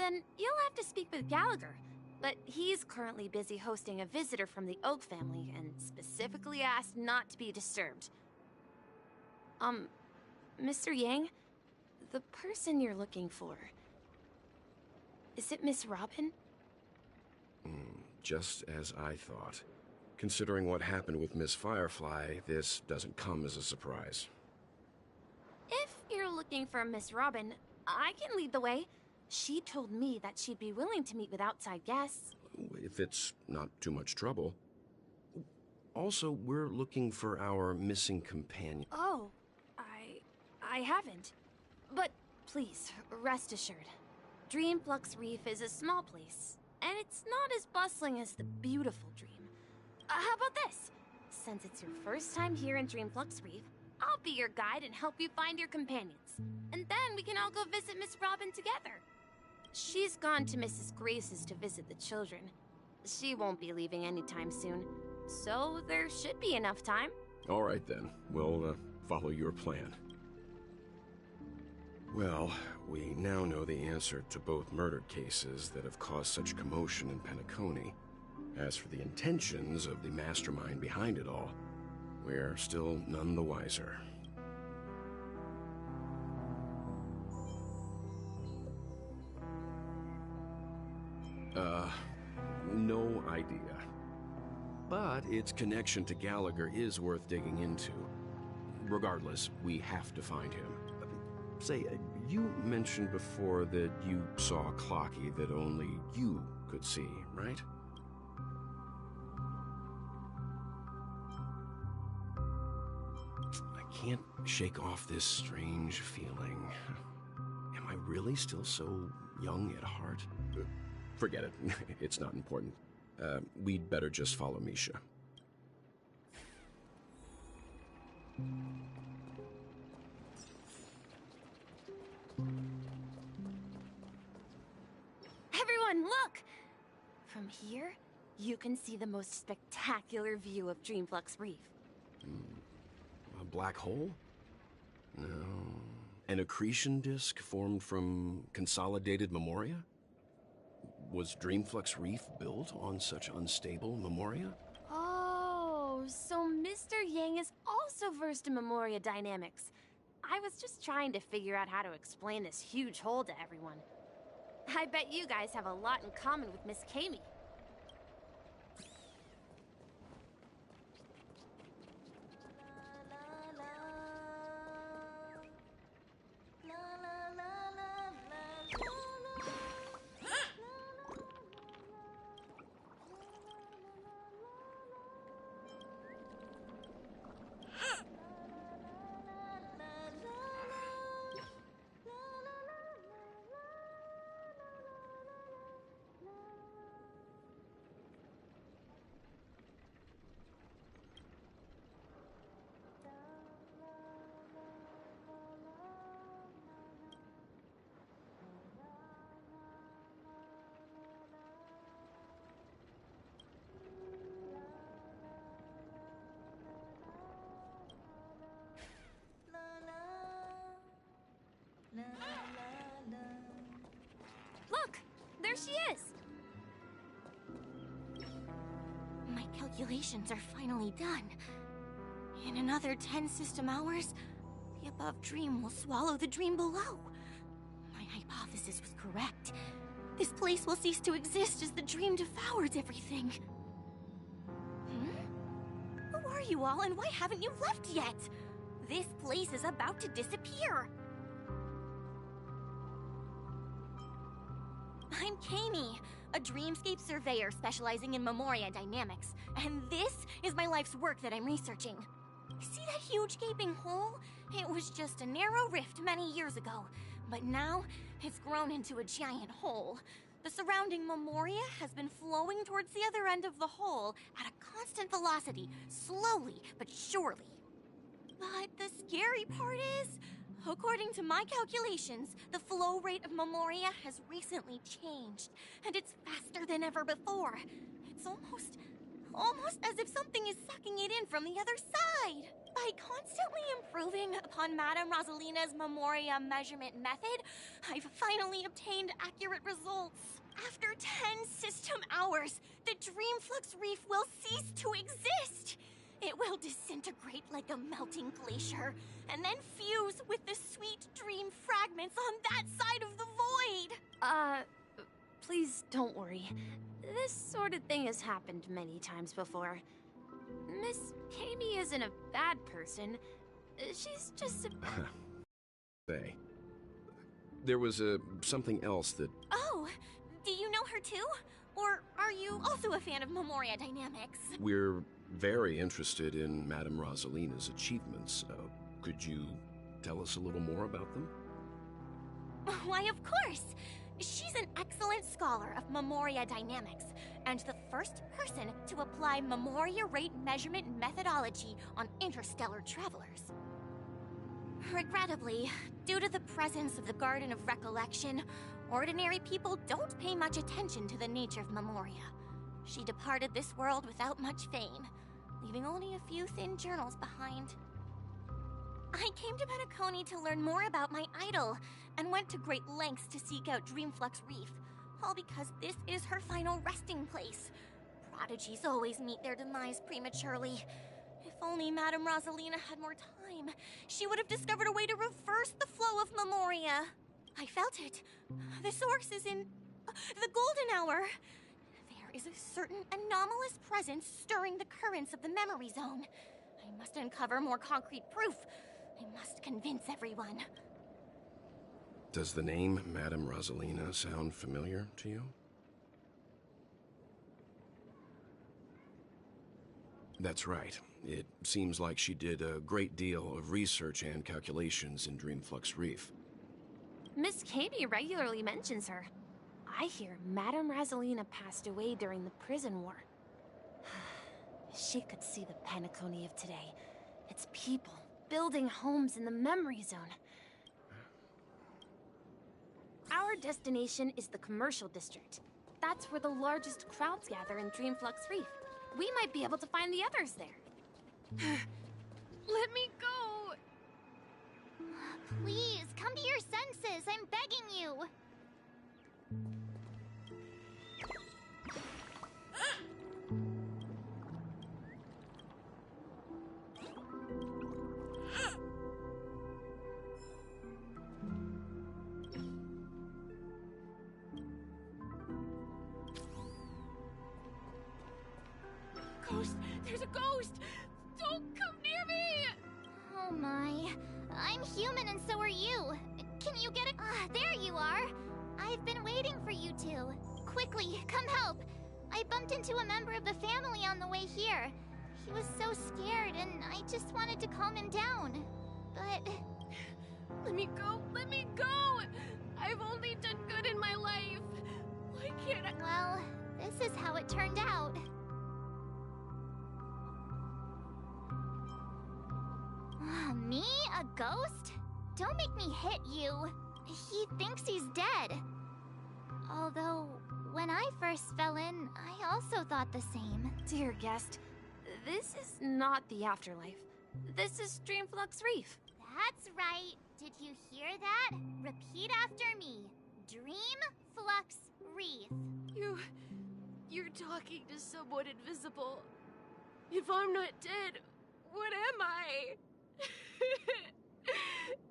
Then you'll have to speak with Gallagher. But he's currently busy hosting a visitor from the Oak family and specifically asked not to be disturbed. Mr. Yang, the person you're looking for, is it Miss Robin? Just as I thought. Considering what happened with Miss Firefly, this doesn't come as a surprise. If you're looking for Miss Robin, I can lead the way. She told me that she'd be willing to meet with outside guests. If it's not too much trouble. Also, we're looking for our missing companion. Oh, I haven't. But please, rest assured. Dreamflux Reef is a small place, and it's not as bustling as the beautiful Dream. How about this? Since it's your first time here in Dreamflux Reef, I'll be your guide and help you find your companions. And then we can all go visit Miss Robin together. She's gone to Mrs. Grace's to visit the children. She won't be leaving anytime soon, so there should be enough time. All right then, we'll follow your plan. Well, we now know the answer to both murder cases that have caused such commotion in Penacony. As for the intentions of the mastermind behind it all, we're still none the wiser. No idea. But its connection to Gallagher is worth digging into. Regardless, we have to find him. Say, you mentioned before that you saw a Clocky that only you could see, right? I can't shake off this strange feeling. Am I really still so young at heart? Forget it. It's not important. We'd better just follow Misha. Everyone, look! From here, you can see the most spectacular view of Dreamflux Reef. A black hole? No. An accretion disk formed from consolidated memoria? Was Dreamflux Reef built on such unstable memoria? Oh, so Mr. Yang is also versed in memoria dynamics. I was just trying to figure out how to explain this huge hole to everyone. I bet you guys have a lot in common with Miss Kami. Look! There she is! My calculations are finally done. In another 10 system hours, the above dream will swallow the dream below. My hypothesis was correct. This place will cease to exist as the dream devours everything. Who are you all, and why haven't you left yet? This place is about to disappear. I'm Kami, a dreamscape surveyor specializing in memoria dynamics, and this is my life's work that I'm researching. See that huge gaping hole? It was just a narrow rift many years ago, but now it's grown into a giant hole. The surrounding memoria has been flowing towards the other end of the hole at a constant velocity, slowly but surely. But the scary part is, according to my calculations, the flow rate of memoria has recently changed, and it's faster than ever before. It's almost almost as if something is sucking it in from the other side. By constantly improving upon Madame Rosalina's Memoria measurement method, I've finally obtained accurate results. After 10 system hours, the Dreamflux Reef will cease to exist. It will disintegrate like a melting glacier, and then fuse with the sweet dream fragments on that side of the void. Please don't worry. This sort of thing has happened many times before. Miss Kami isn't a bad person. She's just a... Say. There was something else that... Oh, do you know her too? Or are you also a fan of Memoria Dynamics? We're very interested in Madame Rosalina's achievements. Could you tell us a little more about them? Why, of course! She's an excellent scholar of Memoria Dynamics, and the first person to apply Memoria rate measurement methodology on interstellar travelers. Regrettably, due to the presence of the Garden of Recollection, ordinary people don't pay much attention to the nature of Memoria. She departed this world without much fame, leaving only a few thin journals behind. I came to Penacony to learn more about my idol, and went to great lengths to seek out Dreamflux Reef, all because this is her final resting place. Prodigies always meet their demise prematurely. If only Madame Rosalina had more time, she would have discovered a way to reverse the flow of Memoria. I felt it. The source is in the golden hour. There is a certain anomalous presence stirring the currents of the memory zone. I must uncover more concrete proof. I must convince everyone. Does the name Madame Rosalina sound familiar to you? That's right. It seems like she did a great deal of research and calculations in Dreamflux Reef. Miss Kami regularly mentions her. I hear Madame Rosalina passed away during the prison war. She could see the Penacony of today. Its people, building homes in the memory zone. Our destination is the commercial district. That's where the largest crowds gather in Dreamflux Reef. We might be able to find the others there. Let me go! Please, come to your senses. I'm begging you. Ghost! There's a ghost! Don't come near me! Oh my. I'm human and so are you. Can you get it? There you are. I've been waiting for you two. Quickly, come help. I bumped into a member of the family on the way here. He was so scared and I just wanted to calm him down. But... Let me go! Let me go! I've only done good in my life. Why can't I? well, this is how it turned out. Me? A ghost? Don't make me hit you. He thinks he's dead. Although, when I first fell in, I also thought the same. Dear guest, this is not the afterlife. This is Dreamflux Reef. That's right. Did you hear that? Repeat after me. Dreamflux Reef. You're talking to someone invisible. If I'm not dead, what am I?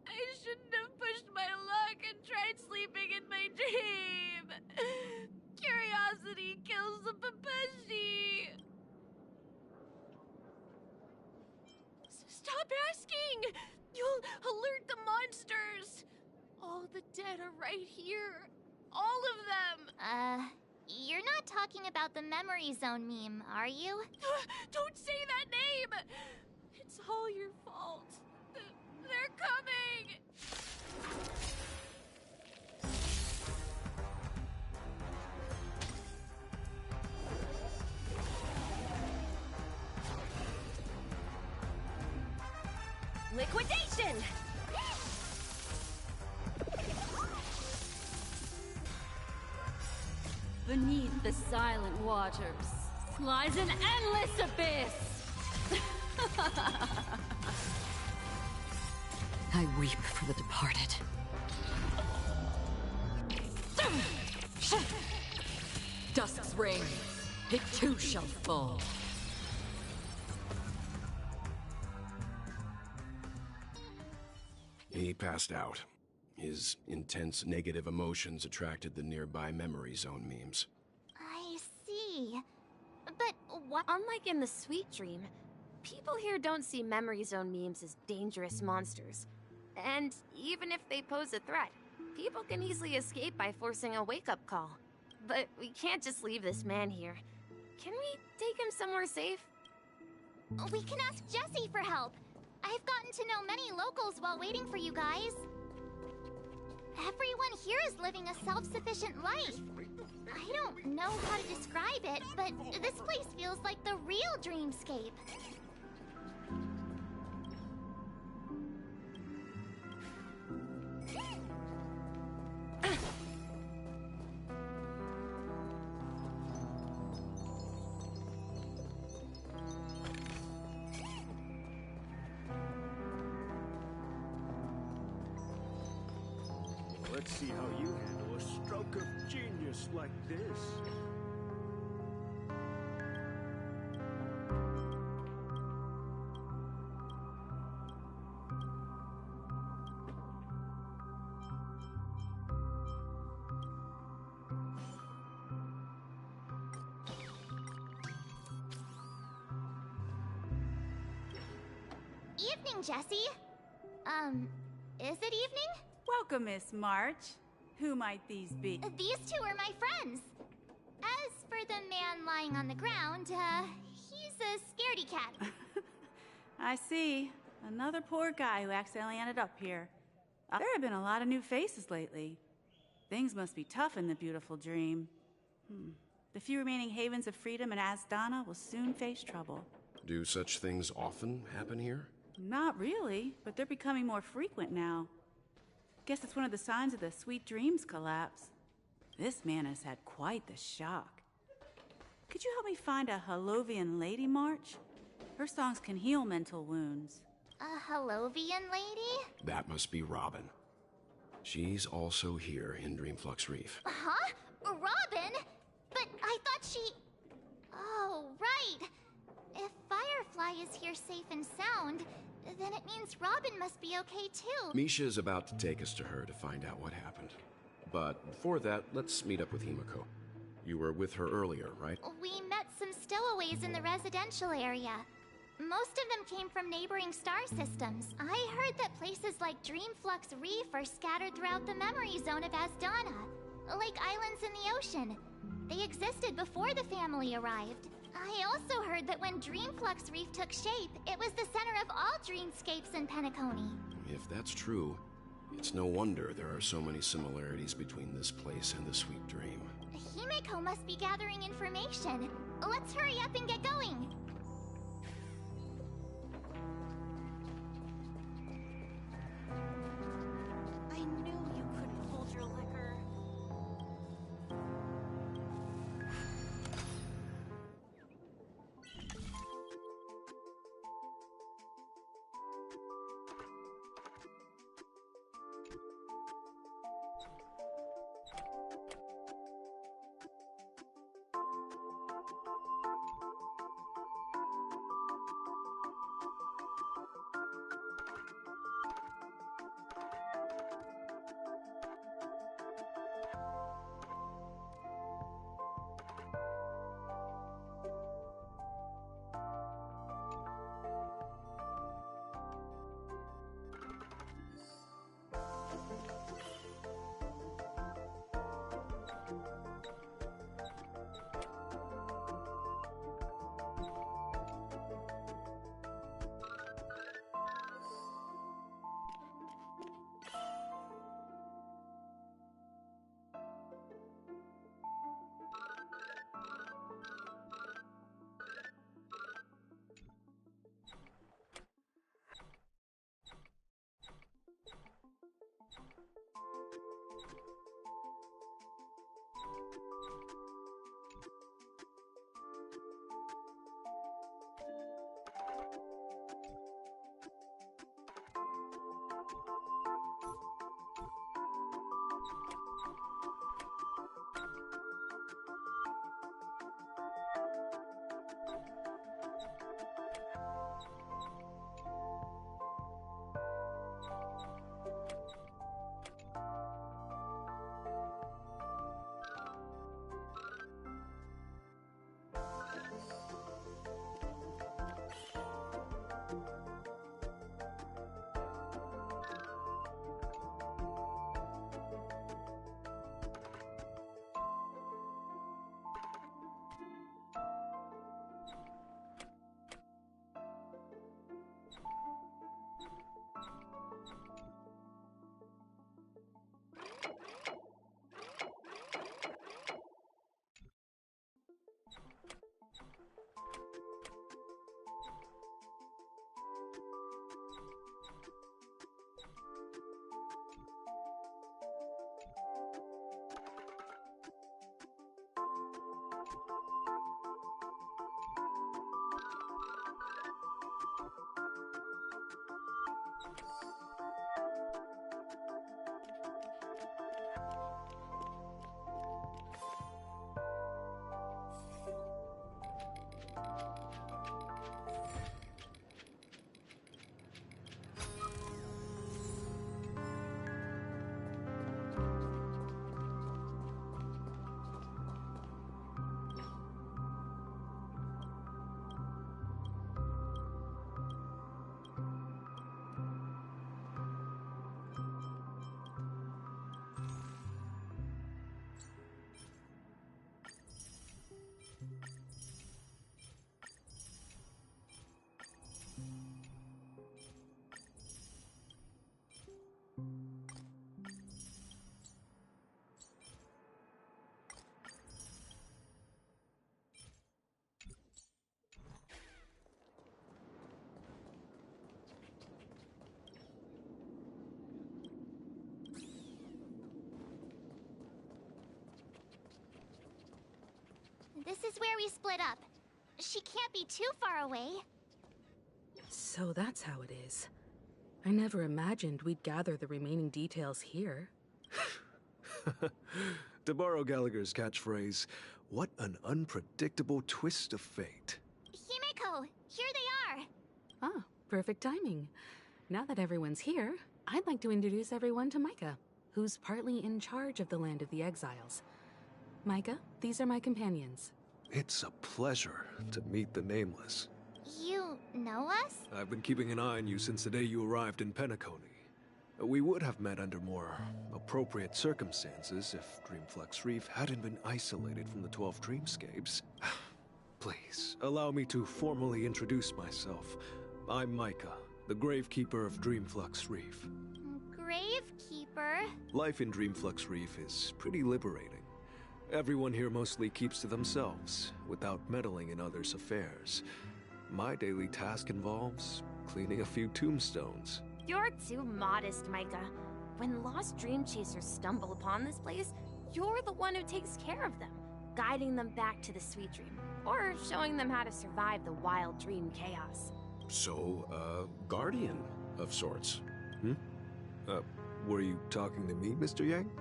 I shouldn't have pushed my luck and tried sleeping in my dream. Curiosity kills the Papeshi. Stop asking! You'll alert the monsters. All the dead are right here. All of them. You're not talking about the memory zone meme, are you? Don't say that name! It's all your fault. They're coming! Liquidation! Beneath the silent waters, lies an endless abyss! I weep for the departed. Dusk's reign, it too shall fall. He passed out. His intense negative emotions attracted the nearby memory zone memes. I see. But what? Unlike in the Sweet Dream, people here don't see memory zone memes as dangerous monsters. And even if they pose a threat, people can easily escape by forcing a wake-up call. But we can't just leave this man here. Can we take him somewhere safe? We can ask Jessie for help. I've gotten to know many locals while waiting for you guys. Everyone here is living a self-sufficient life. I don't know how to describe it, but this place feels like the real dreamscape. Let's see how you handle a stroke of genius like this. Evening, Jessie. Is it evening? Welcome, Miss March. Who might these be? These two are my friends. As for the man lying on the ground, he's a scaredy cat. I see. Another poor guy who accidentally ended up here. There have been a lot of new faces lately. Things must be tough in the beautiful dream. The few remaining havens of freedom in Asdana will soon face trouble. Do such things often happen here? Not really, but they're becoming more frequent now. Guess it's one of the signs of the Sweet Dreams collapse. This man has had quite the shock. Could you help me find a Halovian lady, March? Her songs can heal mental wounds. A Halovian lady? That must be Robin. She's also here in Dreamflux Reef. Huh? Robin? But I thought she... Oh, right. If Firefly is here safe and sound, then it means Robin must be okay too. Misha's about to take us to her to find out what happened. But before that, let's meet up with Himiko. You were with her earlier, right? We met some stowaways in the residential area. Most of them came from neighboring star systems. I heard that places like Dreamflux Reef are scattered throughout the memory zone of Asdana, like islands in the ocean. They existed before the family arrived. I also heard that when Dreamflux Reef took shape, it was the center of all dreamscapes in Penacony. If that's true, it's no wonder there are so many similarities between this place and the Sweet Dream. Himiko must be gathering information. Let's hurry up and get going. I knew you couldn't hold your liquor. swear we split up. She can't be too far away. So that's how it is. I never imagined we'd gather the remaining details here. To borrow Gallagher's catchphrase, what an unpredictable twist of fate. Himeko, here they are. Ah, perfect timing. Now that everyone's here, I'd like to introduce everyone to Micah, who's partly in charge of the Land of the Exiles. Micah, these are my companions. It's a pleasure to meet the Nameless. You know us? I've been keeping an eye on you since the day you arrived in Penacony. We would have met under more appropriate circumstances if Dreamflux Reef hadn't been isolated from the 12 Dreamscapes. Please, allow me to formally introduce myself. I'm Micah, the Gravekeeper of Dreamflux Reef. Gravekeeper? Life in Dreamflux Reef is pretty liberating. Everyone here mostly keeps to themselves, without meddling in others' affairs. My daily task involves cleaning a few tombstones. You're too modest, Micah. When lost dream chasers stumble upon this place, you're the one who takes care of them, guiding them back to the sweet dream, or showing them how to survive the wild dream chaos. So, guardian of sorts. Were you talking to me, Mr. Yang?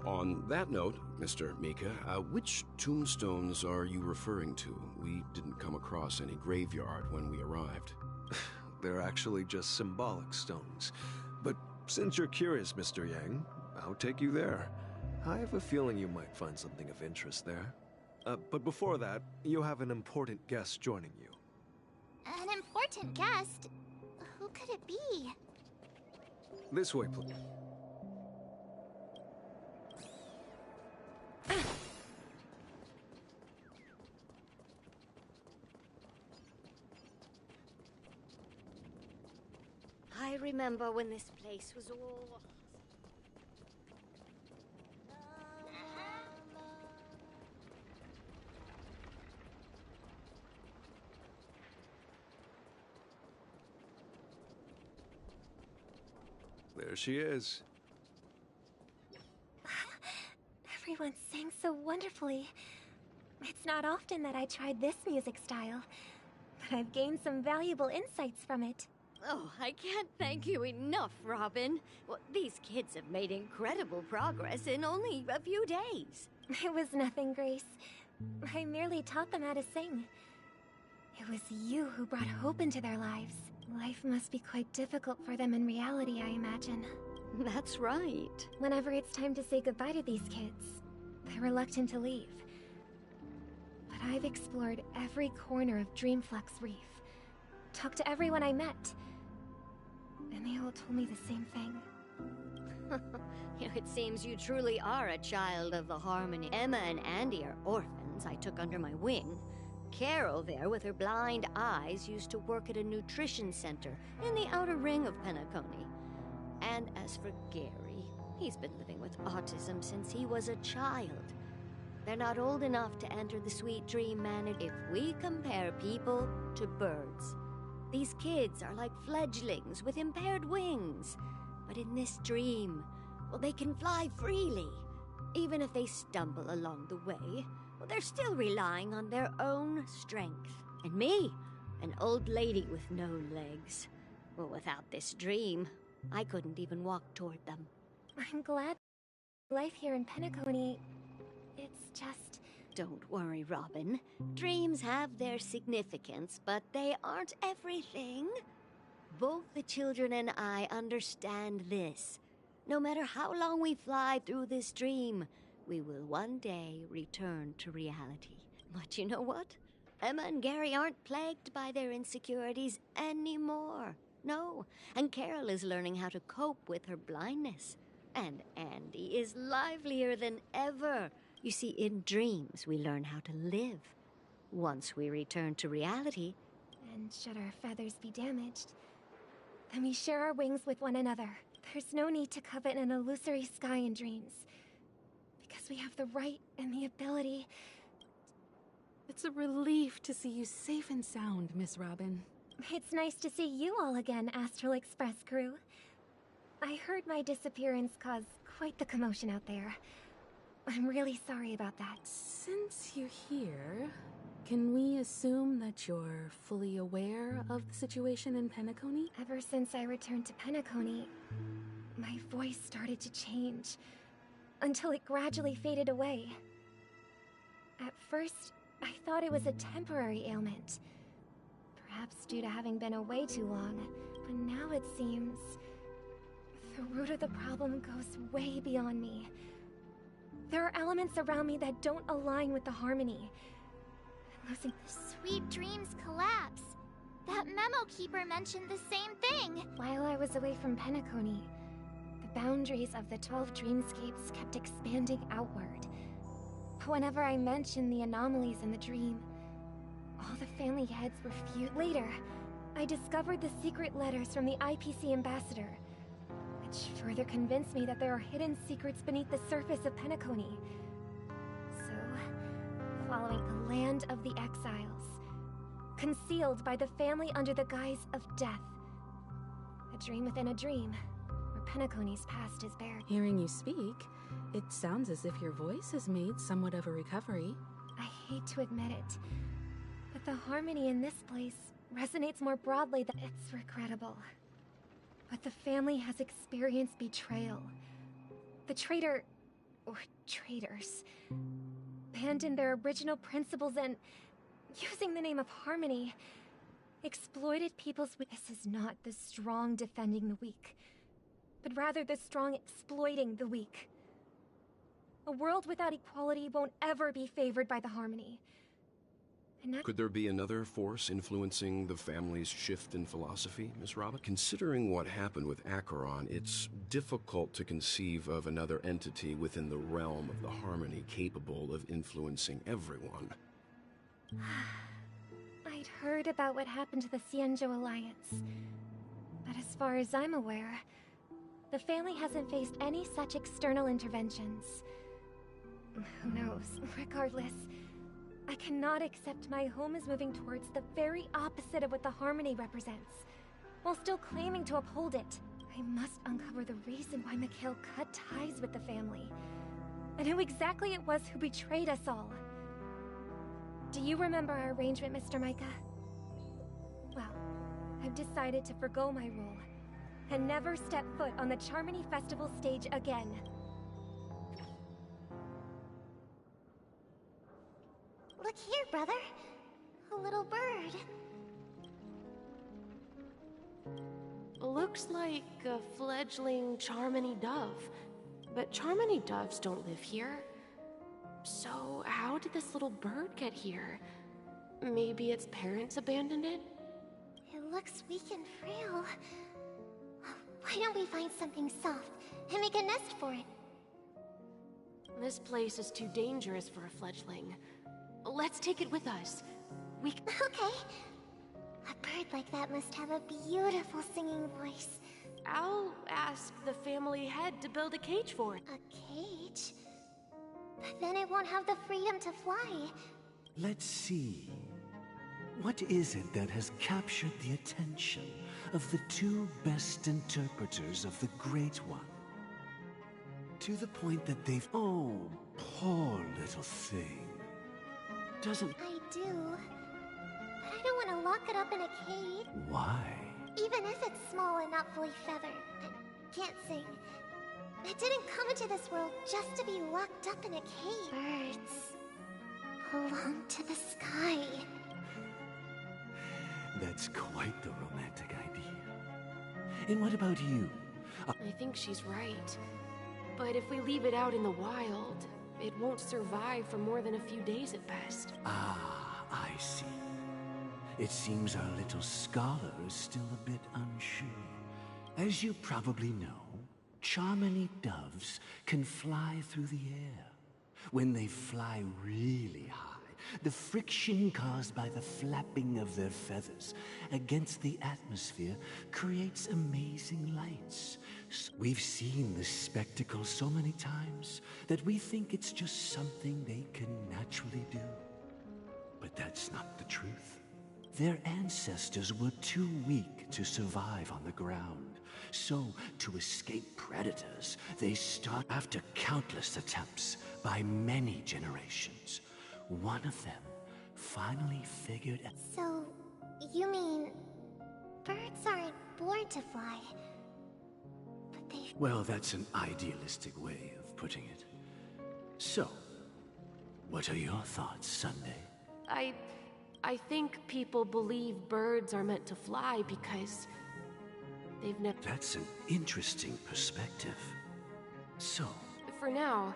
On that note, Mr. Mika, which tombstones are you referring to? We didn't come across any graveyard when we arrived. They're actually just symbolic stones. But since you're curious, Mr. Yang, I'll take you there. I have a feeling you might find something of interest there. But before that, you have an important guest joining you. An important guest? Who could it be? This way, please. I remember when this place was all... There she is. Everyone sang so wonderfully. It's not often that I tried this music style, but I've gained some valuable insights from it. Oh, I can't thank you enough, Robin. Well, these kids have made incredible progress in only a few days. It was nothing, Grace. I merely taught them how to sing. It was you who brought hope into their lives. Life must be quite difficult for them in reality, I imagine. That's right. Whenever it's time to say goodbye to these kids, they're reluctant to leave. But I've explored every corner of Dreamflux Reef, talked to everyone I met, and they all told me the same thing. It seems you truly are a child of the Harmony. Emma and Andy are orphans I took under my wing. Carol there, with her blind eyes, used to work at a nutrition center in the outer ring of Penacony. And as for Gary, he's been living with autism since he was a child. They're not old enough to enter the sweet dream managed. If we compare people to birds, these kids are like fledglings with impaired wings. But in this dream, well, they can fly freely. Even if they stumble along the way, well, they're still relying on their own strength. And me, an old lady with no legs. Well, without this dream, I couldn't even walk toward them. I'm glad life here in Penacony, it's just... Don't worry, Robin. Dreams have their significance, but they aren't everything. Both the children and I understand this. No matter how long we fly through this dream, we will one day return to reality. But you know what? Emma and Gary aren't plagued by their insecurities anymore. No, and Carol is learning how to cope with her blindness. And Andy is livelier than ever. You see, in dreams, we learn how to live. Once we return to reality... And should our feathers be damaged, then we share our wings with one another. There's no need to covet an illusory sky in dreams. Because we have the right and the ability... It's a relief to see you safe and sound, Miss Robin. It's nice to see you all again, Astral Express crew. I heard my disappearance caused quite the commotion out there. I'm really sorry about that. Since you're here, can we assume that you're fully aware of the situation in Penacony? Ever since I returned to Penacony, my voice started to change, until it gradually faded away. At first, I thought it was a temporary ailment, perhaps due to having been away too long, but now it seems the root of the problem goes way beyond me. There are elements around me that don't align with the harmony. Losing The sweet dreams collapse. That memo keeper mentioned the same thing. While I was away from Penacony, the boundaries of the 12 dreamscapes kept expanding outward. Whenever I mentioned the anomalies in the dream, all the family heads were fused. Later, I discovered the secret letters from the IPC ambassador, which further convinced me that there are hidden secrets beneath the surface of Penacony. So, following a land of the exiles, concealed by the family under the guise of death. A dream within a dream, where Penacony's past is bared. Hearing you speak, it sounds as if your voice has made somewhat of a recovery. I hate to admit it, but the harmony in this place resonates more broadly than it's regrettable. But the family has experienced betrayal. The traitor, or traitors, abandoned their original principles and, using the name of harmony, exploited people's weakness. This is not the strong defending the weak, but rather the strong exploiting the weak. A world without equality won't ever be favored by the harmony. And that— Could there be another force influencing the family's shift in philosophy, Miss Robin? Considering what happened with Acheron, it's difficult to conceive of another entity within the realm of the harmony capable of influencing everyone. I'd heard about what happened to the Cienjo Alliance, but as far as I'm aware, the family hasn't faced any such external interventions. Who knows? Regardless, I cannot accept my home is moving towards the very opposite of what the harmony represents, while still claiming to uphold it. I must uncover the reason why Mikhail cut ties with the family, and who exactly it was who betrayed us all. Do you remember our arrangement, Mr. Micah? Well, I've decided to forgo my role, and never step foot on the Charmony Festival stage again. Look here, brother. A little bird. Looks like a fledgling Charmony dove. But Charmony doves don't live here. So how did this little bird get here? Maybe its parents abandoned it? It looks weak and frail. Why don't we find something soft and make a nest for it? This place is too dangerous for a fledgling. Let's take it with us. Okay. A bird like that must have a beautiful singing voice. I'll ask the family head to build a cage for it. A cage? But then it won't have the freedom to fly. Let's see. What is it that has captured the attention of the two best interpreters of the Great One? To the point that they've... Oh, poor little thing. Doesn't... I do. But I don't want to lock it up in a cage. Why? Even if it's small and not fully feathered, and can't sing. It didn't come into this world just to be locked up in a cage. Birds belong to the sky. That's quite the romantic idea. And what about you? I think she's right. But if we leave it out in the wild, it won't survive for more than a few days at best. Ah, I see. It seems our little scholar is still a bit unsure. As you probably know, Charmony doves can fly through the air. When they fly really high, the friction caused by the flapping of their feathers against the atmosphere creates amazing lights. We've seen this spectacle so many times that we think it's just something they can naturally do. But that's not the truth. Their ancestors were too weak to survive on the ground. So, to escape predators, they start after countless attempts. by many generations. One of them finally figured out. So, you mean birds aren't born to fly, but they... Well, that's an idealistic way of putting it. So, what are your thoughts, Sunday? I think people believe birds are meant to fly because they've never... That's an interesting perspective. So... For now,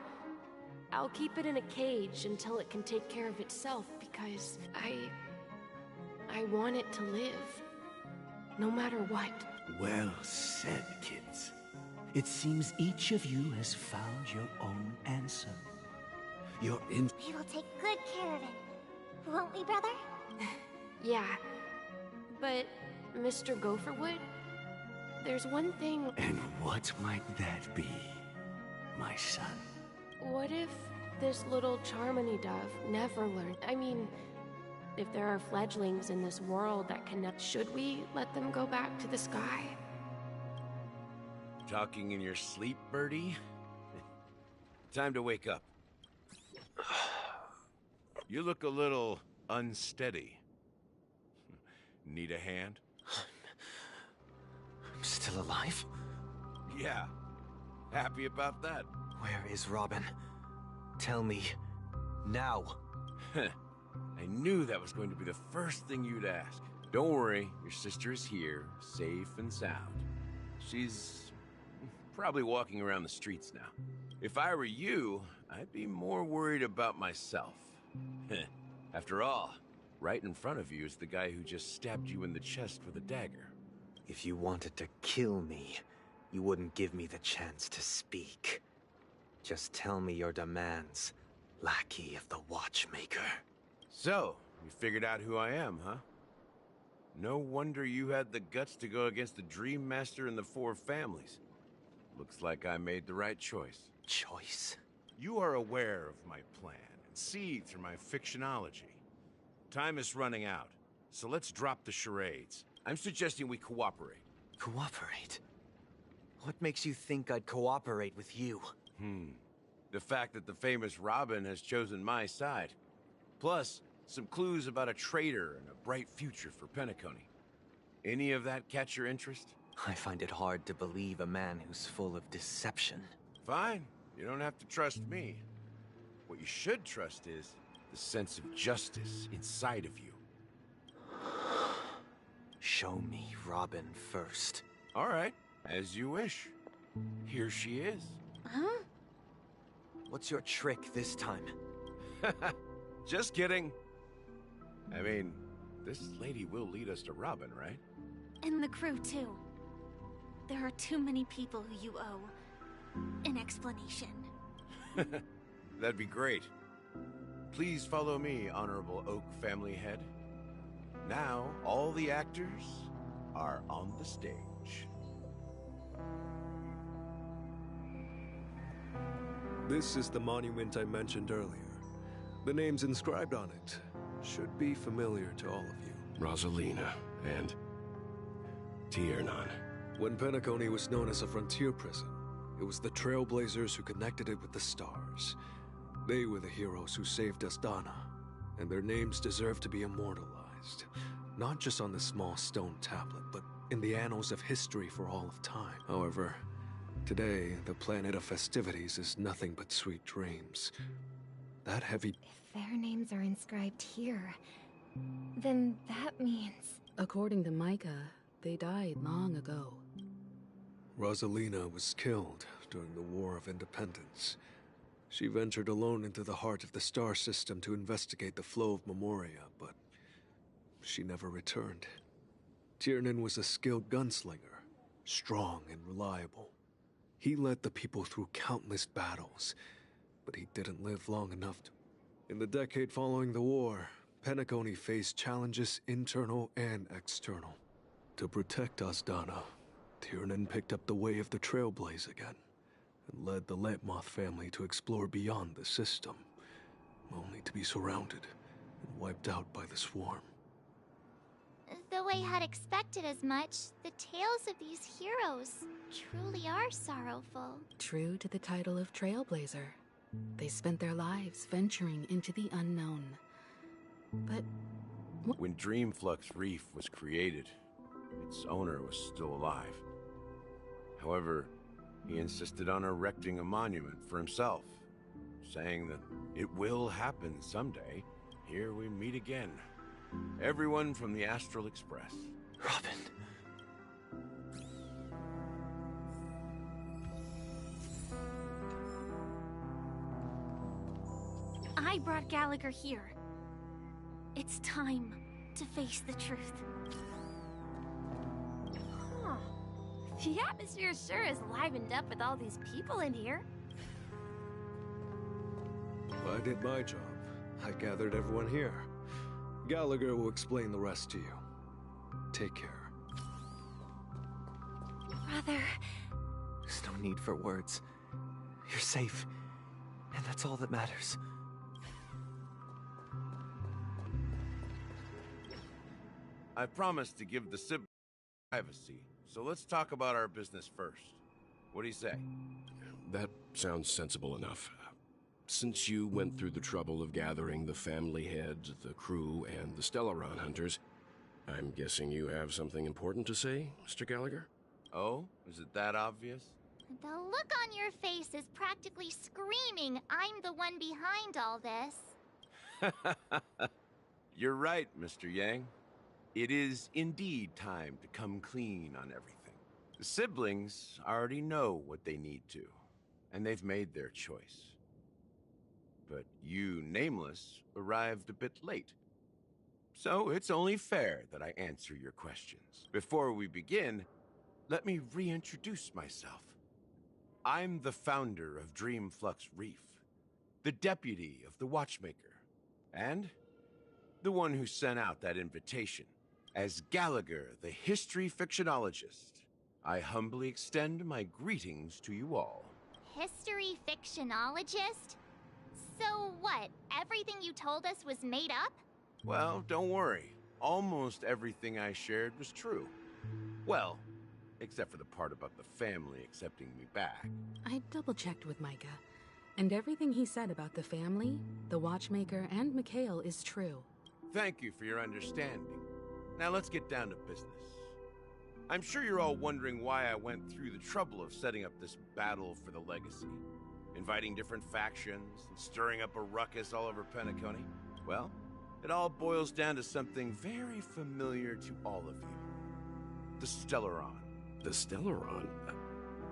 I'll keep it in a cage until it can take care of itself because I want it to live. No matter what. Well said, kids. It seems each of you has found your own answer. You're in... We will take good care of it. Won't we, brother? Yeah. But, Mr. Gopherwood, there's one thing... And what might that be, my son? What if this little Charmony dove never learned? I mean, if there are fledglings in this world that connect, should we let them go back to the sky? Talking in your sleep, Birdie? Time to wake up. You look a little unsteady. Need a hand? I'm still alive? Yeah. Happy about that? Where is Robin? Tell me. Now. I knew that was going to be the first thing you'd ask. Don't worry, your sister is here, safe and sound. She's probably walking around the streets now. If I were you, I'd be more worried about myself. After all, right in front of you is the guy who just stabbed you in the chest with a dagger. If you wanted to kill me, you wouldn't give me the chance to speak. Just tell me your demands, lackey of the Watchmaker. So, you figured out who I am, huh? No wonder you had the guts to go against the Dream Master and the Four Families. Looks like I made the right choice. Choice? You are aware of my plan and see through my fictionology. Time is running out, so let's drop the charades. I'm suggesting we cooperate. Cooperate? What makes you think I'd cooperate with you? The fact that the famous Robin has chosen my side. Plus, some clues about a traitor and a bright future for Penacony. Any of that catch your interest? I find it hard to believe a man who's full of deception. Fine. You don't have to trust me. What you should trust is the sense of justice inside of you. Show me Robin first. All right. As you wish. Here she is. Huh? What's your trick this time? Just kidding. I mean, this lady will lead us to Robin, right? And the crew, too. There are too many people who you owe an explanation. That'd be great. Please follow me, Honorable Oak Family Head. Now, all the actors are on the stage. This is the monument I mentioned earlier. The names inscribed on it should be familiar to all of you. Rosalina and Tiernan. When Penacony was known as a frontier prison, it was the Trailblazers who connected it with the stars. They were the heroes who saved Asdana, and their names deserve to be immortalized. Not just on this small stone tablet, but in the annals of history for all of time. However, today, the planet of festivities is nothing but sweet dreams. That heavy... If their names are inscribed here, then that means... According to Micah, they died long ago. Rosalina was killed during the War of Independence. She ventured alone into the heart of the star system to investigate the flow of Memoria, but she never returned. Tiernan was a skilled gunslinger, strong and reliable. He led the people through countless battles, but he didn't live long enough to... In the decade following the war, Penacony faced challenges internal and external. To protect Asdana, Tiernan picked up the way of the Trailblaze again, and led the Letmoth family to explore beyond the system, only to be surrounded and wiped out by the swarm. Though I had expected as much, the tales of these heroes truly are sorrowful. True to the title of Trailblazer. They spent their lives venturing into the unknown. But when Dreamflux Reef was created, its owner was still alive. However, he insisted on erecting a monument for himself, saying that it will happen someday. Here we meet again. Everyone from the Astral Express. Robin. I brought Gallagher here. It's time to face the truth. Huh. The atmosphere sure is livened up with all these people in here. I did my job. I gathered everyone here. Gallagher will explain the rest to you. Take care. Brother. There's no need for words. You're safe, and that's all that matters. I promised to give the siblings privacy, so let's talk about our business first. What do you say? That sounds sensible enough. Since you went through the trouble of gathering the family heads, the crew, and the Stellaron hunters, I'm guessing you have something important to say, Mr. Gallagher? Oh? Is it that obvious? The look on your face is practically screaming, I'm the one behind all this. You're right, Mr. Yang. It is indeed time to come clean on everything. The siblings already know what they need to, and they've made their choice. But you, Nameless, arrived a bit late. So it's only fair that I answer your questions. Before we begin, let me reintroduce myself. I'm the founder of Dreamflux Reef, the deputy of the Watchmaker, and the one who sent out that invitation. As Gallagher, the history fictionologist, I humbly extend my greetings to you all. History fictionologist? So what, everything you told us was made up? Well, don't worry. Almost everything I shared was true. Well, except for the part about the family accepting me back. I double-checked with Micah, and everything he said about the family, the Watchmaker, and Mikhail is true. Thank you for your understanding. Now let's get down to business. I'm sure you're all wondering why I went through the trouble of setting up this battle for the legacy, inviting different factions and stirring up a ruckus all over Penacony. Well, it all boils down to something very familiar to all of you. The Stellaron. The Stellaron?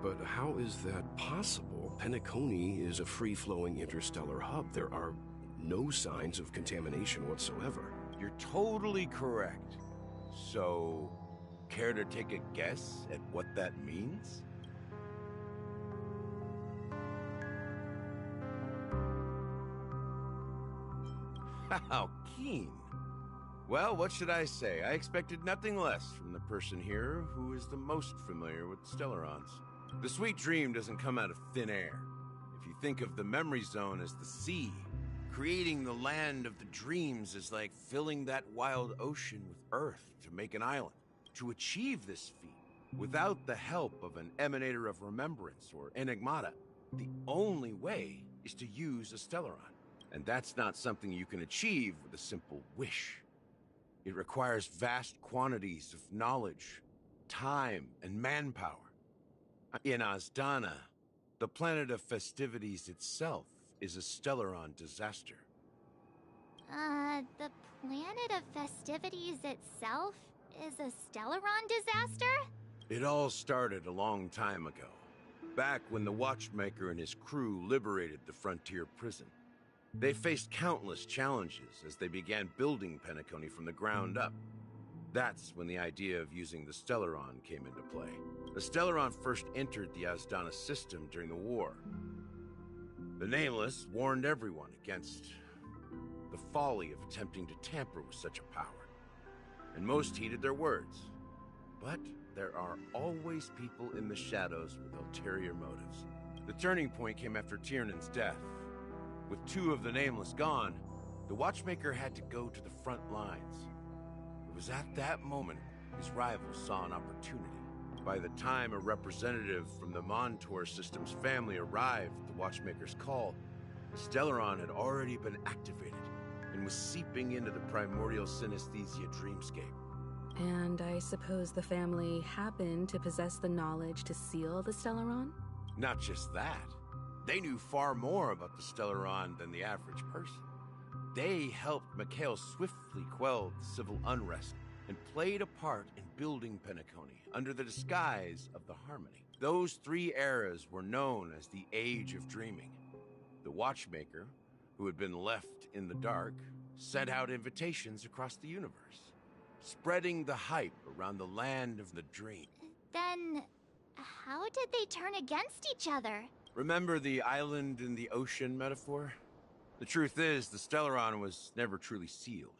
But how is that possible? Penacony is a free-flowing interstellar hub. There are no signs of contamination whatsoever. You're totally correct. So, care to take a guess at what that means? How keen. Well, what should I say? I expected nothing less from the person here who is the most familiar with Stellarons. The sweet dream doesn't come out of thin air. If you think of the memory zone as the sea, creating the land of the dreams is like filling that wild ocean with earth to make an island. To achieve this feat, without the help of an emanator of remembrance or enigmata, the only way is to use a Stellaron. And that's not something you can achieve with a simple wish. It requires vast quantities of knowledge, time, and manpower. In Azdana, the planet of festivities itself is a Stellaron disaster. The planet of festivities itself is a Stellaron disaster? It all started a long time ago, back when the Watchmaker and his crew liberated the frontier prison. They faced countless challenges as they began building Penacony from the ground up. That's when the idea of using the Stellaron came into play. The Stellaron first entered the Azdana system during the war. The Nameless warned everyone against the folly of attempting to tamper with such a power, and most heeded their words. But there are always people in the shadows with ulterior motives. The turning point came after Tiernan's death. With two of the Nameless gone, the Watchmaker had to go to the front lines. It was at that moment his rivals saw an opportunity. By the time a representative from the Montour System's family arrived at the Watchmaker's call, Stellaron had already been activated and was seeping into the primordial synesthesia dreamscape. And I suppose the family happened to possess the knowledge to seal the Stellaron? Not just that. They knew far more about the Stellaron than the average person. They helped Mikhail swiftly quell the civil unrest and played a part in building Penacony under the disguise of the Harmony. Those 3 eras were known as the Age of Dreaming. The Watchmaker, who had been left in the dark, sent out invitations across the universe, spreading the hype around the land of the dream. Then, how did they turn against each other? Remember the island in the ocean metaphor? The truth is, the Stellaron was never truly sealed.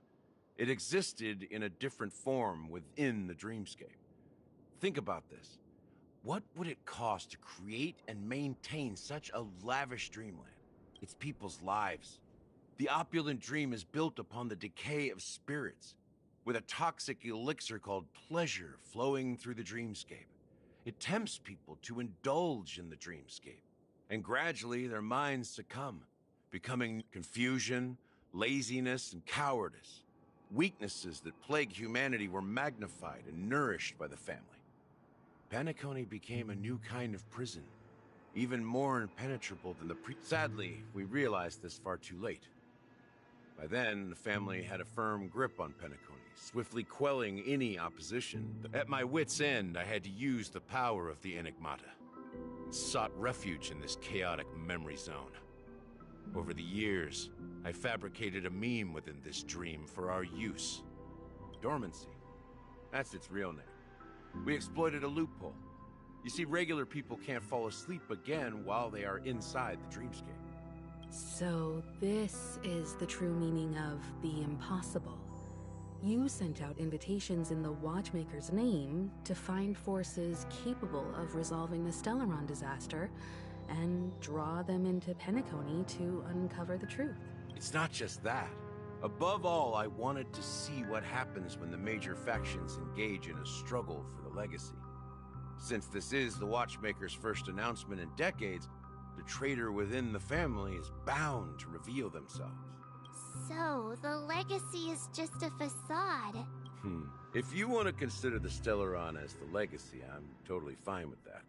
It existed in a different form within the dreamscape. Think about this. What would it cost to create and maintain such a lavish dreamland? It's people's lives. The opulent dream is built upon the decay of spirits, with a toxic elixir called pleasure flowing through the dreamscape. It tempts people to indulge in the dreamscape, and gradually their minds succumb, becoming confusion, laziness, and cowardice. Weaknesses that plague humanity were magnified and nourished by the family. Penacony became a new kind of prison, even more impenetrable than the Sadly, we realized this far too late. By then, the family had a firm grip on Penacony, swiftly quelling any opposition. At my wit's end, I had to use the power of the Enigmata, and sought refuge in this chaotic memory zone. Over the years, I fabricated a meme within this dream for our use. Dormancy. That's its real name. We exploited a loophole. You see, regular people can't fall asleep again while they are inside the dreamscape. So this is the true meaning of the impossible. You sent out invitations in the Watchmaker's name to find forces capable of resolving the Stellaron disaster and draw them into Penacony to uncover the truth. It's not just that. Above all, I wanted to see what happens when the major factions engage in a struggle for the legacy. Since this is the Watchmaker's first announcement in decades, the traitor within the family is bound to reveal themselves. So, the legacy is just a facade. If you want to consider the Stellaron as the legacy, I'm totally fine with that.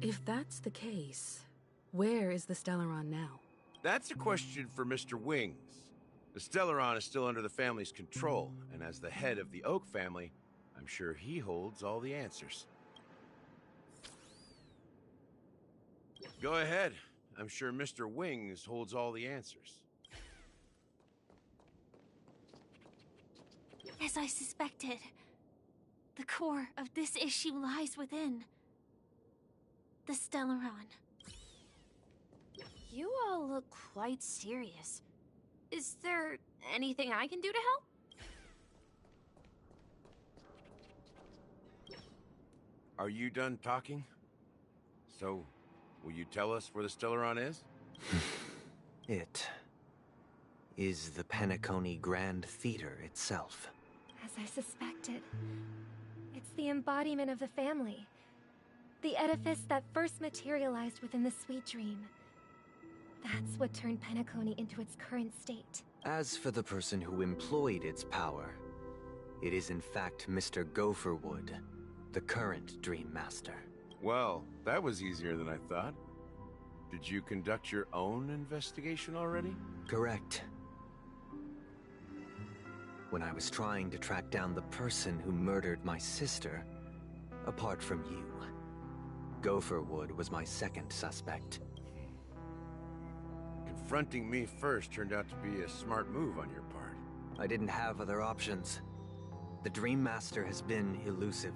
If that's the case, where is the Stellaron now? That's a question for Mr. Wings. The Stellaron is still under the family's control, and as the head of the Oak family, I'm sure he holds all the answers. Go ahead. I'm sure Mr. Wings holds all the answers. As I suspected, the core of this issue lies within the Stellaron. You all look quite serious. Is there anything I can do to help? Are you done talking? So, will you tell us where the Stellaron is? It is the Penacony Grand Theater itself. As I suspected, it's the embodiment of the family. The edifice that first materialized within the Sweet Dream. That's what turned Penacony into its current state. As for the person who employed its power, it is in fact Mr. Gopherwood, the current Dream Master. Well, that was easier than I thought. Did you conduct your own investigation already? Correct. When I was trying to track down the person who murdered my sister, apart from you, Gopherwood was my second suspect. Confronting me first turned out to be a smart move on your part. I didn't have other options. The Dream Master has been elusive,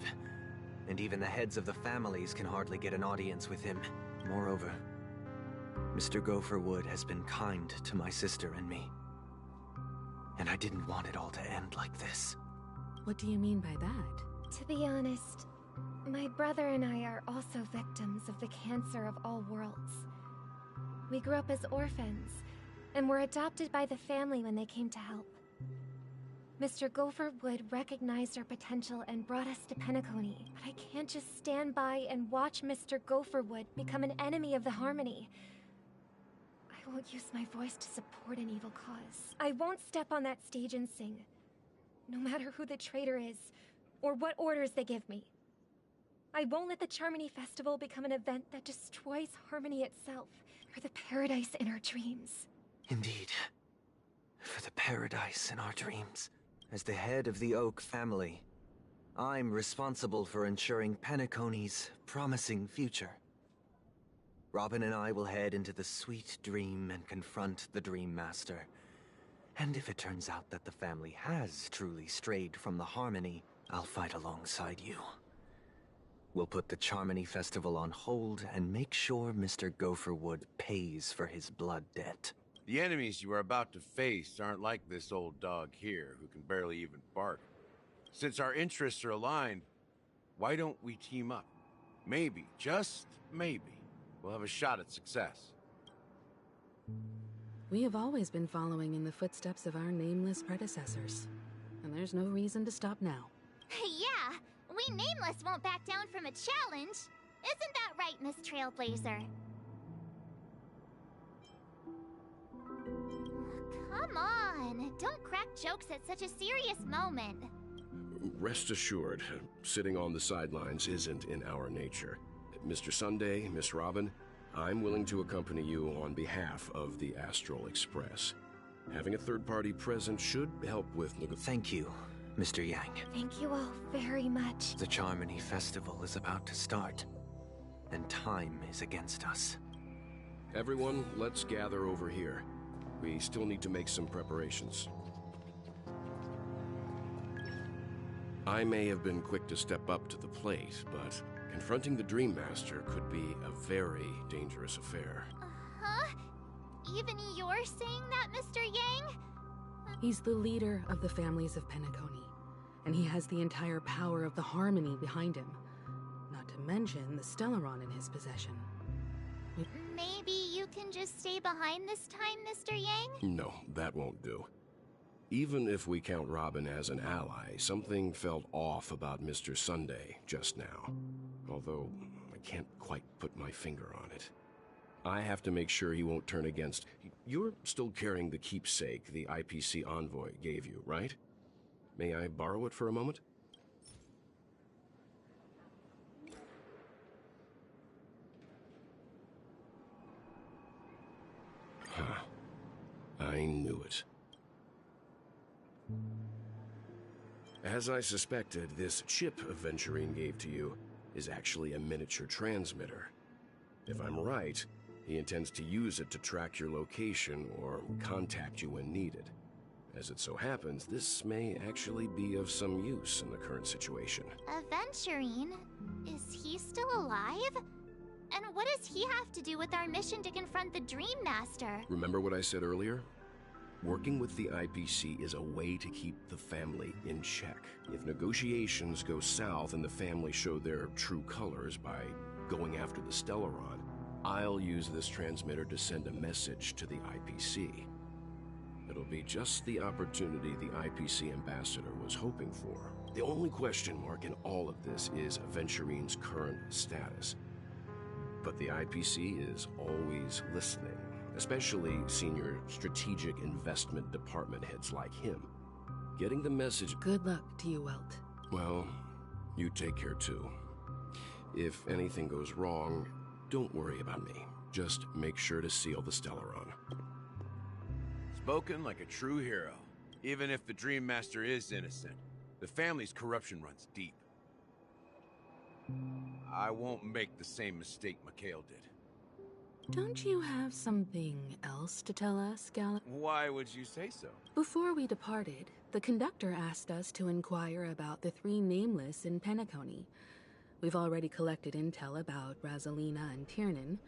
and even the heads of the families can hardly get an audience with him. Moreover, Mr. Gopherwood has been kind to my sister and me. And I didn't want it all to end like this. What do you mean by that? To be honest, my brother and I are also victims of the cancer of all worlds. We grew up as orphans, and were adopted by the family when they came to help. Mr. Gopherwood recognized our potential and brought us to Penacony, but I can't just stand by and watch Mr. Gopherwood become an enemy of the Harmony. I won't use my voice to support an evil cause. I won't step on that stage and sing, no matter who the traitor is, or what orders they give me. I won't let the Charmony Festival become an event that destroys Harmony itself, or the paradise in our dreams. Indeed. For the paradise in our dreams. As the head of the Oak family, I'm responsible for ensuring Penacony's promising future. Robin and I will head into the sweet dream and confront the Dream Master. And if it turns out that the family has truly strayed from the Harmony, I'll fight alongside you. We'll put the Charmony Festival on hold and make sure Mr. Gopherwood pays for his blood debt. The enemies you are about to face aren't like this old dog here, who can barely even bark. Since our interests are aligned, why don't we team up? Maybe, just maybe, we'll have a shot at success. We have always been following in the footsteps of our nameless predecessors, and there's no reason to stop now. Yeah, we Nameless won't back down from a challenge. Isn't that right, Miss Trailblazer? Come on, don't crack jokes at such a serious moment. Rest assured, sitting on the sidelines isn't in our nature. Mr. Sunday, Miss Robin, I'm willing to accompany you on behalf of the Astral Express. Having a third party present should help with... Thank you, Mr. Yang. Thank you all very much. The Charmony Festival is about to start, and time is against us. Everyone, let's gather over here. We still need to make some preparations. I may have been quick to step up to the plate, but confronting the Dream Master could be a very dangerous affair. Huh? Even you're saying that, Mr. Yang? He's the leader of the families of Penacony, and he has the entire power of the Harmony behind him. Not to mention the Stellaron in his possession. Maybe you can just stay behind this time, Mr. Yang? No, that won't do. Even if we count Robin as an ally, something felt off about Mr. Sunday just now. Although, I can't quite put my finger on it. I have to make sure he won't turn against... You're still carrying the keepsake the IPC envoy gave you, right? May I borrow it for a moment? Huh. I knew it. As I suspected, this chip Aventurine gave to you is actually a miniature transmitter. If I'm right, he intends to use it to track your location or contact you when needed. As it so happens, this may actually be of some use in the current situation. Aventurine? Is he still alive? And what does he have to do with our mission to confront the Dream Master? Remember what I said earlier? Working with the IPC is a way to keep the family in check. If negotiations go south and the family show their true colors by going after the Stellaron, I'll use this transmitter to send a message to the IPC. It'll be just the opportunity the IPC ambassador was hoping for. The only question mark in all of this is Aventurine's current status. But the IPC is always listening, especially senior strategic investment department heads like him. Getting the message... Good luck to you, Welt. Well, you take care too. If anything goes wrong, don't worry about me. Just make sure to seal the Stellaron. Spoken like a true hero. Even if the Dream Master is innocent, the family's corruption runs deep. I won't make the same mistake Mikhail did. Don't you have something else to tell us, Gallop? Why would you say so? Before we departed, the conductor asked us to inquire about the 3 Nameless in Penacony. We've already collected intel about Rosalina and Tiernan,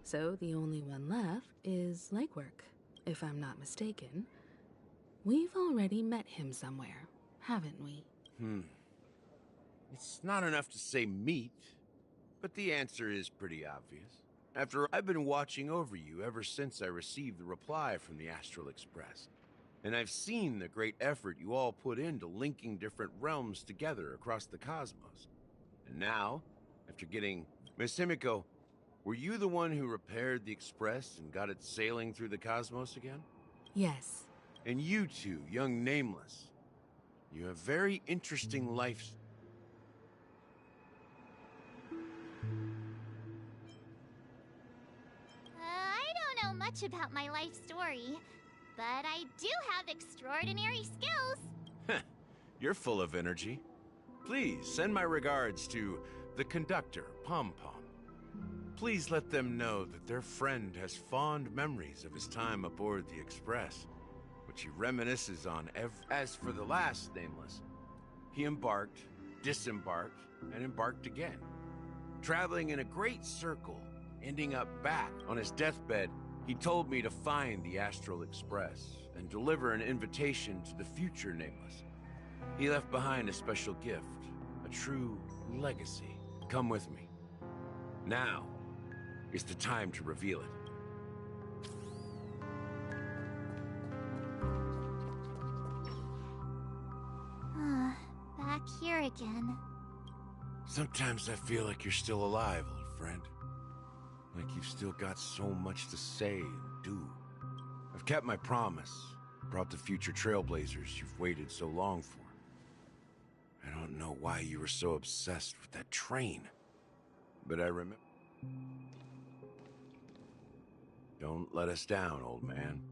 so the only one left is Legwork, if I'm not mistaken. We've already met him somewhere, haven't we? It's not enough to say meet, but the answer is pretty obvious. After I've been watching over you ever since I received the reply from the Astral Express, and I've seen the great effort you all put into linking different realms together across the cosmos. And now, after getting Miss Himiko, Were you the one who repaired the Express and got it sailing through the cosmos again? Yes. And you two, young Nameless, you have very interesting lives. I don't know much about my life story, but I do have extraordinary skills. You're full of energy. Please send my regards to the conductor, Pom Pom. Please let them know that their friend has fond memories of his time aboard the Express, which he reminisces on As for the last Nameless, he embarked, disembarked, and embarked again, traveling in a great circle, ending up back on his deathbed. He told me to find the Astral Express and deliver an invitation to the future Nameless. He left behind a special gift, a true legacy. Come with me. Now is the time to reveal it. Back here again. Sometimes I feel like you're still alive, old friend. Like you've still got so much to say and do. I've kept my promise, brought the future trailblazers you've waited so long for. I don't know why you were so obsessed with that train, but I remember. Don't let us down, old man.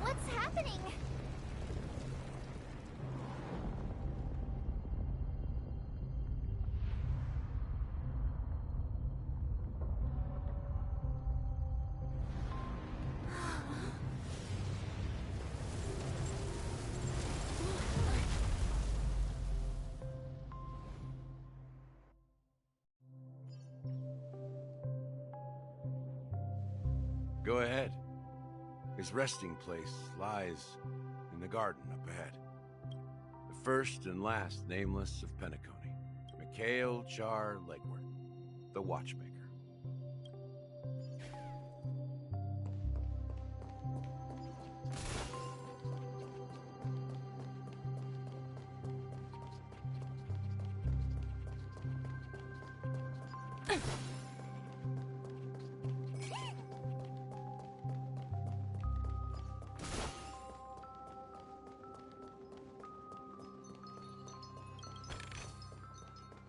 What's happening? Go ahead. His resting place lies in the garden up ahead. The first and last Nameless of Penacony, Mikhail Char Legward, the Watchmaker.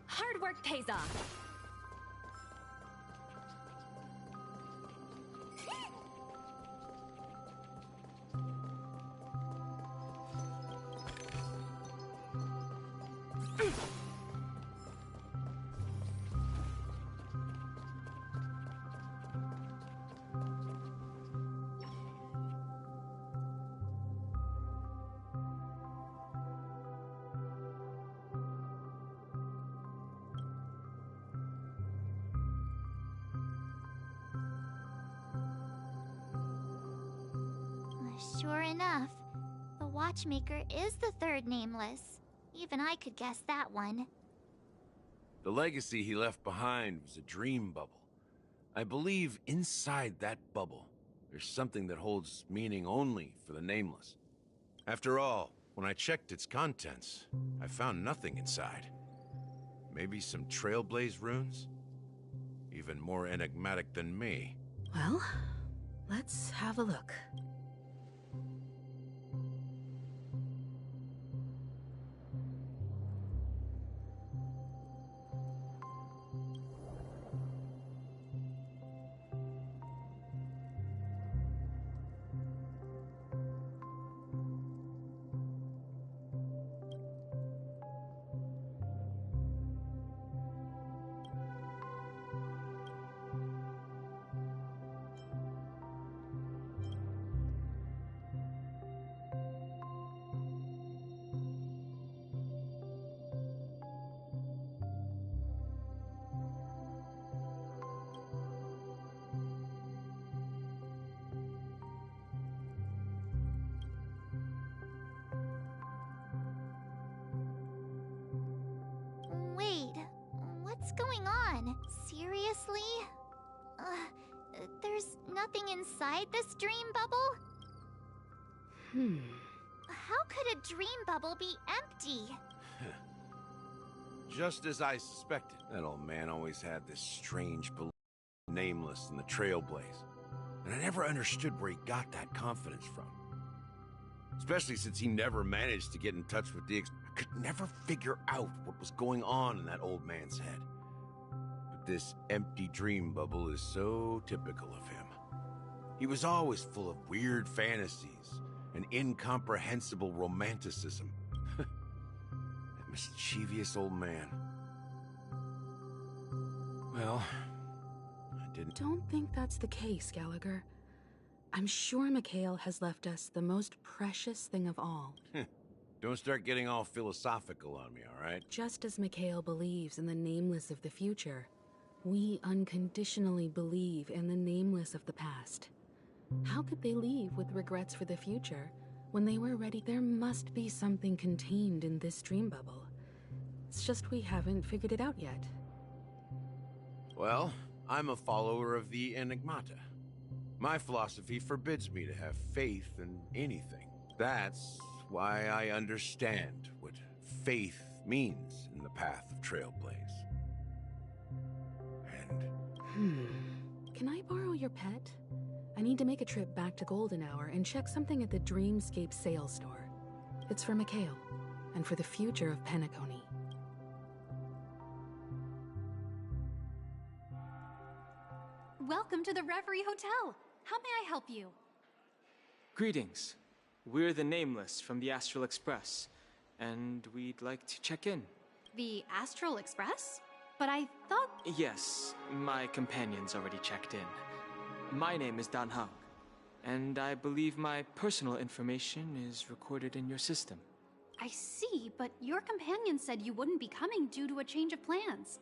Hard work pays off. Sure enough, the Watchmaker is the third Nameless. Even I could guess that one. The legacy he left behind was a dream bubble. I believe inside that bubble, there's something that holds meaning only for the Nameless. After all, when I checked its contents, I found nothing inside. Maybe some Trailblaze runes? Even more enigmatic than me. Well, let's have a look. Wait, what's going on? Seriously? There's nothing inside this dream bubble? How could a dream bubble be empty? Just as I suspected. That old man always had this strange belief, nameless in the Trailblaze. And I never understood where he got that confidence from. Especially since he never managed to get in touch with the I could never figure out what was going on in that old man's head. But this empty dream bubble is so typical of him. He was always full of weird fantasies and incomprehensible romanticism. That mischievous old man. Well, I didn't... Don't think that's the case, Gallagher. I'm sure Mikhail has left us the most precious thing of all. Don't start getting all philosophical on me, all right? Just as Mikhail believes in the nameless of the future, we unconditionally believe in the nameless of the past. How could they leave with regrets for the future when they were ready? There must be something contained in this dream bubble. It's just we haven't figured it out yet. Well, I'm a follower of the Enigmata. My philosophy forbids me to have faith in anything. That's why I understand what faith means in the path of Trailblaze. And... Can I borrow your pet? I need to make a trip back to Golden Hour and check something at the Dreamscape sales store. It's for Mikhail, and for the future of Penacony. Welcome to the Reverie Hotel. How may I help you? Greetings. We're the Nameless from the Astral Express, and we'd like to check in. The Astral Express? But I thought... Yes, my companion's already checked in. My name is Dan Hug, and I believe my personal information is recorded in your system. I see, but your companion said you wouldn't be coming due to a change of plans.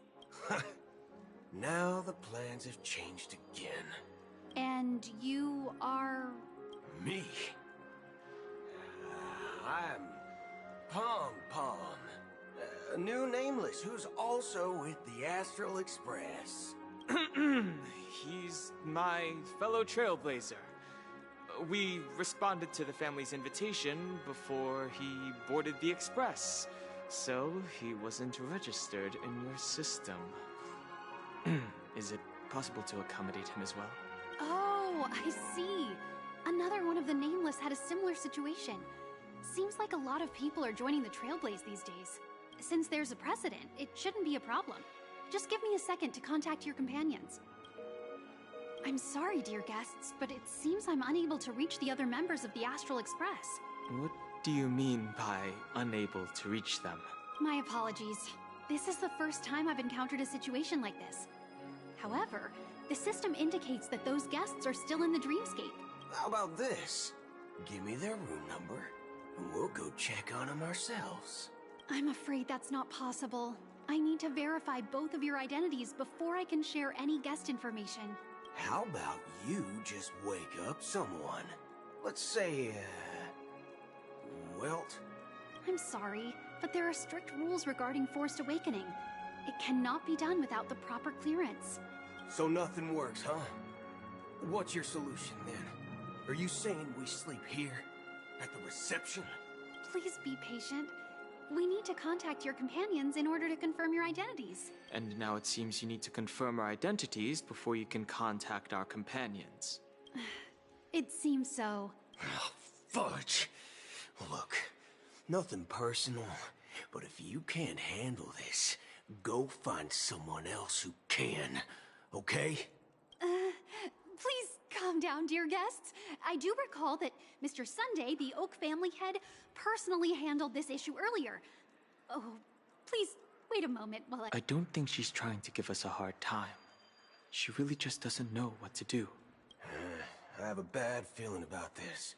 Now the plans have changed again. And you are... Me? I'm Pom Pom, a new Nameless who's also with the Astral Express. He's my fellow Trailblazer. We responded to the family's invitation before he boarded the Express, so he wasn't registered in your system. Is it possible to accommodate him as well? Oh, I see. Another one of the Nameless had a similar situation. Seems like a lot of people are joining the Trailblaze these days. Since there's a precedent, it shouldn't be a problem. Just give me a second to contact your companions. I'm sorry, dear guests, but it seems I'm unable to reach the other members of the Astral Express. What do you mean by unable to reach them? My apologies. This is the first time I've encountered a situation like this. However, the system indicates that those guests are still in the Dreamscape. How about this? Give me their room number, and we'll go check on them ourselves. I'm afraid that's not possible. I need to verify both of your identities before I can share any guest information. How about you just wake up someone? Let's say, Welt? I'm sorry, but there are strict rules regarding forced awakening. It cannot be done without the proper clearance. So nothing works, huh? What's your solution, then? Are you saying we sleep here? At the reception? Please be patient. We need to contact your companions in order to confirm your identities. And now it seems you need to confirm our identities before you can contact our companions. It seems so. Oh, fudge! Look, nothing personal, but if you can't handle this, go find someone else who can, okay? Please calm down, dear guests. I do recall that Mr. Sunday, the Oak family head, personally handled this issue earlier. Oh, please wait a moment while I don't think she's trying to give us a hard time. She really just doesn't know what to do. I have a bad feeling about this.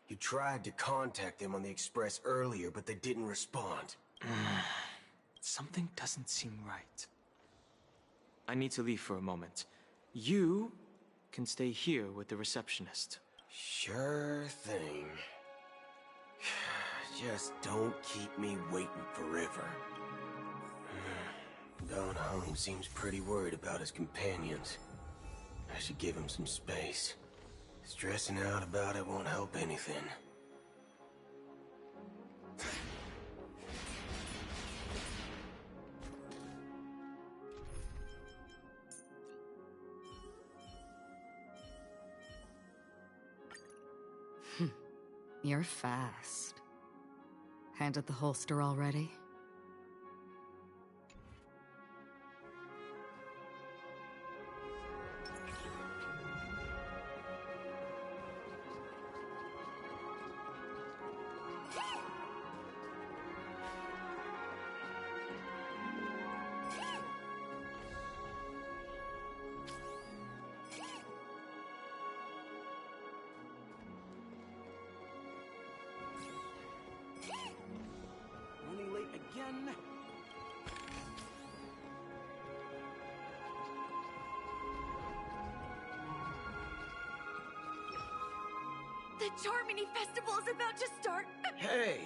You tried to contact them on the Express earlier, but they didn't respond. Something doesn't seem right. I need to leave for a moment. You can stay here with the receptionist. Sure thing. Just don't keep me waiting forever. Don Hung seems pretty worried about his companions. I should give him some space. Stressing out about it won't help anything. You're fast. Handed the holster already? Running late again? The Charmony Festival is about to start! Hey!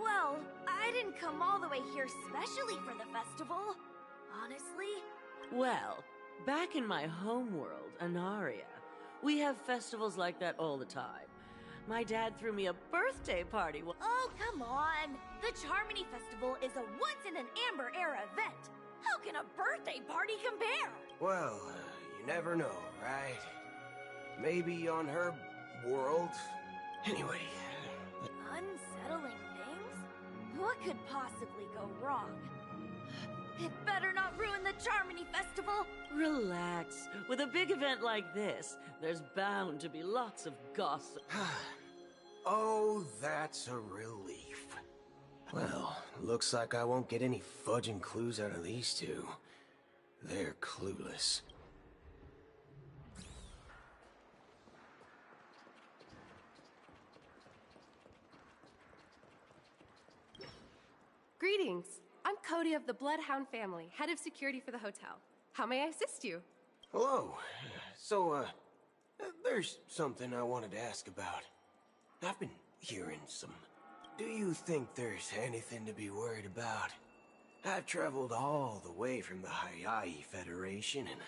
Well, I didn't come all the way here specially for the festival. Honestly. Well, back in my home world, Anaria, we have festivals like that all the time. My dad threw me a birthday party. Oh, come on! The Charmony Festival is a once-in-an-Amber Era event. How can a birthday party compare? Well, you never know, right? Maybe on her world. Anyway. Unsettling things? What could possibly go wrong? It better not ruin the Charmony Festival! Relax. With a big event like this, there's bound to be lots of gossip. Oh, that's a relief. Well, looks like I won't get any fudging clues out of these two. They're clueless. Greetings. I'm Cody of the Bloodhound family, head of security for the hotel. How may I assist you? Hello. So, there's something I wanted to ask about. I've been hearing some. Do you think there's anything to be worried about? I've traveled all the way from the Hayaii Federation, and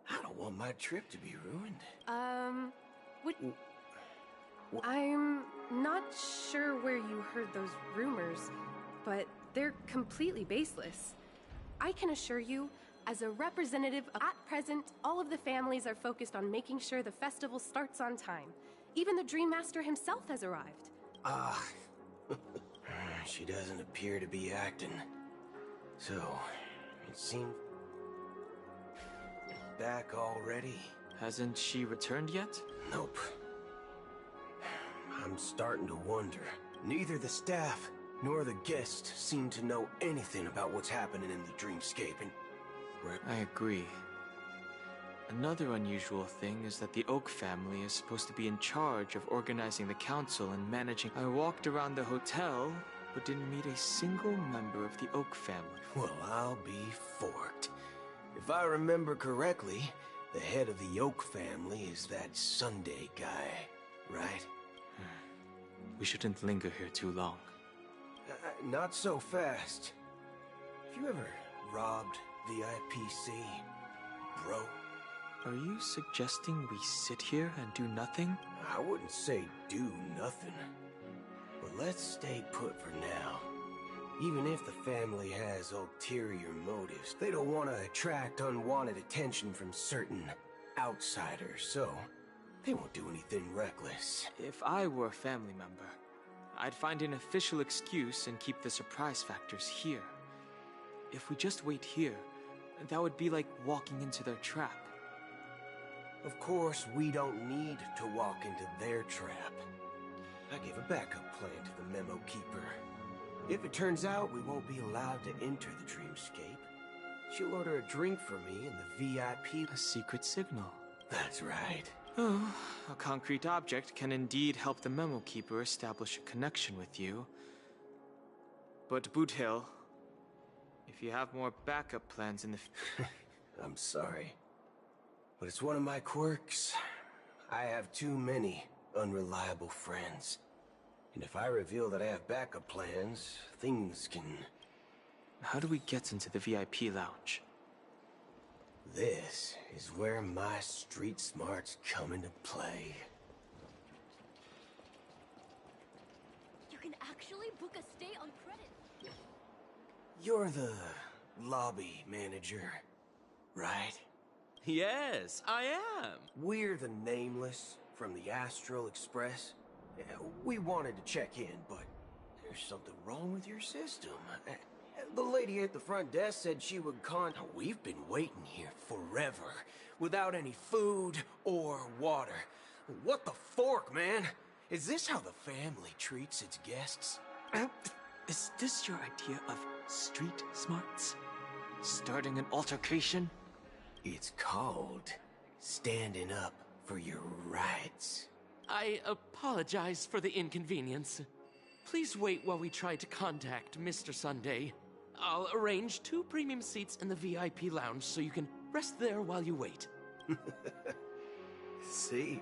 I don't want my trip to be ruined. I'm not sure where you heard those rumors, but they're completely baseless. I can assure you, as a representative at present, all of the families are focused on making sure the festival starts on time. Even the Dream Master himself has arrived. She doesn't appear to be acting. So, it seems... back already? Hasn't she returned yet? Nope. I'm starting to wonder. Neither the staff nor the guests seem to know anything about what's happening in the dreamscape, and... I agree. Another unusual thing is that the Oak family is supposed to be in charge of organizing the council and managing. I walked around the hotel, but didn't meet a single member of the Oak family. Well, I'll be forked. If I remember correctly, the head of the Oak family is that Sunday guy, right? We shouldn't linger here too long. Not so fast. Have you ever robbed VIPC, bro? Are you suggesting we sit here and do nothing? I wouldn't say do nothing. But let's stay put for now. Even if the family has ulterior motives, they don't want to attract unwanted attention from certain outsiders, so they won't do anything reckless. If I were a family member, I'd find an official excuse and keep the surprise factors here. If we just wait here, that would be like walking into their trap. Of course, we don't need to walk into their trap. I gave a backup plan to the memo keeper. If it turns out we won't be allowed to enter the dreamscape, she'll order a drink for me in the VIP... A secret signal. That's right. Oh, a concrete object can indeed help the memo keeper establish a connection with you. But Boot Hill, if you have more backup plans in the... I'm sorry. But it's one of my quirks. I have too many unreliable friends. And if I reveal that I have backup plans, things can... How do we get into the VIP lounge? This is where my street smarts come into play. You can actually book a stay on credit. You're the lobby manager, right? Yes, I am. We're the Nameless from the Astral Express. We wanted to check in, but there's something wrong with your system. The lady at the front desk said she would We've been waiting here forever, without any food or water. What the fork, man? Is this how the family treats its guests? Is this your idea of street smarts? Starting an altercation? It's called standing up for your rights. I apologize for the inconvenience. Please wait while we try to contact Mr. Sunday. I'll arrange 2 premium seats in the VIP lounge so you can rest there while you wait. See?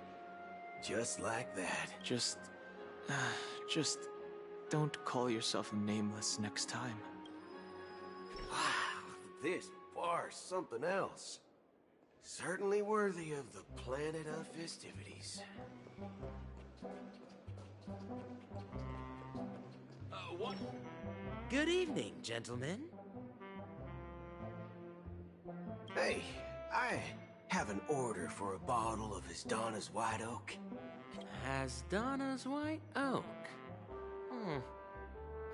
Just like that. Just don't call yourself nameless next time. Wow, this bar's something else. Certainly worthy of the planet of festivities. What? Good evening, gentlemen. Hey, I have an order for a bottle of Donna's White Oak. Donna's White Oak?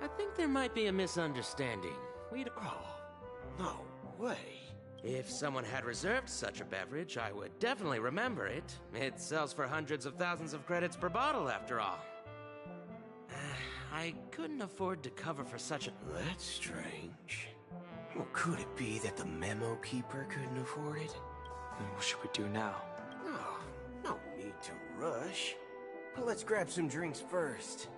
I think there might be a misunderstanding. Oh, no way. If someone had reserved such a beverage, I would definitely remember it. It sells for hundreds of thousands of credits per bottle, after all. I couldn't afford to cover for such a... That's strange. Well, could it be that the memo keeper couldn't afford it? What should we do now? Oh, no need to rush. Well, let's grab some drinks first.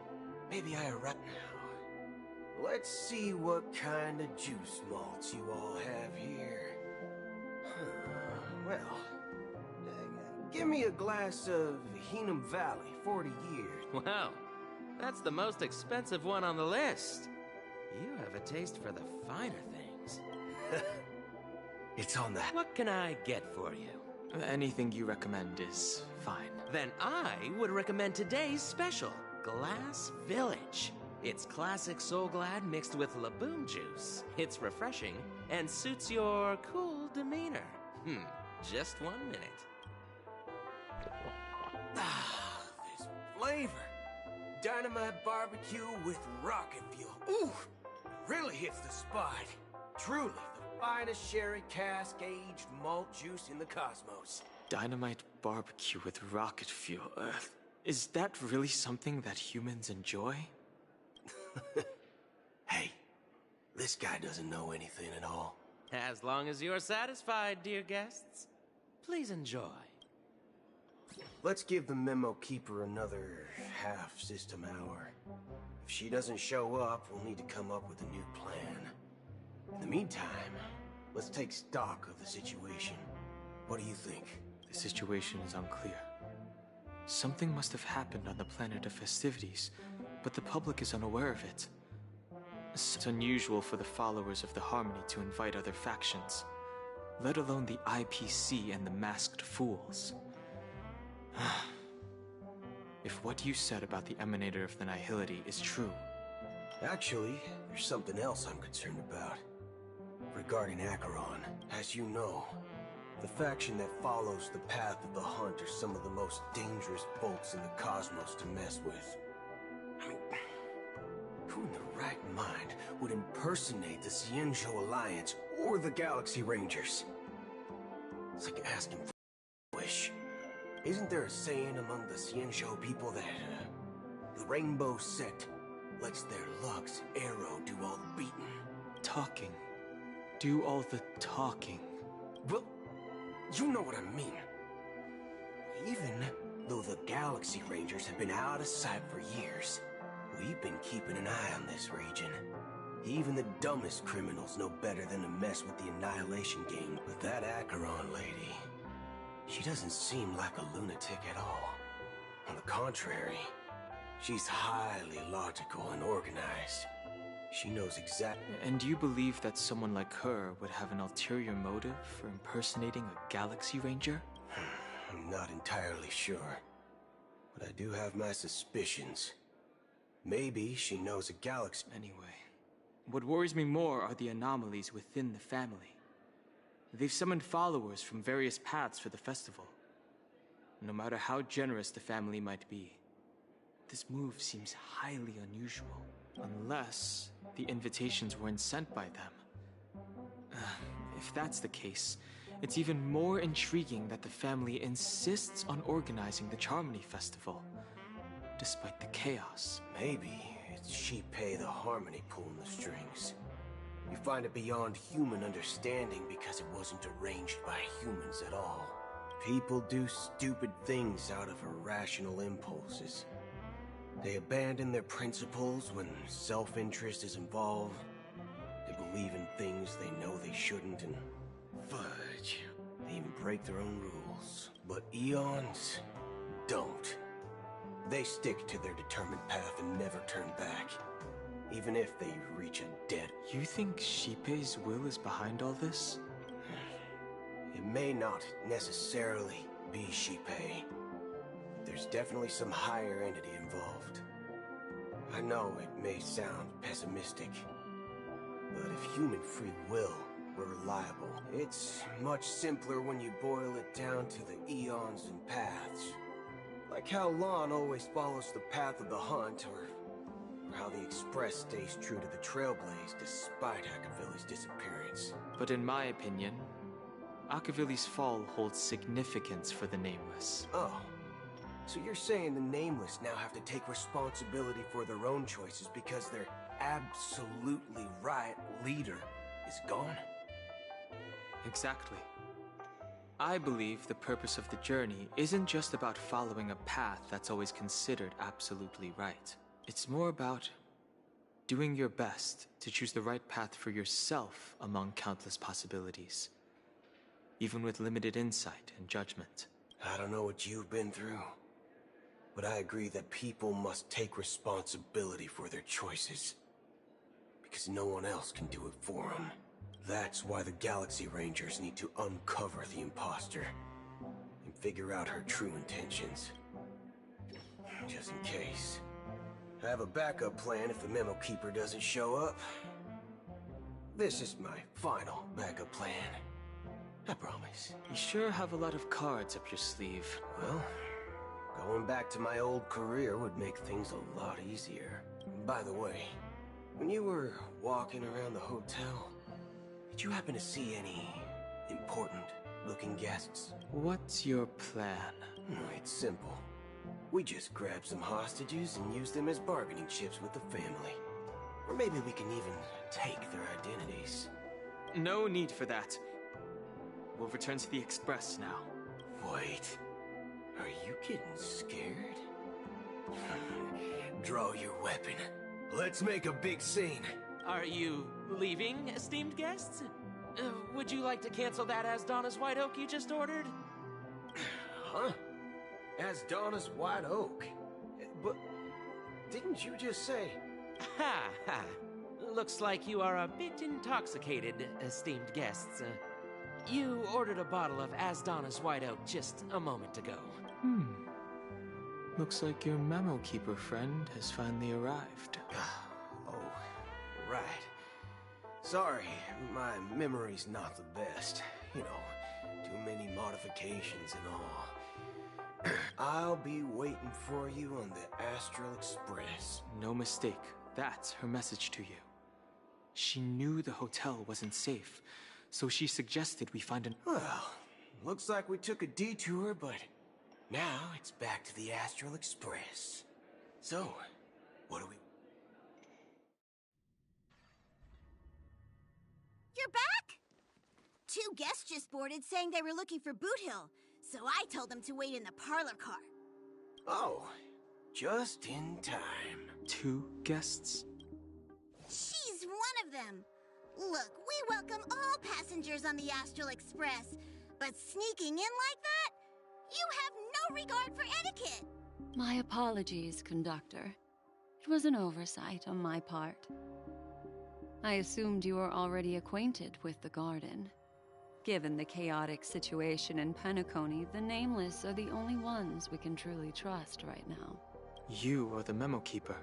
Maybe I arrive now. Let's see what kind of juice malts you all have here. Well, give me a glass of Heenum Valley, 40 years. Wow, that's the most expensive one on the list. You have a taste for the finer things. It's on the... What can I get for you? Anything you recommend is fine. Then I would recommend today's special, Glass Village. It's classic Soul Glad mixed with Laboon juice. It's refreshing and suits your cool demeanor. Just 1 minute. Ah, this flavor. Dynamite barbecue with rocket fuel. Ooh, really hits the spot. Truly the finest sherry cask-aged malt juice in the cosmos. Dynamite barbecue with rocket fuel. Is that really something that humans enjoy? Hey, this guy doesn't know anything at all. As long as you're satisfied, dear guests, please enjoy. Let's give the memo keeper another half-system hour. If she doesn't show up, we'll need to come up with a new plan. In the meantime, let's take stock of the situation. What do you think? The situation is unclear. Something must have happened on the planet of festivities, but the public is unaware of it. It's unusual for the followers of the Harmony to invite other factions, let alone the IPC and the Masked Fools. If what you said about the Emanator of the Nihility is true... Actually, there's something else I'm concerned about. Regarding Acheron, as you know, the faction that follows the path of the Hunt are some of the most dangerous folks in the cosmos to mess with. I mean, who in the right mind would impersonate the Xianzhou Alliance or the Galaxy Rangers? It's like asking for a wish. Isn't there a saying among the Xianzhou people that the Rainbow Set lets their luck's arrow do all the beating? Talking. Do all the talking. Well, you know what I mean. Even though the Galaxy Rangers have been out of sight for years, we've been keeping an eye on this region. Even the dumbest criminals know better than to mess with the Annihilation game. But that Acheron lady, she doesn't seem like a lunatic at all. On the contrary, she's highly logical and organized. She knows exactly... And you believe that someone like her would have an ulterior motive for impersonating a Galaxy Ranger? I'm not entirely sure, but I do have my suspicions. Maybe she knows a galaxy... Anyway, what worries me more are the anomalies within the family. They've summoned followers from various paths for the festival. No matter how generous the family might be, This move seems highly unusual. Unless the invitations weren't sent by them. If that's the case, it's even more intriguing that the family insists on organizing the Charmony Festival, despite the chaos. Maybe it's Shipei the Harmony pulling the strings. You find it beyond human understanding because it wasn't arranged by humans at all. People do stupid things out of irrational impulses. They abandon their principles when self-interest is involved. They believe in things they know they shouldn't, and fudge. They even break their own rules. But Eons don't. They stick to their determined path and never turn back, even if they reach a dead. You think Shipei's will is behind all this? It may not necessarily be Shipei. There's definitely some higher entity involved. I know it may sound pessimistic, but if human free will were reliable, it's much simpler when you boil it down to the eons and paths. Like how Lon always follows the path of the hunt, or how the Express stays true to the Trailblaze despite Akavilli's disappearance. But in my opinion, Akavilli's fall holds significance for the Nameless. Oh. So you're saying the Nameless now have to take responsibility for their own choices because their absolutely right leader is gone? Exactly. I believe the purpose of the journey isn't just about following a path that's always considered absolutely right. It's more about doing your best to choose the right path for yourself among countless possibilities, even with limited insight and judgment. I don't know what you've been through, but I agree that people must take responsibility for their choices, because no one else can do it for them. That's why the Galaxy Rangers need to uncover the imposter and figure out her true intentions. Just in case. I have a backup plan if the Memo Keeper doesn't show up. This is my final backup plan. I promise. You sure have a lot of cards up your sleeve. Well, going back to my old career would make things a lot easier. By the way, when you were walking around the hotel, did you happen to see any important-looking guests? What's your plan? It's simple. We just grab some hostages and use them as bargaining chips with the family. Or maybe we can even take their identities. No need for that. We'll return to the Express now. Wait. Are you getting scared? Draw your weapon. Let's make a big scene. Are you leaving, esteemed guests? Would you like to cancel that Asdonis White Oak you just ordered? Huh? Asdonis White Oak? But didn't you just say... Ha ha. Looks like you are a bit intoxicated, esteemed guests. You ordered a bottle of Asdonis White Oak just a moment ago. Looks like your Memo Keeper friend has finally arrived. Oh, right. Sorry, my memory's not the best. You know, too many modifications and all. I'll be waiting for you on the Astral Express. No mistake. That's her message to you. She knew the hotel wasn't safe, so she suggested we find an... Well, looks like we took a detour, but now it's back to the Astral Express. So, what do we... You're back? Two guests just boarded saying they were looking for Boot Hill, so I told them to wait in the parlor car. Oh, just in time. 2 guests? She's one of them. Look, we welcome all passengers on the Astral Express, but sneaking in like that? You have no regard for etiquette. My apologies, conductor. It was an oversight on my part. I assumed you were already acquainted with the garden. Given the chaotic situation in Penacony, the Nameless are the only ones we can truly trust right now. You are the Memo Keeper.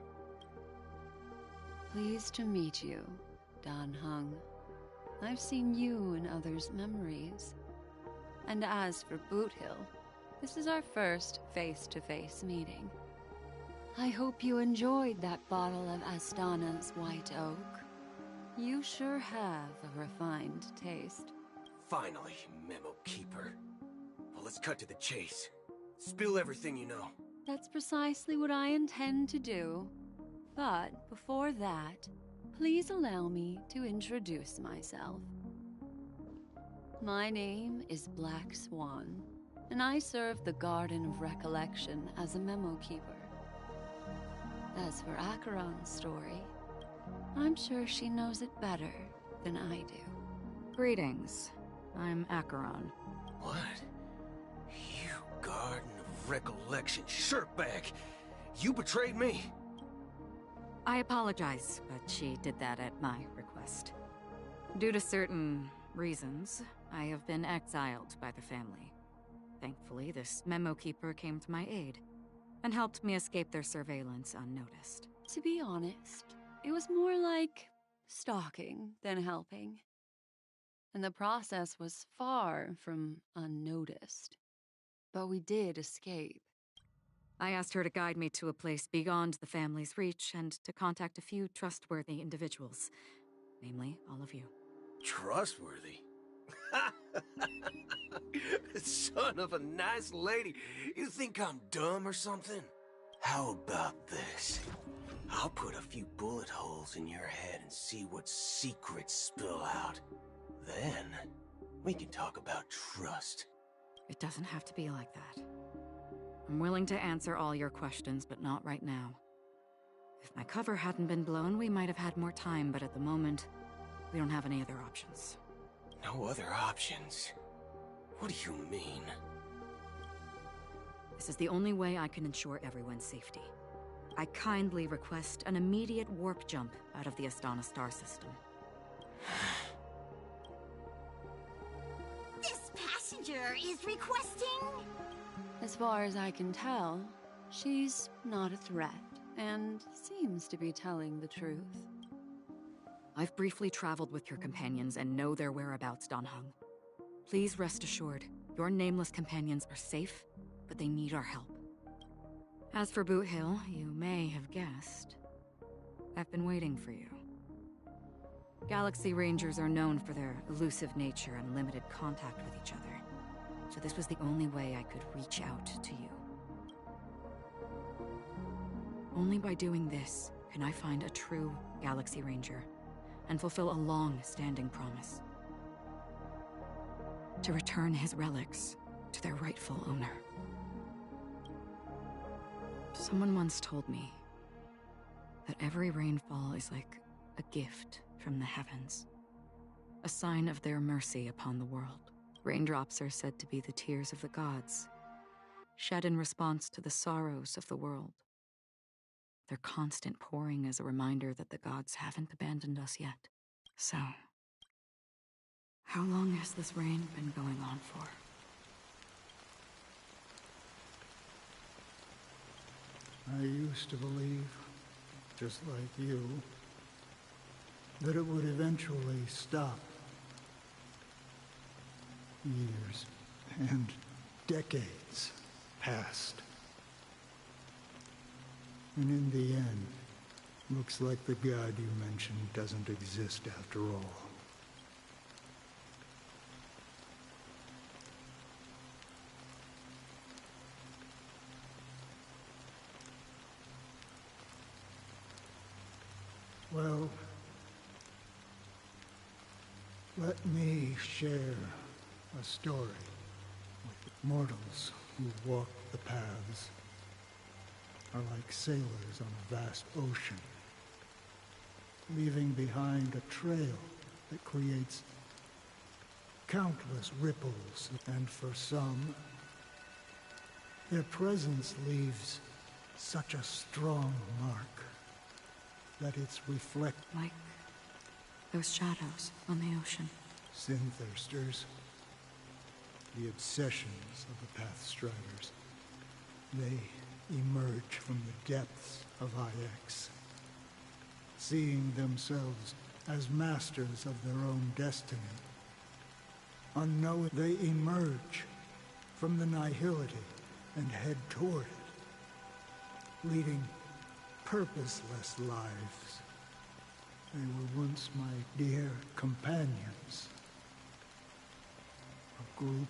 Pleased to meet you, Dan Hung. I've seen you in others' memories. And as for Boot Hill, this is our first face-to-face meeting. I hope you enjoyed that bottle of Astana's White Oak. You sure have a refined taste. Finally, Memo Keeper. Well, let's cut to the chase. Spill everything you know. That's precisely what I intend to do. But before that, please allow me to introduce myself. My name is Black Swan, and I serve the Garden of Recollection as a memo keeper. As for Acheron's story, I'm sure she knows it better than I do. Greetings. I'm Acheron. What? You Garden of Recollection shirtbag! You betrayed me! I apologize, but she did that at my request. Due to certain reasons, I have been exiled by the family. Thankfully, this memo keeper came to my aid and helped me escape their surveillance unnoticed. To be honest, it was more like stalking than helping. And the process was far from unnoticed. But we did escape. I asked her to guide me to a place beyond the family's reach and to contact a few trustworthy individuals. Namely, all of you. Trustworthy? Son of a nice lady, you think I'm dumb or something? How about this? I'll put a few bullet holes in your head and see what secrets spill out. Then, we can talk about trust. It doesn't have to be like that. I'm willing to answer all your questions, but not right now. If my cover hadn't been blown, we might have had more time, but at the moment, we don't have any other options. No other options? What do you mean? This is the only way I can ensure everyone's safety. I kindly request an immediate warp jump out of the Astana star system. This passenger is requesting... As far as I can tell, she's not a threat, and seems to be telling the truth. I've briefly traveled with your companions and know their whereabouts, Dan Heng. Please rest assured, your nameless companions are safe, but they need our help. As for Boot Hill, you may have guessed. I've been waiting for you. Galaxy Rangers are known for their elusive nature and limited contact with each other, so this was the only way I could reach out to you. Only by doing this can I find a true Galaxy Ranger and fulfill a long-standing promise. To return his relics to their rightful owner. Someone once told me that every rainfall is like a gift from the heavens, a sign of their mercy upon the world. Raindrops are said to be the tears of the gods, shed in response to the sorrows of the world. Their constant pouring is a reminder that the gods haven't abandoned us yet. So, how long has this rain been going on for? I used to believe, just like you, that it would eventually stop. Years and decades passed. And in the end, looks like the god you mentioned doesn't exist after all. Well, let me share a story with mortals who walk the paths are like sailors on a vast ocean, leaving behind a trail that creates countless ripples, and for some, their presence leaves such a strong mark that it's reflected. Like those shadows on the ocean. Sin-thirsters, the obsessions of the Pathstriders. They emerge from the depths of IX, seeing themselves as masters of their own destiny. Unknowing, they emerge from the nihility and head toward it, leading purposeless lives. They were once my dear companions. A group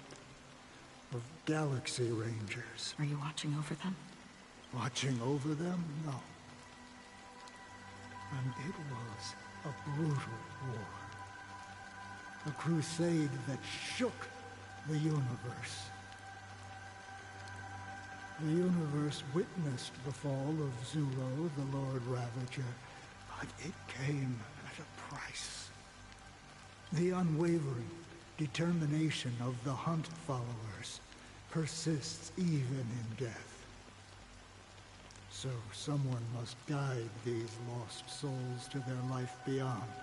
of Galaxy Rangers. Are you watching over them? Watching over them? No. And it was a brutal war. A crusade that shook the universe. The universe witnessed the fall of Zuro, the Lord Ravager, but it came at a price. The unwavering determination of the Hunt followers persists even in death. So someone must guide these lost souls to their life beyond.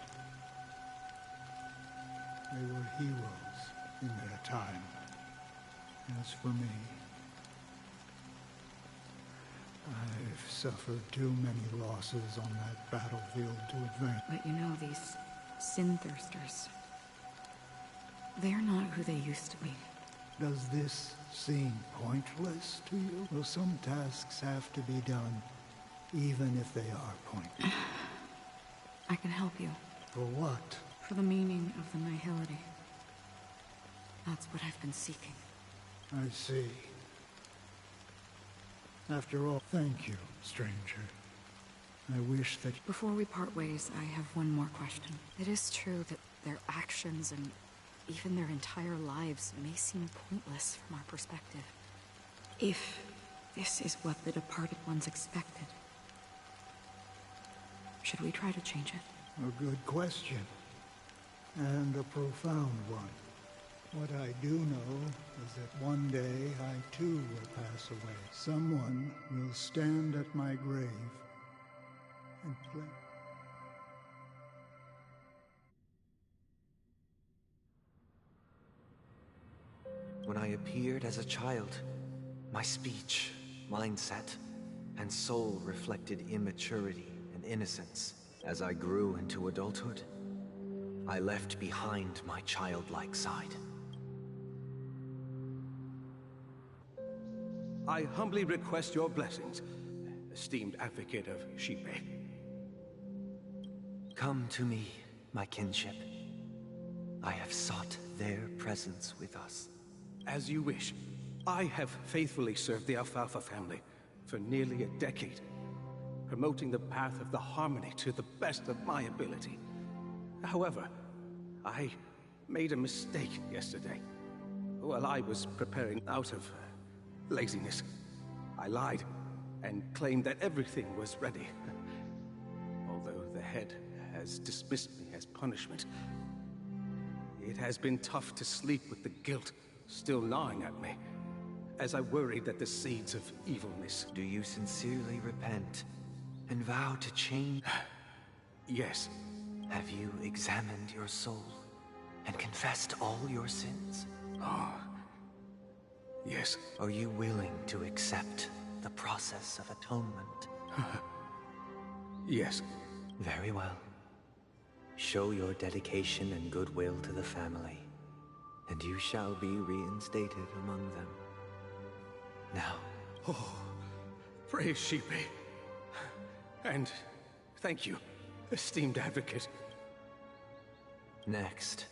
They were heroes in their time. As for me, I've suffered too many losses on that battlefield to advance. But you know, these sin-thirsters, they're not who they used to be. Does this seem pointless to you? Well, some tasks have to be done, even if they are pointless. I can help you. For what? For the meaning of the nihility. That's what I've been seeking. I see. After all, thank you, stranger. I wish that... Before we part ways, I have one more question. It is true that their actions and even their entire lives may seem pointless from our perspective. If this is what the departed ones expected, should we try to change it? A good question. And a profound one. What I do know is that one day I too will pass away. Someone will stand at my grave and play. When I appeared as a child, my speech, mindset, and soul reflected immaturity and innocence. As I grew into adulthood, I left behind my childlike side. I humbly request your blessings, esteemed advocate of Shipe. Come to me, my kinship. I have sought their presence with us. As you wish. I have faithfully served the Alfalfa family for nearly a decade, promoting the path of the harmony to the best of my ability. However, I made a mistake yesterday. While I was preparing out of laziness, I lied and claimed that everything was ready. Although the head has dismissed me as punishment, it has been tough to sleep with the guilt still gnawing at me, as I worried that the seeds of evilness... Do you sincerely repent and vow to change? Yes. Have you examined your soul and confessed all your sins? Oh, yes. Are you willing to accept the process of atonement? Yes. Very well. Show your dedication and goodwill to the family, and you shall be reinstated among them. Now. Oh, praise Shipe. And thank you, esteemed advocate. Next,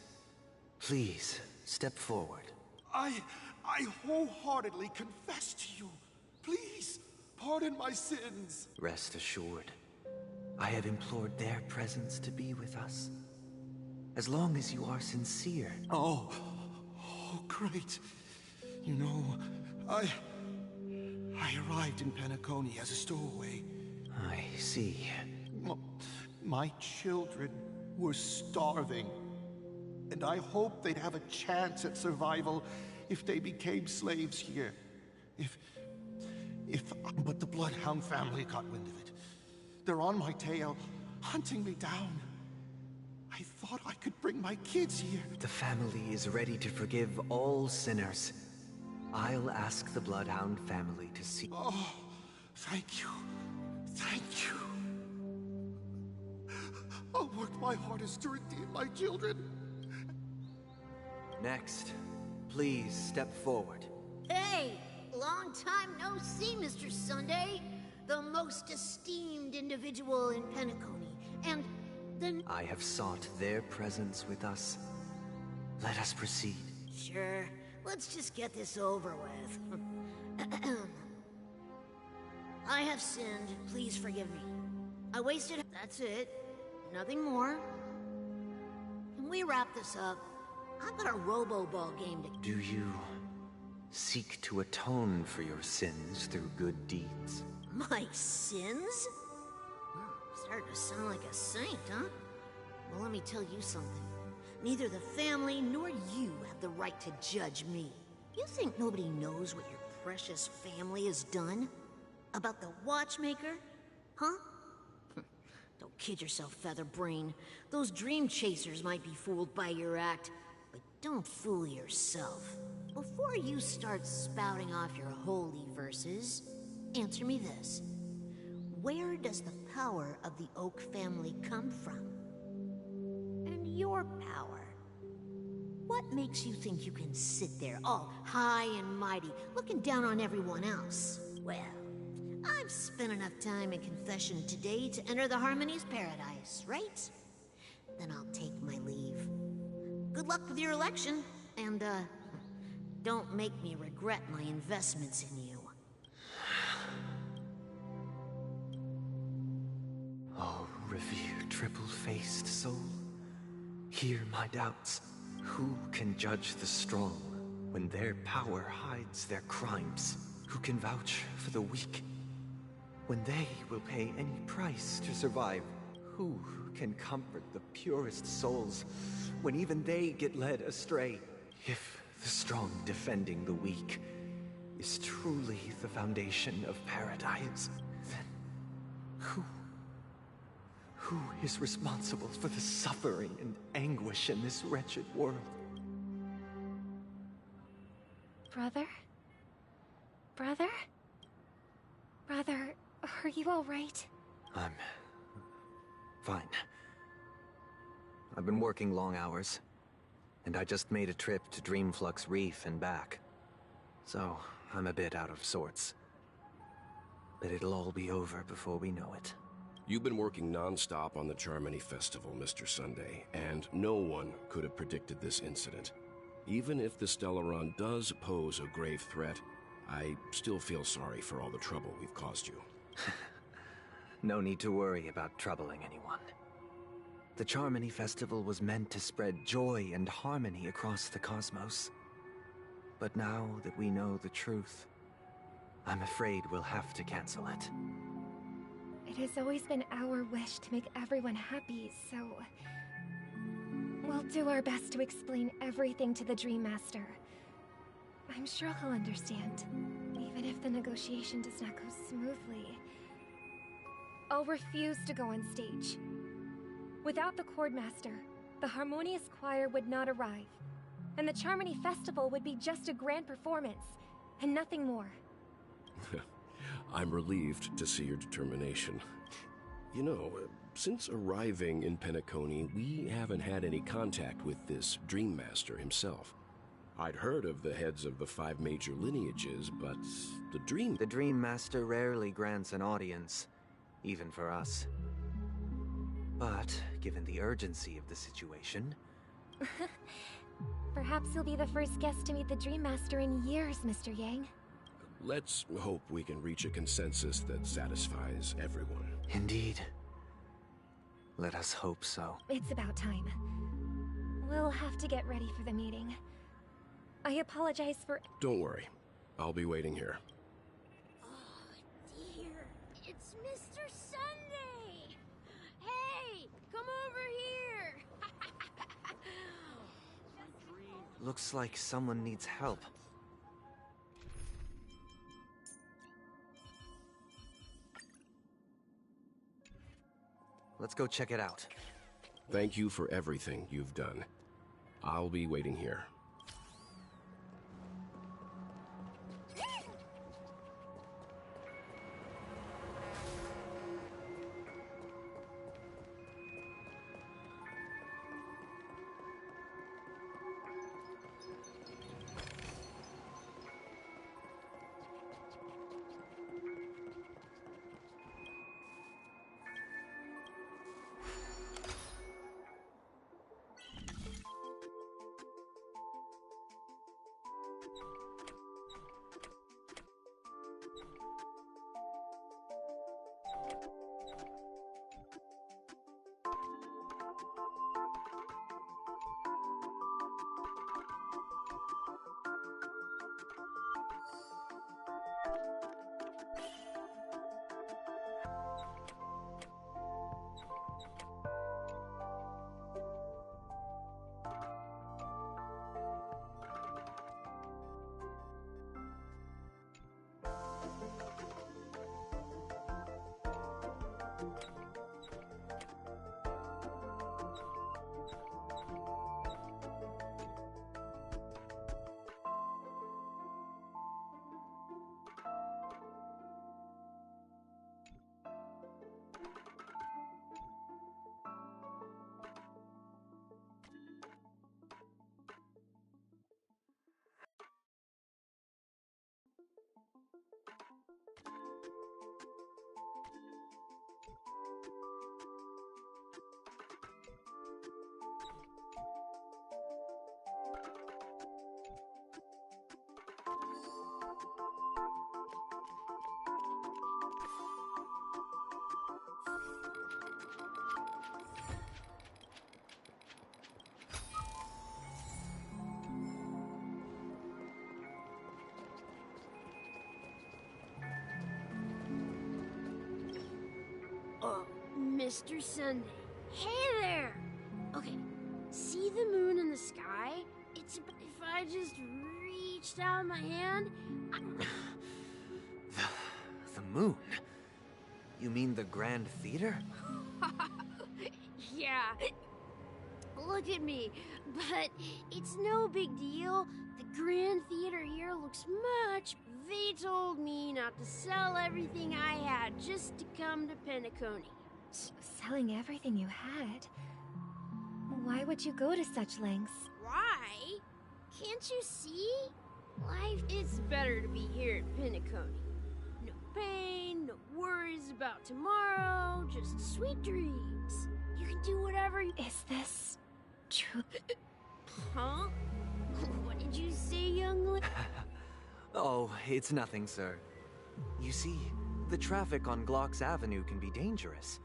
please step forward. I wholeheartedly confess to you. Please, pardon my sins. Rest assured, I have implored their presence to be with us. As long as you are sincere. Oh, great. You know, I arrived in Penacony as a stowaway. I see. My children were starving, and I hoped they'd have a chance at survival if they became slaves here. But the Bloodhound family got wind of it. They're on my tail, hunting me down. I thought I could bring my kids here. The family is ready to forgive all sinners. I'll ask the Bloodhound family to see... Oh, thank you. Thank you. I'll work my hardest to redeem my children. Next, please step forward. Hey! Long time no see, Mr. Sunday. the most esteemed individual in Penacony, and the... I have sought their presence with us. Let us proceed. Sure, let's just get this over with. I have sinned, please forgive me. I wasted... That's it. Nothing more. Can we wrap this up? I've got a robo-ball game to... Do you seek to atone for your sins through good deeds? My sins? Starting to sound like a saint, huh? Well, let me tell you something. Neither the family nor you have the right to judge me. You think nobody knows what your precious family has done? About the watchmaker? Huh? Don't kid yourself, Featherbrain. Those dream chasers might be fooled by your act, but don't fool yourself. Before you start spouting off your holy verses, answer me this. Where does the power of the Oak family come from? And your power? What makes you think you can sit there all high and mighty, looking down on everyone else? Well, I've spent enough time in confession today to enter the Harmony's paradise, right? Then I'll take my leave. Good luck with your election, and, don't make me regret my investments in you. Oh, revered triple-faced soul, hear my doubts. Who can judge the strong when their power hides their crimes? Who can vouch for the weak when they will pay any price to survive? Who can comfort the purest souls when even they get led astray? If the strong defending the weak is truly the foundation of paradise, then who is responsible for the suffering and anguish in this wretched world? Brother? Brother? Brother, are you all right? I'm fine. I've been working long hours, and I just made a trip to Dreamflux Reef and back. So, I'm a bit out of sorts. But it'll all be over before we know it. You've been working non-stop on the Charmony Festival, Mr. Sunday, and no one could have predicted this incident. Even if the Stellaron does pose a grave threat, I still feel sorry for all the trouble we've caused you. No need to worry about troubling anyone. The Charmony Festival was meant to spread joy and harmony across the cosmos. But now that we know the truth, I'm afraid we'll have to cancel it. It has always been our wish to make everyone happy, so... we'll do our best to explain everything to the Dream Master. I'm sure he'll understand, even if the negotiation does not go smoothly. I'll refuse to go on stage. Without the Chordmaster, the Harmonious Choir would not arrive, and the Charmony Festival would be just a grand performance, and nothing more. I'm relieved to see your determination. You know, since arriving in Penacony, we haven't had any contact with this Dream Master himself. I'd heard of the heads of the 5 major lineages, but the Dream Master rarely grants an audience, even for us. But, given the urgency of the situation... Perhaps you'll be the first guest to meet the Dream Master in years, Mr. Yang. Let's hope we can reach a consensus that satisfies everyone. Indeed. Let us hope so. It's about time. We'll have to get ready for the meeting. I apologize for... Don't worry. I'll be waiting here. Oh, dear. It's Mr. Sunday! Hey, come over here! Looks like someone needs help. Let's go check it out. Thank you for everything you've done. I'll be waiting here. Mr. Sunday. Hey there! Okay, see the moon in the sky? If I just reached out my hand... The moon? You mean the Grand Theater? Yeah. Look at me. But it's no big deal. The Grand Theater here looks much... They told me not to sell everything I had just to come to Penacony. Selling everything you had? Why would you go to such lengths? Why? Can't you see? Life is better to be here at Penacony. No pain, no worries about tomorrow, just sweet dreams. You can do whatever you... Is this true? Huh? What did you say, youngling? Oh, it's nothing, sir. You see, the traffic on Glock's Avenue can be dangerous.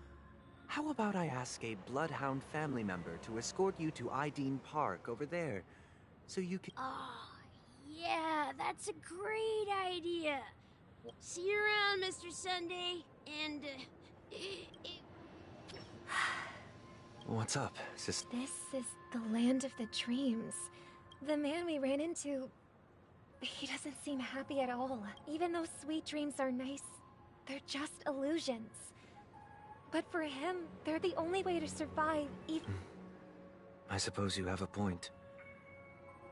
How about I ask a Bloodhound family member to escort you to Ideen Park over there, so you can... Oh, yeah, that's a great idea. See you around, Mr. Sunday, and, What's up, sister? This is the land of the dreams. The man we ran into... He doesn't seem happy at all. Even though sweet dreams are nice, they're just illusions. But for him, they're the only way to survive, even... I suppose you have a point.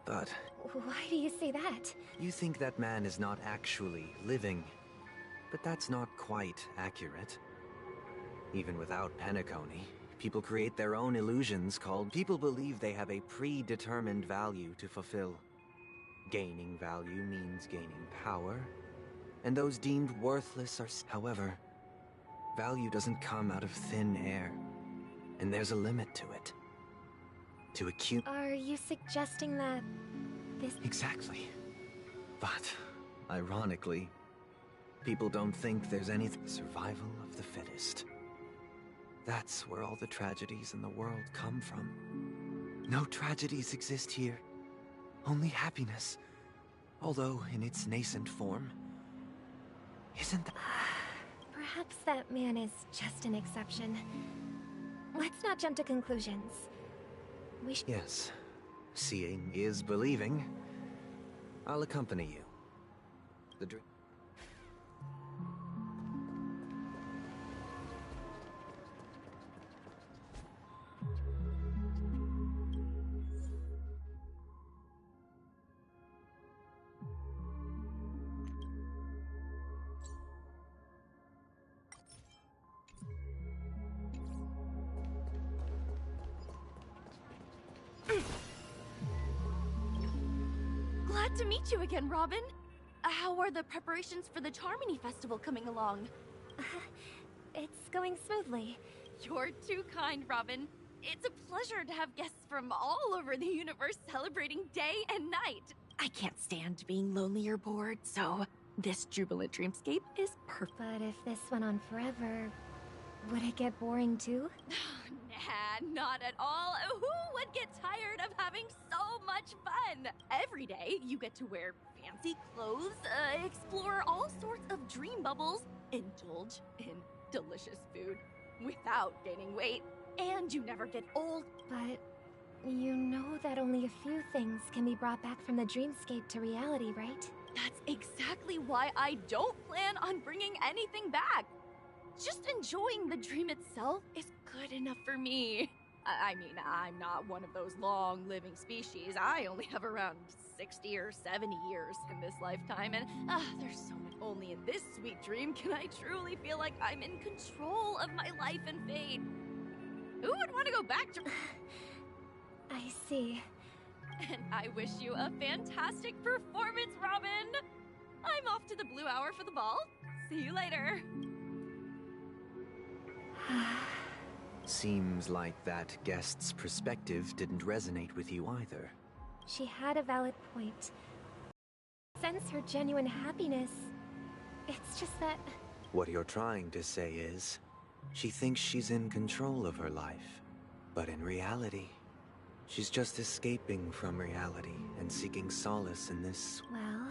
But... Why do you say that? You think that man is not actually living. But that's not quite accurate. Even without Penacony, people create their own illusions called... People believe they have a predetermined value to fulfill. Gaining value means gaining power, and those deemed worthless are... However, value doesn't come out of thin air, and there's a limit to it. To accumulate... Are you suggesting that this... Exactly. But, ironically, people don't think there's anything... Survival of the fittest. That's where all the tragedies in the world come from. No tragedies exist here. Only happiness, although in its nascent form. Isn't that... Perhaps that man is just an exception. Let's not jump to conclusions. We should... Yes. Seeing is believing. I'll accompany you. The dream... Glad to meet you again, Robin. How are the preparations for the Charmony Festival coming along? It's going smoothly. You're too kind, Robin. It's a pleasure to have guests from all over the universe celebrating day and night. I can't stand being lonely or bored, so this jubilant dreamscape is perfect. But if this went on forever, would it get boring too? Nah, not at all. Who would get tired of having so much fun? Every day, you get to wear fancy clothes, explore all sorts of dream bubbles, indulge in delicious food without gaining weight, and you never get old. But you know that only a few things can be brought back from the dreamscape to reality, right? That's exactly why I don't plan on bringing anything back. Just enjoying the dream itself is good enough for me. I mean, I'm not one of those long-living species. I only have around 60 or 70 years in this lifetime, and there's so much. Only in this sweet dream can I truly feel like I'm in control of my life and fate. Who would want to go back to... I see. And I wish you a fantastic performance, Robin! I'm off to the Blue Hour for the ball. See you later. Seems like that guest's perspective didn't resonate with you either. She had a valid point. Sense her genuine happiness. It's just that... What you're trying to say is, she thinks she's in control of her life. But in reality, she's just escaping from reality and seeking solace in this... Well,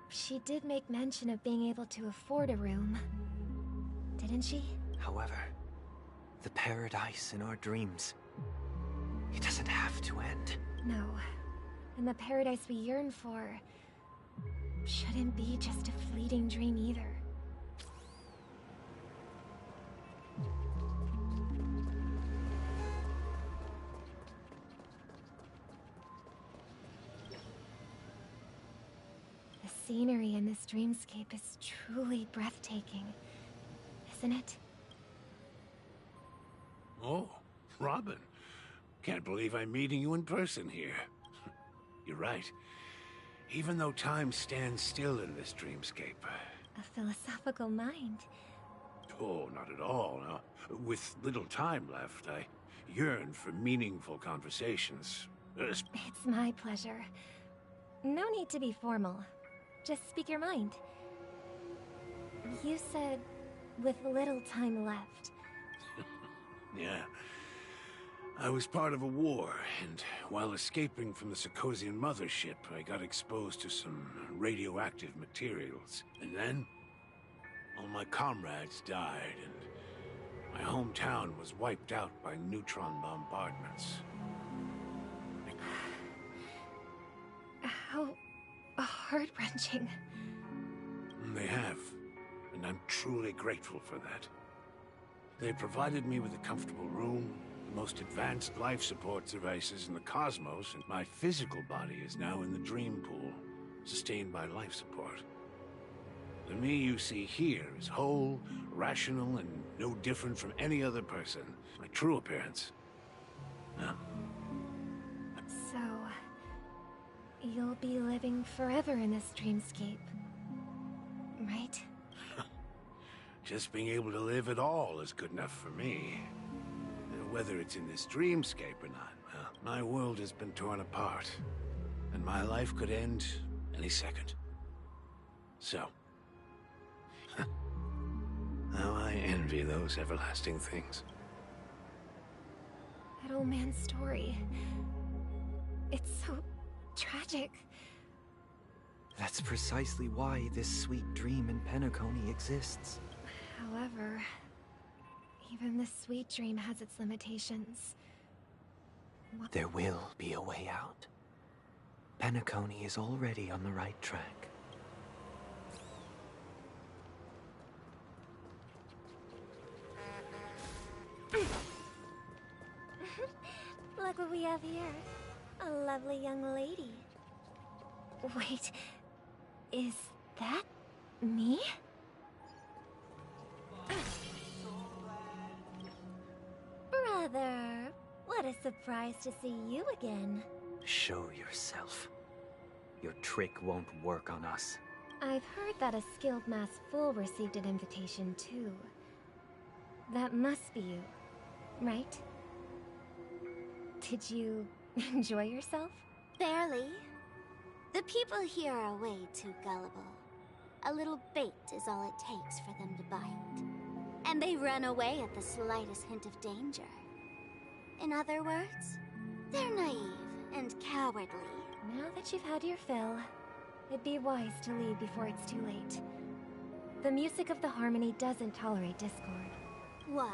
she did make mention of being able to afford a room. Didn't she? However, The paradise in our dreams. It doesn't have to end. No. And the paradise we yearn for shouldn't be just a fleeting dream either. The scenery in this dreamscape is truly breathtaking, isn't it? Oh, Robin. Can't believe I'm meeting you in person here. You're right. Even though time stands still in this dreamscape. A philosophical mind. Oh, not at all. No. With little time left, I yearn for meaningful conversations. It's my pleasure. No need to be formal. Just speak your mind. You said, with little time left. Yeah. I was part of a war, and while escaping from the Sarkosian mothership, I got exposed to some radioactive materials. And then, all my comrades died, and my hometown was wiped out by neutron bombardments. How heart-wrenching. They have, and I'm truly grateful for that. They provided me with a comfortable room, the most advanced life support devices in the cosmos, and my physical body is now in the dream pool, sustained by life support. The me you see here is whole, rational, and no different from any other person. My true appearance. Huh? So, you'll be living forever in this dreamscape, right? Just being able to live at all is good enough for me. Whether it's in this dreamscape or not, well, my world has been torn apart, and my life could end any second. So, now I envy those everlasting things. That old man's story. It's so tragic. That's precisely why this sweet dream in Penacony exists. However, even this sweet dream has its limitations. There will be a way out. Penacony is already on the right track. Look what we have here. A lovely young lady. Wait, is that me? Brother, what a surprise to see you again. Show yourself. Your trick won't work on us. I've heard that a skilled mass fool received an invitation too. That must be you, right? Did you enjoy yourself? Barely. The people here are way too gullible. A little bait is all it takes for them to bite. And they run away at the slightest hint of danger. In other words, they're naive and cowardly. Now that you've had your fill, it'd be wise to leave before it's too late. The music of the harmony doesn't tolerate discord. What?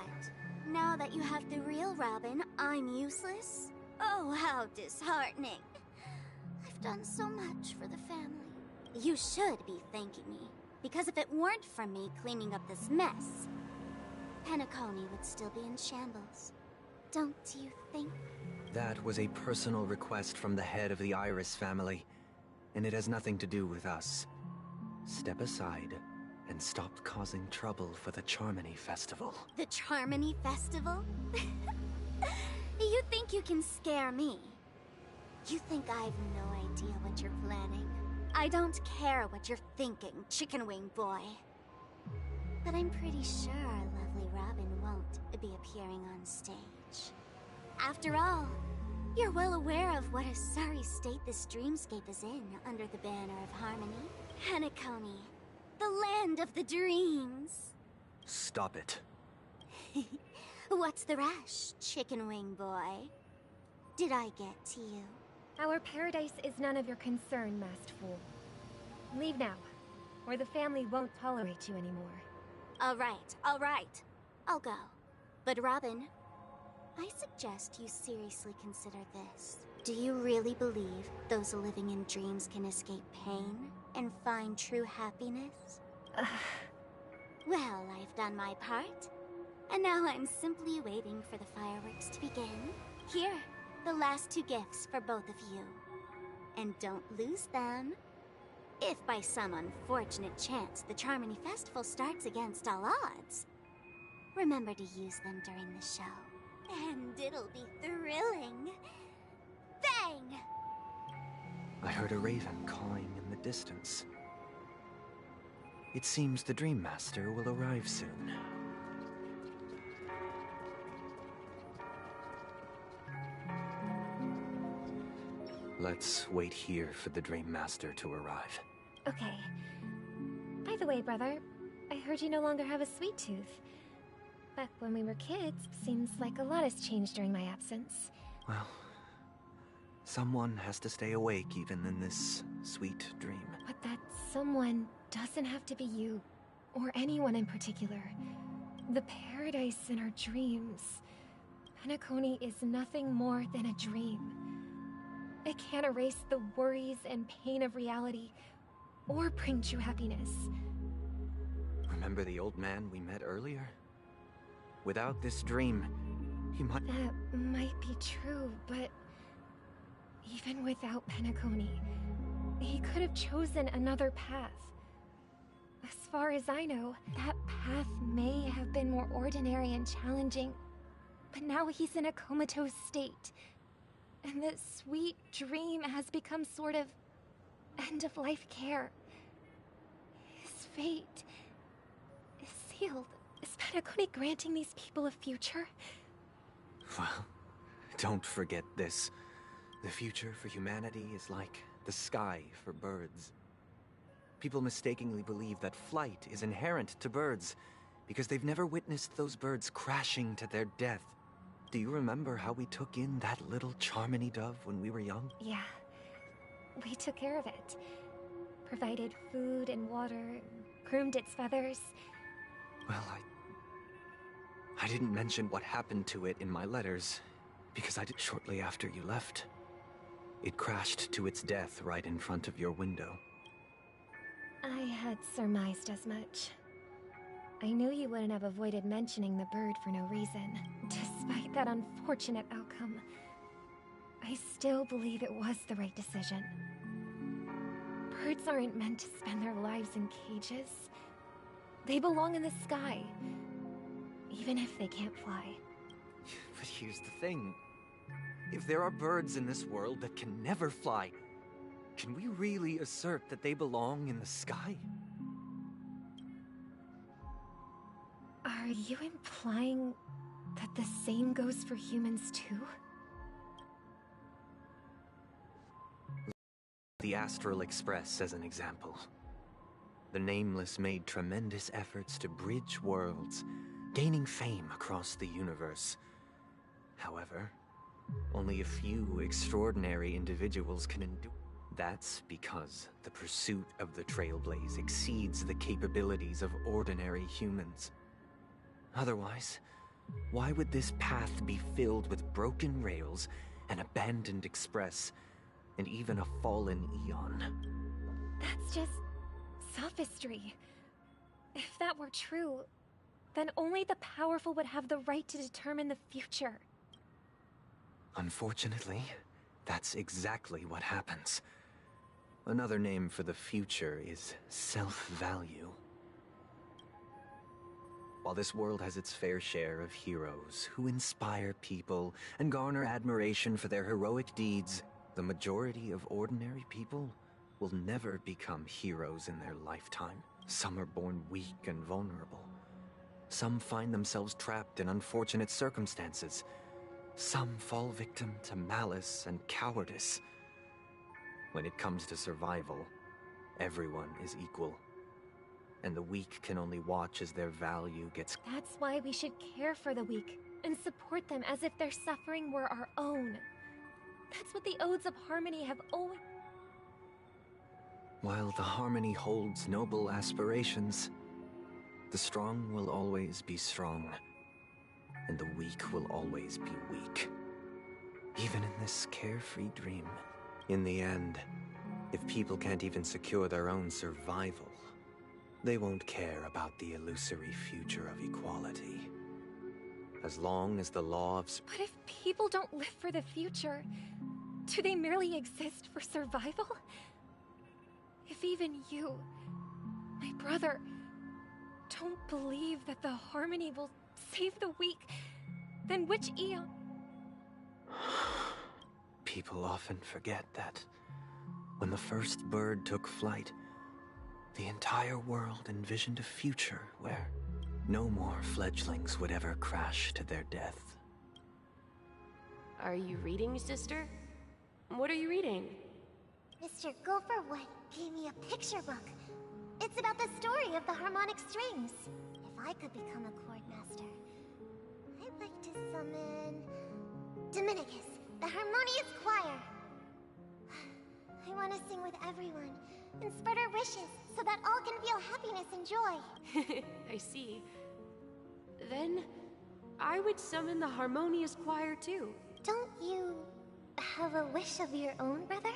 Now that you have the real Robin, I'm useless? Oh, how disheartening. I've done so much for the family. You should be thanking me, because if it weren't for me cleaning up this mess, Penacony would still be in shambles. Don't you think? That was a personal request from the head of the Iris family, and it has nothing to do with us. Step aside and stop causing trouble for the Charmony Festival. The Charmony Festival? You think you can scare me? You think I've no idea what you're planning? I don't care what you're thinking, Chicken Wing Boy. But I'm pretty sure our lovely Robin won't be appearing on stage. After all, you're well aware of what a sorry state this dreamscape is in under the banner of harmony. Penacony, the land of the dreams. Stop it. What's the rush, Chicken Wing Boy? Did I get to you? Our paradise is none of your concern, masked fool. Leave now, or the family won't tolerate you anymore. All right. I'll go. But Robin, I suggest you seriously consider this. Do you really believe those living in dreams can escape pain and find true happiness? Well, I've done my part. And now I'm simply waiting for the fireworks to begin. Here, the last 2 gifts for both of you. And don't lose them. If by some unfortunate chance the Charmony Festival starts against all odds, remember to use them during the show. And it'll be thrilling. Bang! I heard a raven cawing in the distance. It seems the Dream Master will arrive soon. Let's wait here for the Dream Master to arrive. Okay. By the way, brother, I heard you no longer have a sweet tooth. Back when we were kids, seems like a lot has changed during my absence. Well, someone has to stay awake even in this sweet dream. But that someone doesn't have to be you, or anyone in particular. The paradise in our dreams. Penacony is nothing more than a dream. It can't erase the worries and pain of reality, or bring true happiness. Remember the old man we met earlier? Without this dream, he might... That might be true, but... even without Penacony, he could have chosen another path. As far as I know, that path may have been more ordinary and challenging, but now he's in a comatose state. And that sweet dream has become sort of end-of-life care. His fate is sealed. Is Penacony granting these people a future? Well, don't forget this. The future for humanity is like the sky for birds. People mistakenly believe that flight is inherent to birds because they've never witnessed those birds crashing to their death. Do you remember how we took in that little Charmony dove when we were young? Yeah. We took care of it. Provided food and water, groomed its feathers. Well, I didn't mention what happened to it in my letters, because I did shortly after you left. It crashed to its death right in front of your window. I had surmised as much. I knew you wouldn't have avoided mentioning the bird for no reason. Despite that unfortunate outcome, I still believe it was the right decision. Birds aren't meant to spend their lives in cages. They belong in the sky, even if they can't fly. But here's the thing. If there are birds in this world that can never fly, can we really assert that they belong in the sky? Are you implying that the same goes for humans too? The Astral Express as an example. The Nameless made tremendous efforts to bridge worlds, gaining fame across the universe. However, only a few extraordinary individuals can endure. That's because the pursuit of the Trailblaze exceeds the capabilities of ordinary humans. Otherwise, why would this path be filled with broken rails, an abandoned express, and even a fallen Eon? That's just sophistry. If that were true, then only the powerful would have the right to determine the future. Unfortunately, that's exactly what happens. Another name for the future is self-value. While this world has its fair share of heroes who inspire people and garner admiration for their heroic deeds, the majority of ordinary people will never become heroes in their lifetime. Some are born weak and vulnerable. Some find themselves trapped in unfortunate circumstances. Some fall victim to malice and cowardice. When it comes to survival, everyone is equal. And the weak can only watch as their value gets... That's why we should care for the weak and support them as if their suffering were our own. That's what the Odes of Harmony have always... While the Harmony holds noble aspirations, the strong will always be strong. and the weak will always be weak. Even in this carefree dream. In the end, if people can't even secure their own survival, they won't care about the illusory future of equality. As long as the law of... But if people don't live for the future, do they merely exist for survival? If even you, my brother, don't believe that the harmony will save the weak, then which eon... People often forget that when the first bird took flight, the entire world envisioned a future where no more fledglings would ever crash to their death. Are you reading, sister? What are you reading? Mr. Gopherwood gave me a picture book. It's about the story of the harmonic strings. If I could become a chord master, I'd like to summon... Dominicus, the harmonious choir. I want to sing with everyone and spread our wishes so that all can feel happiness and joy. I see. Then, I would summon the harmonious choir too. Don't you have a wish of your own, brother?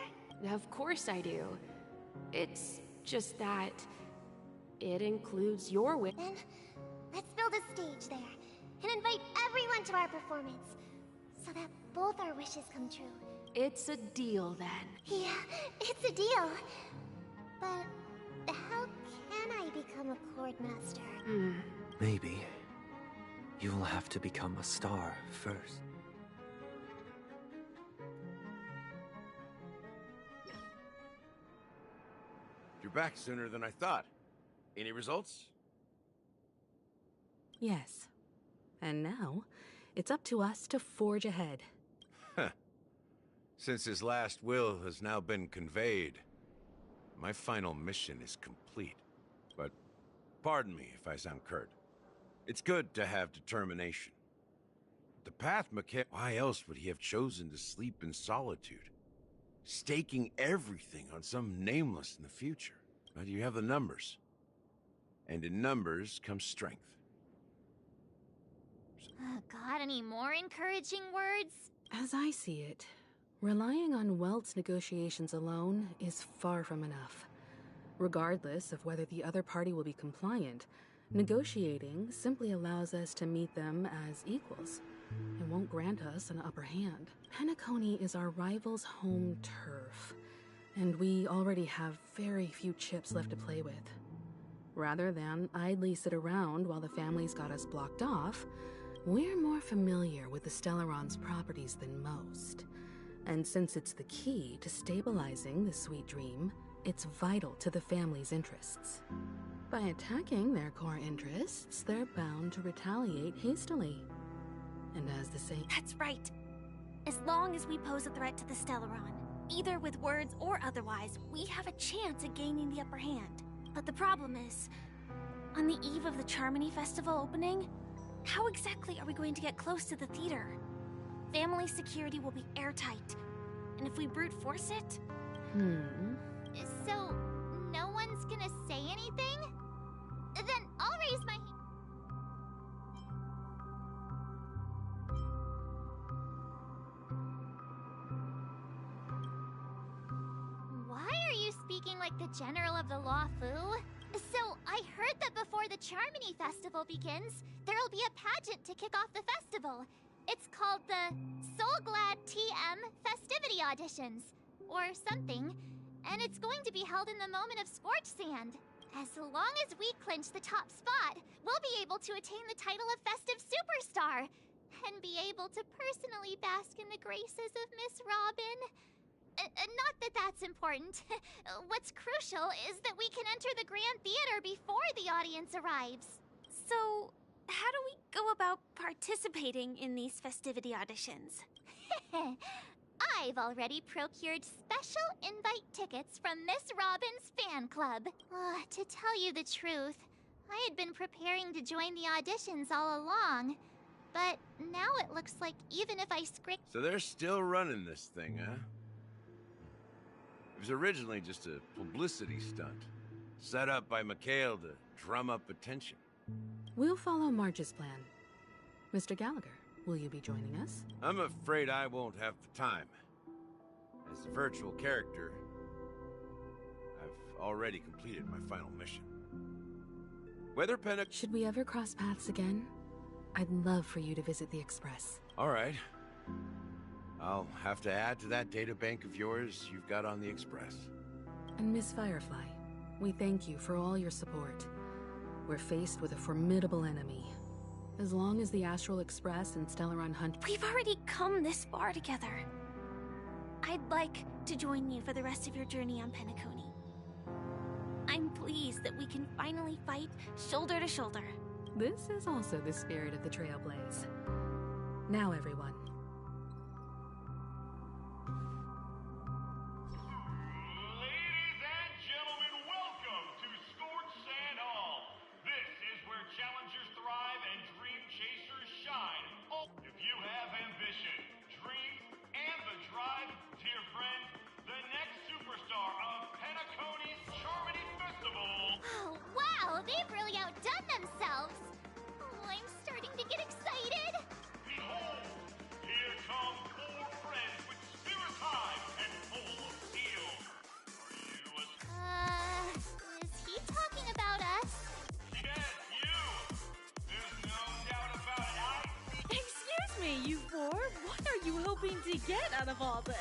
Of course I do. It's just that it includes your wish. Then, let's build a stage there and invite everyone to our performance so that both our wishes come true. It's a deal then. Yeah, it's a deal. But how can I become a chord master? Maybe you'll have to become a star first. You're back sooner than I thought. Any results? Yes. And now, it's up to us to forge ahead. Huh. Since his last will has now been conveyed, my final mission is complete. But pardon me if I sound curt. It's good to have determination. The path Mikhail... Why else would he have chosen to sleep in solitude? Staking everything on some nameless in the future. But you have the numbers. And in numbers comes strength. Got any more encouraging words? As I see it, relying on Welt's negotiations alone is far from enough. Regardless of whether the other party will be compliant, negotiating simply allows us to meet them as equals. It won't grant us an upper hand. Penacony is our rival's home turf, and we already have very few chips left to play with. Rather than idly sit around while the family's got us blocked off, we're more familiar with the Stellaron's properties than most. And since it's the key to stabilizing the sweet dream, it's vital to the family's interests. By attacking their core interests, they're bound to retaliate hastily. And as the saying... That's right. As long as we pose a threat to the Stellaron, either with words or otherwise, we have a chance at gaining the upper hand. But the problem is, on the eve of the Charmony Festival opening, how exactly are we going to get close to the theater? Family security will be airtight, and if we brute force it... So, no one's gonna say anything? Then I'll raise my hand. Why are you speaking like the General of the Law Fu? So, I heard that before the Charmony Festival begins, there'll be a pageant to kick off the festival. It's called the Soulglad TM Festivity Auditions, or something, and it's going to be held in the moment of Scorch Sand. As long as we clinch the top spot, we'll be able to attain the title of Festive Superstar, and be able to personally bask in the graces of Miss Robin. Not that that's important. What's crucial is that we can enter the Grand Theater before the audience arrives. So, how do we go about participating in these festivity auditions? I've already procured special invite tickets from Miss Robin's fan club. To tell you the truth, I had been preparing to join the auditions all along. But now it looks like even if I script... So they're still running this thing, huh? It was originally just a publicity stunt, set up by Mikhail to drum up attention. We'll follow Marge's plan. Mr. Gallagher, will you be joining us? I'm afraid I won't have the time. As a virtual character, I've already completed my final mission. Whether Penacony... Should we ever cross paths again? I'd love for you to visit the Express. All right. I'll have to add to that databank of yours you've got on the Express. And Miss Firefly, we thank you for all your support. We're faced with a formidable enemy. As long as the Astral Express and Stellaron Hunt... We've already come this far together. I'd like to join you for the rest of your journey on Penacony. I'm pleased that we can finally fight shoulder to shoulder. This is also the spirit of the Trailblaze. Now, everyone. Ladies and gentlemen, welcome to Scorched Sand Hall. This is where challengers thrive and dream chasers shine. Oh, if you have ambition, dreams, and the drive, dear friend, the next superstar of Penacony's Charmony Festival. Oh, wow, they've really outdone themselves. Oh, I'm starting to get excited. Behold, here come 4 friends with spirits high and full of steel. Are you Is he talking about us? Yes, you! There's no doubt about it. Excuse me, you 4. What are you hoping to get out of all this?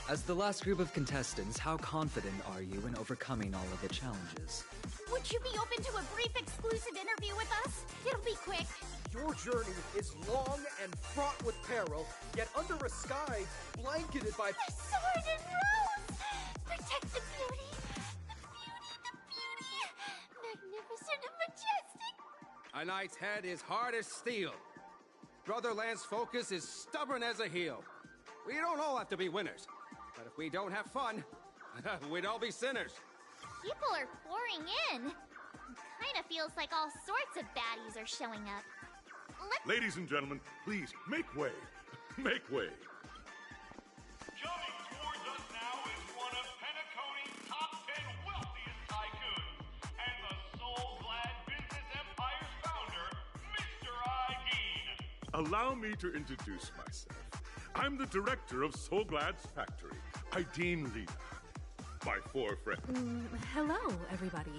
As the last group of contestants, how confident are you in overcoming all of the challenges? Would you be open to a brief exclusive interview with us? It'll be quick. Your journey is long and fraught with peril, yet under a sky blanketed by... The sword and rose! Protect the beauty! The beauty! Magnificent and majestic! A knight's head is hard as steel. Brother Lance's focus is stubborn as a heel. We don't all have to be winners, but if we don't have fun, we'd all be sinners. People are pouring in. Kinda feels like all sorts of baddies are showing up. Ladies and gentlemen, please, make way. Make way. Coming towards us now is one of Penacony's top 10 wealthiest tycoons, and the soul-glad business empire's founder, Mr. Ideen. Allow me to introduce myself. I'm the director of Soulglad's factory, Ideen Lena. My 4 friends. Hello, everybody.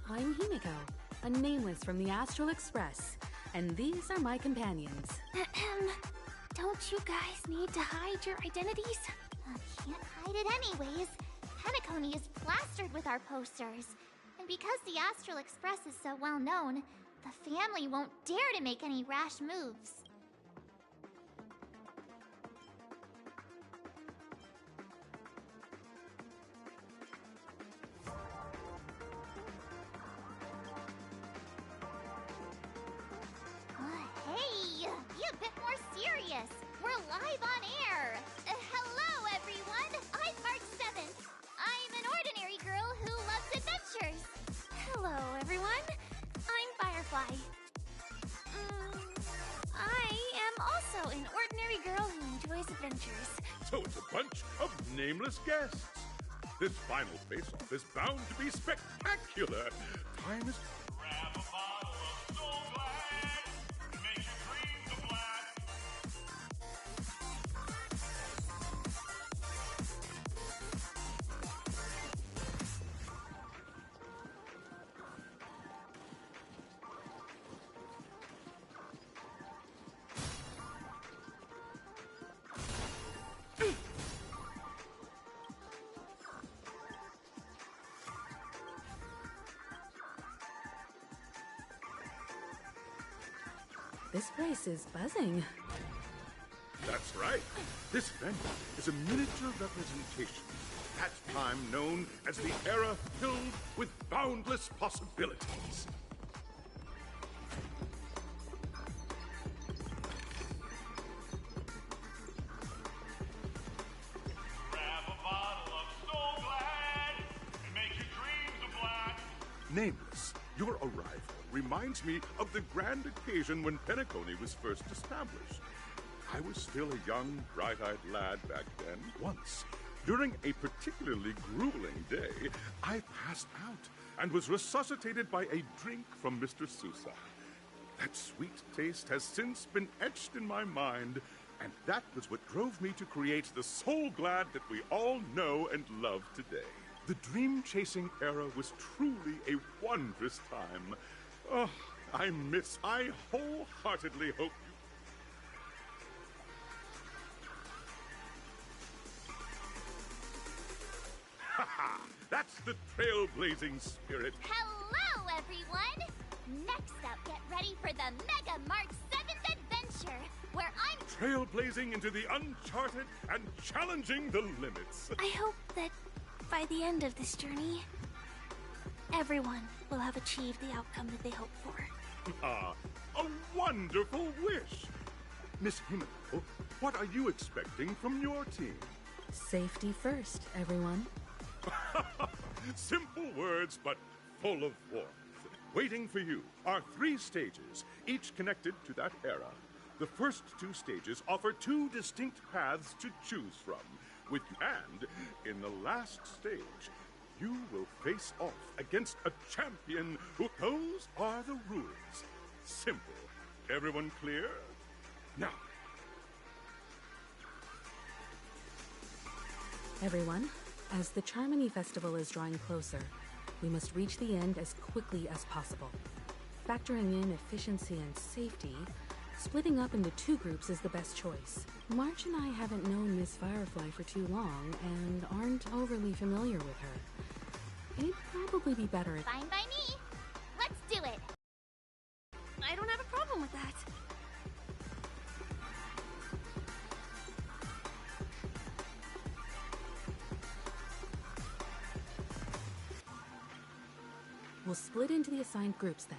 I'm Himiko, a nameless from the Astral Express, and these are my companions. Don't you guys need to hide your identities? Can't hide it anyways. Penacony is plastered with our posters. And because the Astral Express is so well known, the family won't dare to make any rash moves. Hey, be a bit more serious. We're live on air. Hello, everyone. I'm March 7th. I'm an ordinary girl who loves adventures. Hello, everyone. I'm Firefly. I am also an ordinary girl who enjoys adventures. So it's a bunch of nameless guests. This final face-off is bound to be spectacular. Time is... Grab a bottle of Soul Glad and make your dreams a blast. This place is buzzing. That's right. This venue is a miniature representation of that time known as the era filled with boundless possibilities. Grab a bottle of Soul Glad and make your dreams a blast. Nameless, your arrival reminds me of the grand occasion when Penacony was first established. I was still a young, bright-eyed lad back then. Once, during a particularly grueling day, I passed out and was resuscitated by a drink from Mr. Sousa. That sweet taste has since been etched in my mind, and that was what drove me to create the Soul Glad that we all know and love today. The dream-chasing era was truly a wondrous time. Oh, I wholeheartedly hope you... Ha-ha! That's the trailblazing spirit. Hello, everyone! Next up, get ready for the Mega Mart 7th Adventure, where I'm Trailblazing into the uncharted and challenging the limits. I hope that by the end of this journey, everyone will have achieved the outcome that they hoped for. Ah, a wonderful wish! Miss Himiko, what are you expecting from your team? Safety first, everyone. Simple words, but full of warmth. Waiting for you are 3 stages, each connected to that era. The first 2 stages offer 2 distinct paths to choose from. And in the last stage, you will face off against a champion who... Those are the rules. Simple. Everyone clear? Now. Everyone, as the Charmony Festival is drawing closer, we must reach the end as quickly as possible. Factoring in efficiency and safety, splitting up into 2 groups is the best choice. March and I haven't known Miss Firefly for too long and aren't overly familiar with her. It'd probably be better if... Fine by me. Let's do it. I don't have a problem with that. We'll split into the assigned groups then.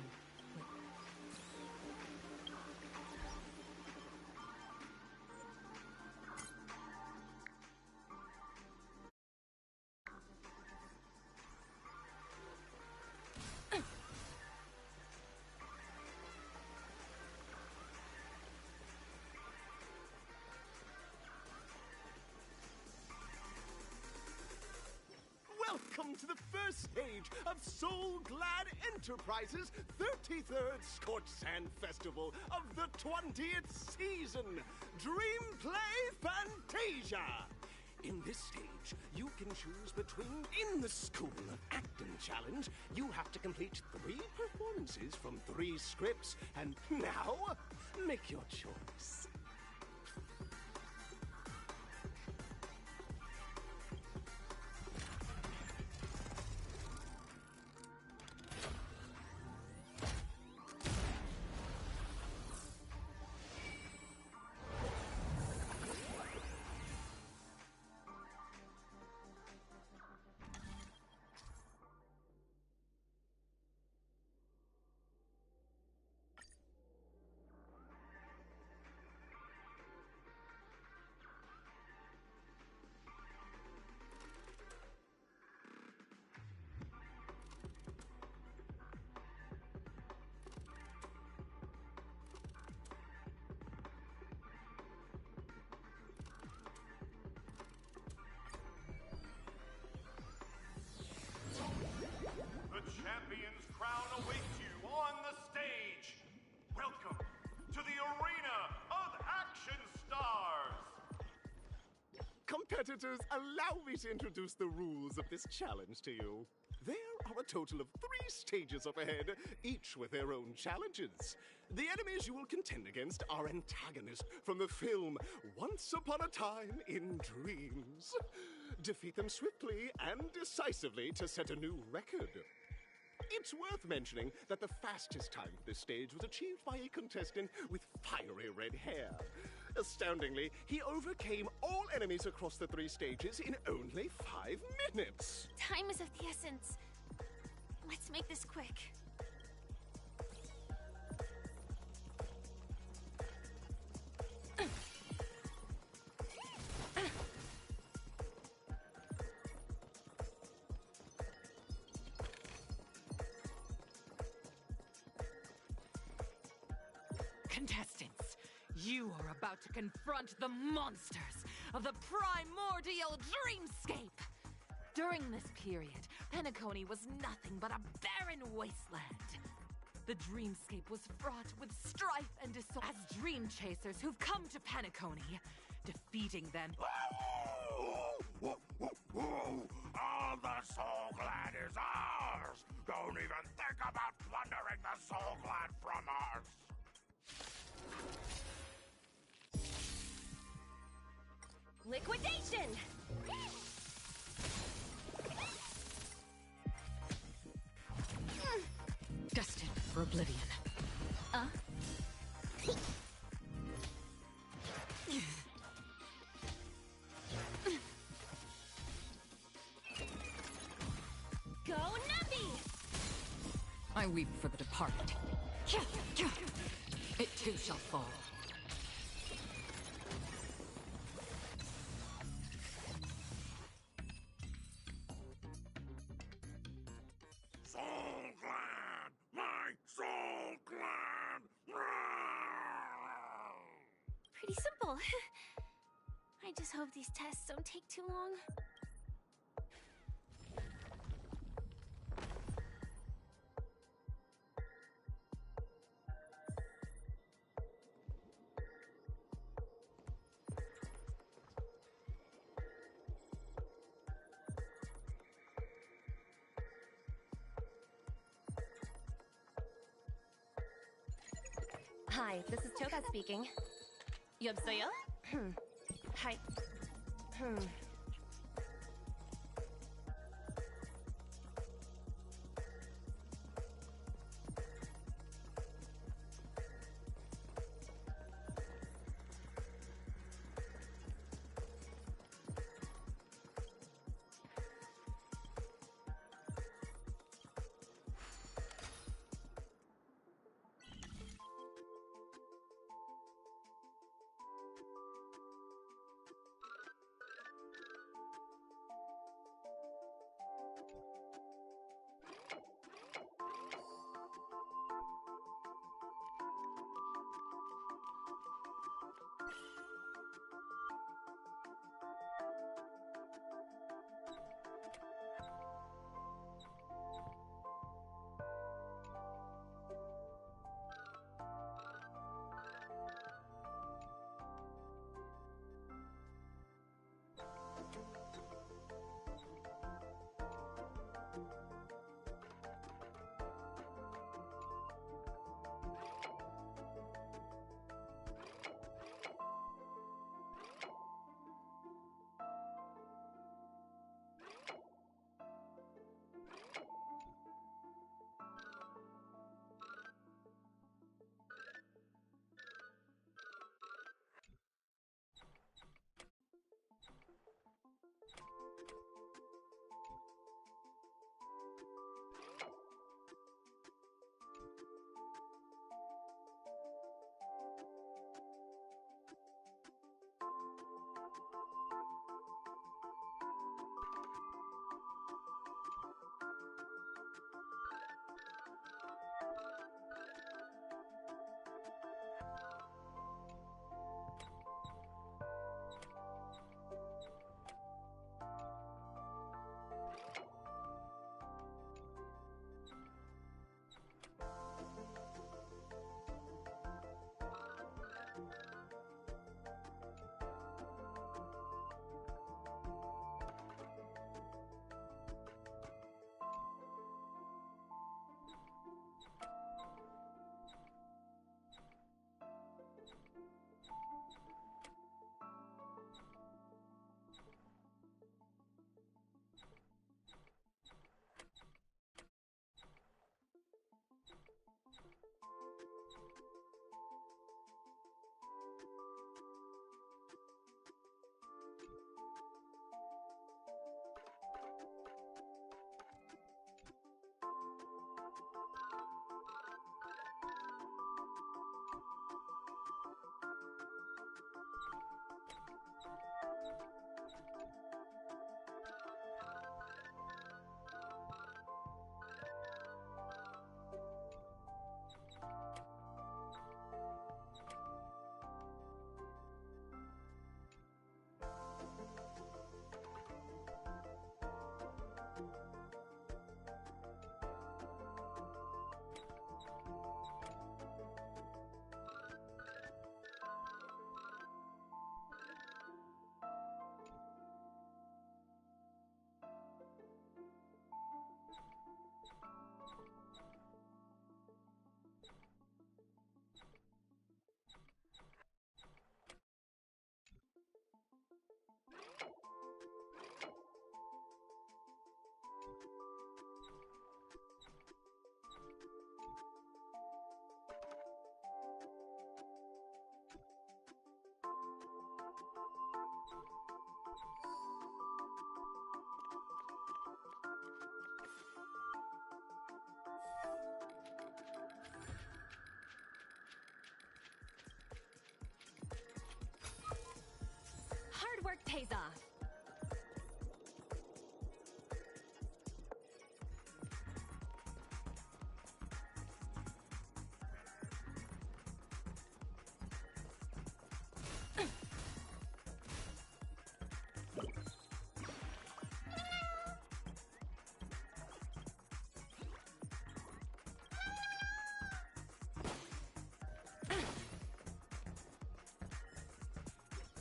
Welcome to the first stage of Soul Glad Enterprises' 33rd Scorched Sand Festival of the 20th season, Dream Play Fantasia. In this stage, you can choose between In the School of Acting Challenge. You have to complete 3 performances from 3 scripts, and now, make your choice. The champion's crown awaits you on the stage. Welcome to the Arena of Action Stars. Competitors, allow me to introduce the rules of this challenge to you. There are a total of 3 stages up ahead, each with their own challenges. The enemies you will contend against are antagonists from the film Once Upon a Time in Dreams. Defeat them swiftly and decisively to set a new record. It's worth mentioning that the fastest time for this stage was achieved by a contestant with fiery red hair. Astoundingly, he overcame all enemies across the 3 stages in only 5 minutes. Time is of the essence. Let's make this quick. Contestants, you are about to confront the monsters of the primordial dreamscape. During this period, Penacony was nothing but a barren wasteland. The dreamscape was fraught with strife and disorder. As dream chasers who've come to Penacony, defeating them. All the Soul Glad is ours! Don't even think about plundering the Soul Glad from us! Liquidation! Destined for oblivion. Go Nuppy! I weep for the departed. It too shall fall. Soul Glad! My Soul Glad! Pretty simple. I just hope these tests don't take too long. Hi, this is Toka speaking. 여보세요? Hi. pays off.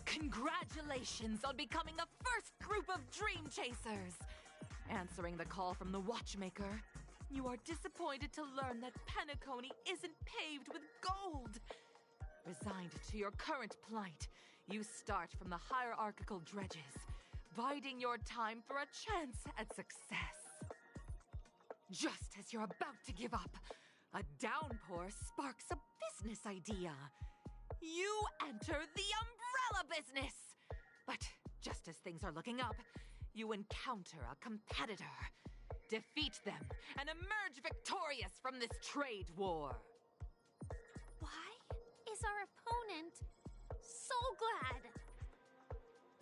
Congratulations on becoming the first group of Dream Chasers! Answering the call from the Watchmaker, you are disappointed to learn that Penacony isn't paved with gold. Resigned to your current plight, you start from the hierarchical dredges, biding your time for a chance at success. Just as you're about to give up, a downpour sparks a business idea. You enter the umbrella business! But just as things are looking up, you encounter a competitor. Defeat them and emerge victorious from this trade war. Why is our opponent Soul Glad?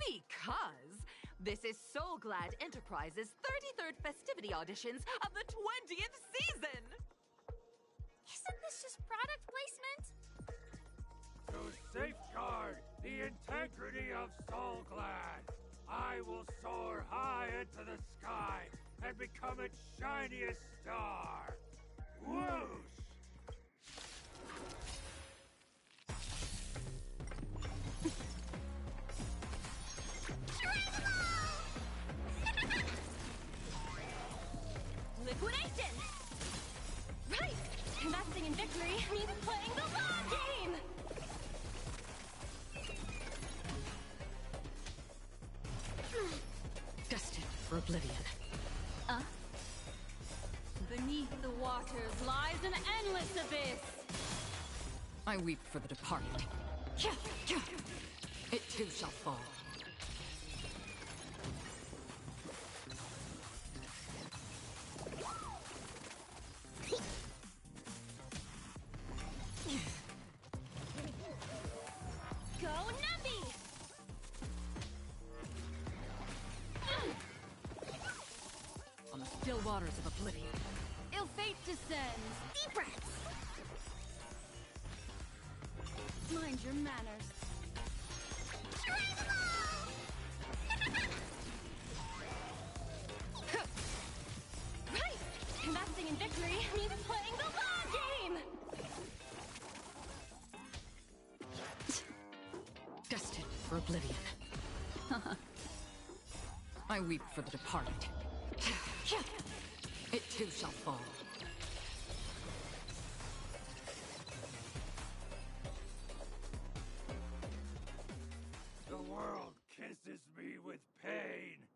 Because this is Soul Glad Enterprises' 33rd festivity auditions of the 20th season! Isn't this just product placement? To safeguard the integrity of Soul Glad, I will soar high into the sky and become its shiniest star. Whoosh! Liquidation! Right! Investing in victory means playing the long game! Destined for oblivion. Beneath the waters lies an endless abyss! I weep for the departed. It too shall fall. Go Numby! On the still waters of oblivion. Ill fate descends! Deep breaths! Mind your manners. Right! Investing in victory means playing the long game! Destined for oblivion. I weep for the departed. It too shall fall. The world kisses me with pain,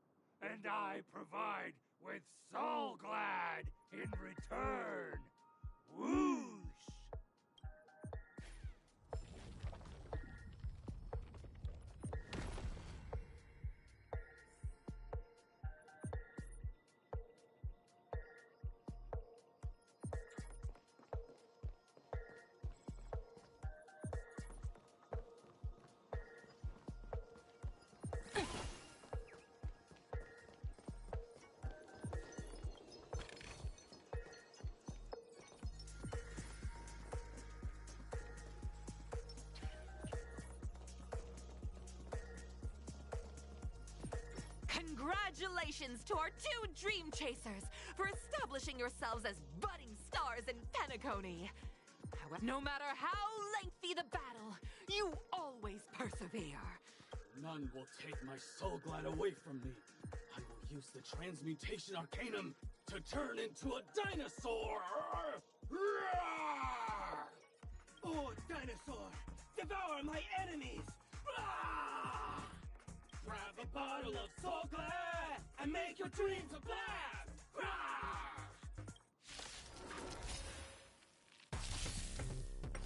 and I provide with Soul Glad in return. Whoosh! Congratulations to our two Dream Chasers for establishing yourselves as budding stars in Penacony. However, no matter how lengthy the battle, you always persevere. None will take my Soul Glad away from me. I will use the Transmutation Arcanum to turn into a dinosaur! Oh, dinosaur! Devour my enemies! Grab a bottle of Soul Glad and make your dreams a blast!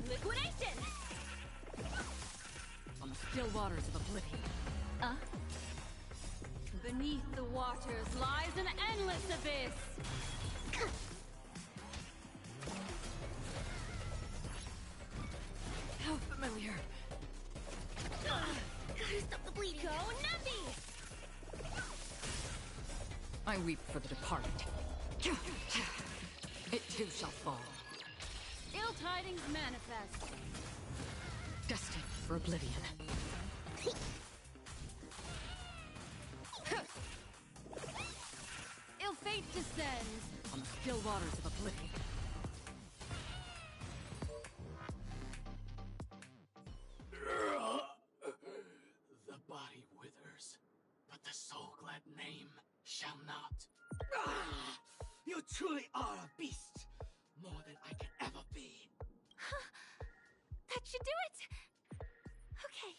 Liquidation! On the still waters of oblivion. Beneath the waters lies an endless abyss! How familiar. Gotta stop the bleeding! Go Numby! I weep for the departed. It too shall fall. Ill tidings manifest. Destined for oblivion. Ill fate descends On the still waters of oblivion. The body withers, but the soul-glad name shall not. You truly are a beast, more than I can ever be. That should do it! Okay.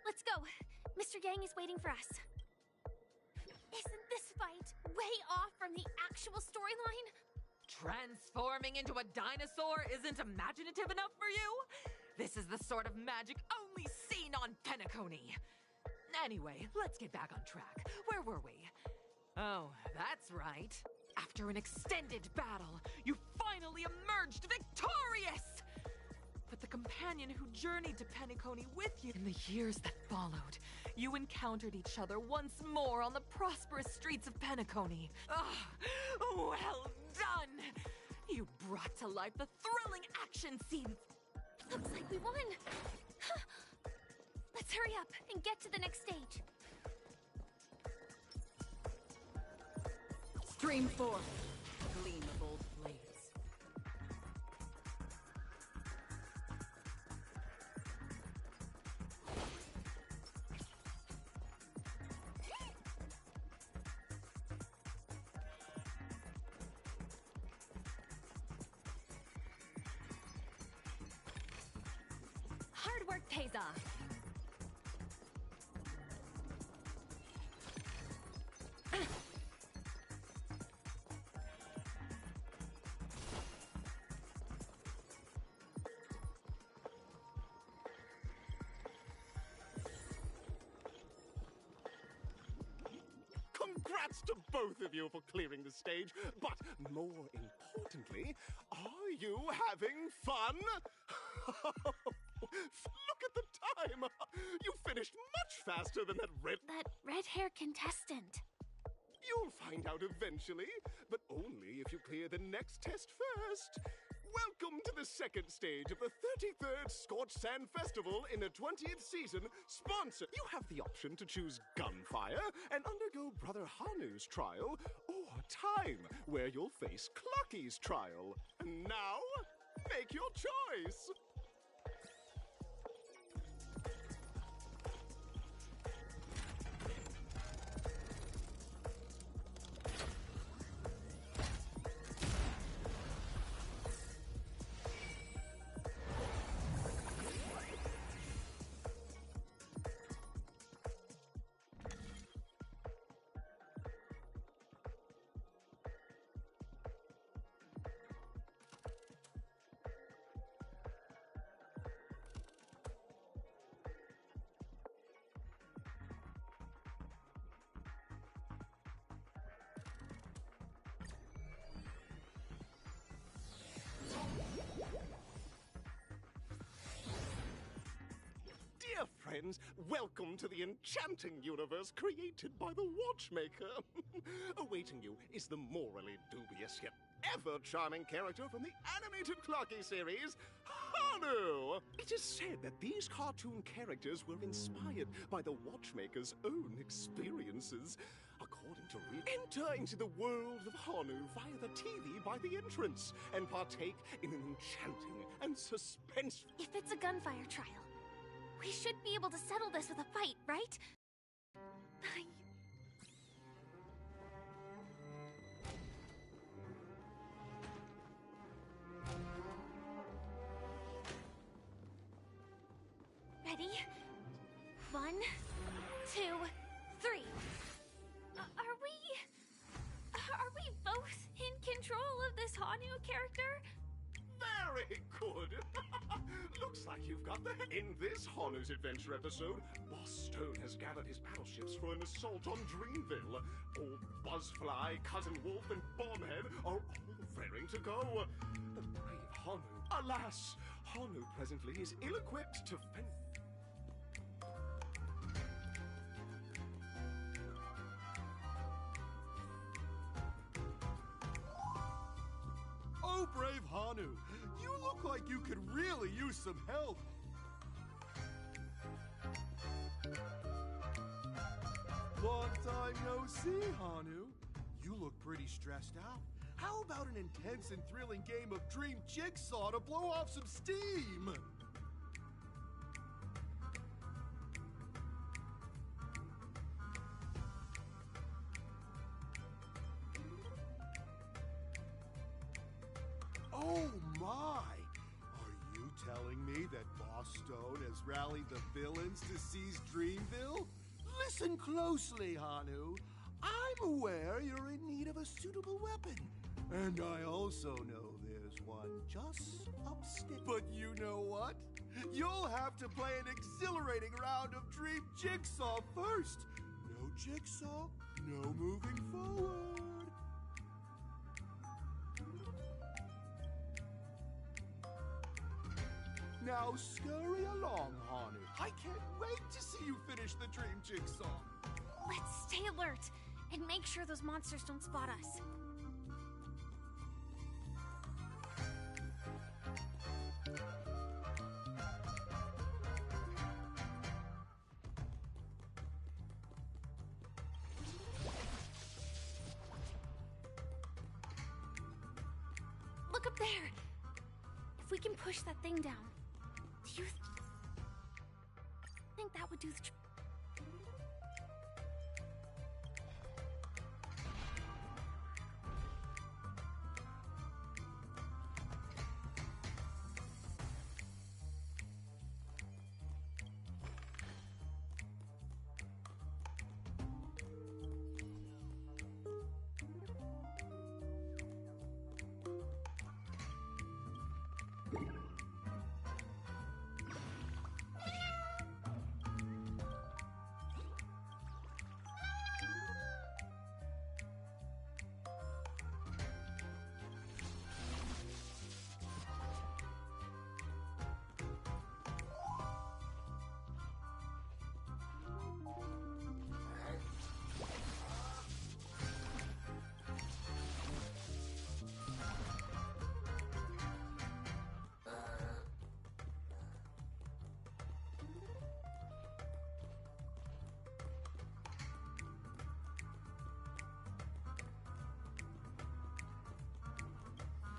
Let's go. Mr. Yang is waiting for us. Isn't this fight way off from the actual storyline? Transforming into a dinosaur isn't imaginative enough for you? This is the sort of magic only seen on Penacony. Anyway, let's get back on track. Where were we? Oh, that's right. After an extended battle, you finally emerged victorious! But the companion who journeyed to Penacony with you in the years that followed, you encountered each other once more on the prosperous streets of Penacony. Ah, well done! You brought to life the thrilling action scenes. Looks like we won. Let's hurry up and get to the next stage. Stream forth, gleam of old blades. Hard work pays off. Congrats to both of you for clearing the stage, but more importantly, are you having fun? Look at the time! You finished much faster than that red-haired contestant. You'll find out eventually, but only if you clear the next test first. Welcome to the second stage of the 33rd Scorched Sand Festival in the 20th season, sponsored. You have the option to choose Gunfire and undergo Brother Hanu's trial, or Time, where you'll face Clucky's trial. And now, make your choice! Dear friends, welcome to the enchanting universe created by the Watchmaker. Awaiting you is the morally dubious yet ever charming character from the animated Clocky series, Hanu! It is said that these cartoon characters were inspired by the Watchmaker's own experiences. According to enter into the world of Hanu via the TV by the entrance and partake in an enchanting and suspenseful... If it's a gunfire trial, we should be able to settle this with a fight, right? Ready? 1, 2, 3. Are we both in control of this Hanu character? Very good. Looks like you've got the... In this Hanu's Adventure episode, Boss Stone has gathered his battleships for an assault on Dreamville. All Buzzfly, Cousin Wolf, and Bombhead are all raring to go. The brave Hanu... Alas, Hanu presently is ill-equipped to fend... brave Hanu. You look like you could really use some help. Long time no see, Hanu. You look pretty stressed out. How about an intense and thrilling game of Dream Jigsaw to blow off some steam? Oh my! Are you telling me that Boss Stone has rallied the villains to seize Dreamville? Listen closely, Hanu. I'm aware you're in need of a suitable weapon. And I also know there's one just upstairs. But you know what? You'll have to play an exhilarating round of Dream Jigsaw first. No Jigsaw, no moving forward. Now scurry along, Hanu. I can't wait to see you finish the Dream Jigsaw. Let's stay alert and make sure those monsters don't spot us. Look up there! If we can push that thing down, do you think that would do the trick?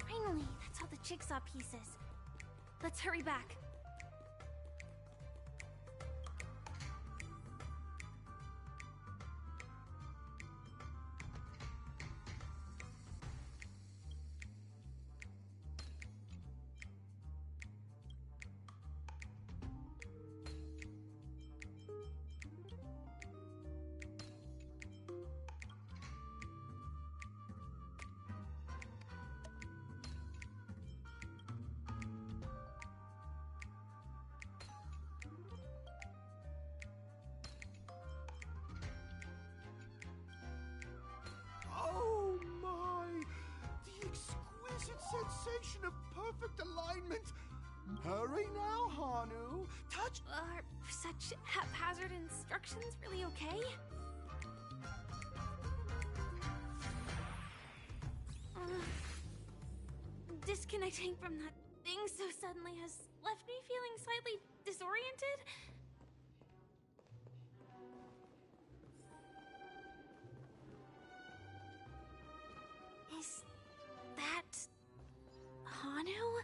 Finally, that's all the jigsaw pieces. Let's hurry back. Oh my! The exquisite sensation of perfect alignment! Hurry now, Hanu! Touch! Are such haphazard instructions really okay? Disconnecting from that thing so suddenly has left me feeling slightly disoriented. Is that Hanu?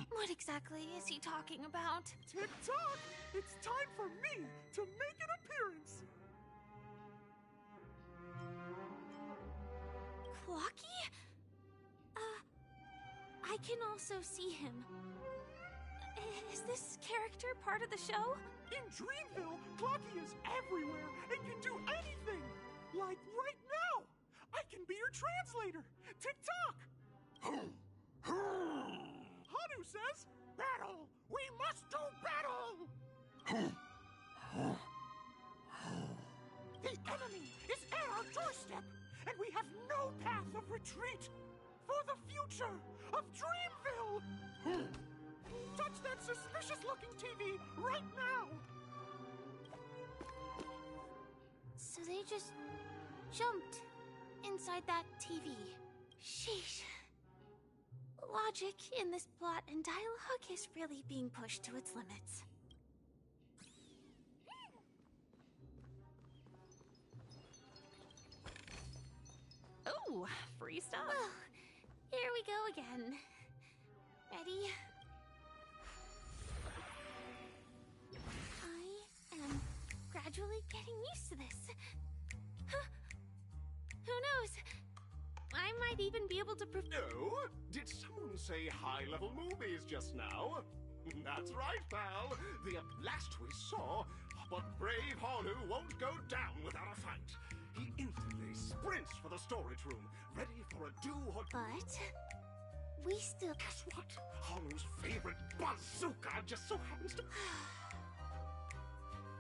What exactly is he talking about? Tick-tock! It's time for me to make an appearance! Clocky? I can also see him. Is this character part of the show? In Dreamville, Clocky is everywhere and can do anything! Like right now! I can be your translator! Tick-tock! Hanu says, battle! We must do battle! The enemy is at our doorstep, and we have no path of retreat. for the future of Dreamville! Touch that suspicious-looking TV right now! So they just jumped inside that TV. Sheesh. Logic in this plot and dialogue is really being pushed to its limits. Oh, free stuff. Well, here we go again. Ready? I am gradually getting used to this. Huh. Who knows? I might even be able to No? Did someone say high-level movies just now? That's right, pal. The last we saw, but brave Honu won't go down without a fight. He instantly sprints for the storage room, ready for a do or... But... we still... Guess what? Hanu's favorite bazooka just so happens to...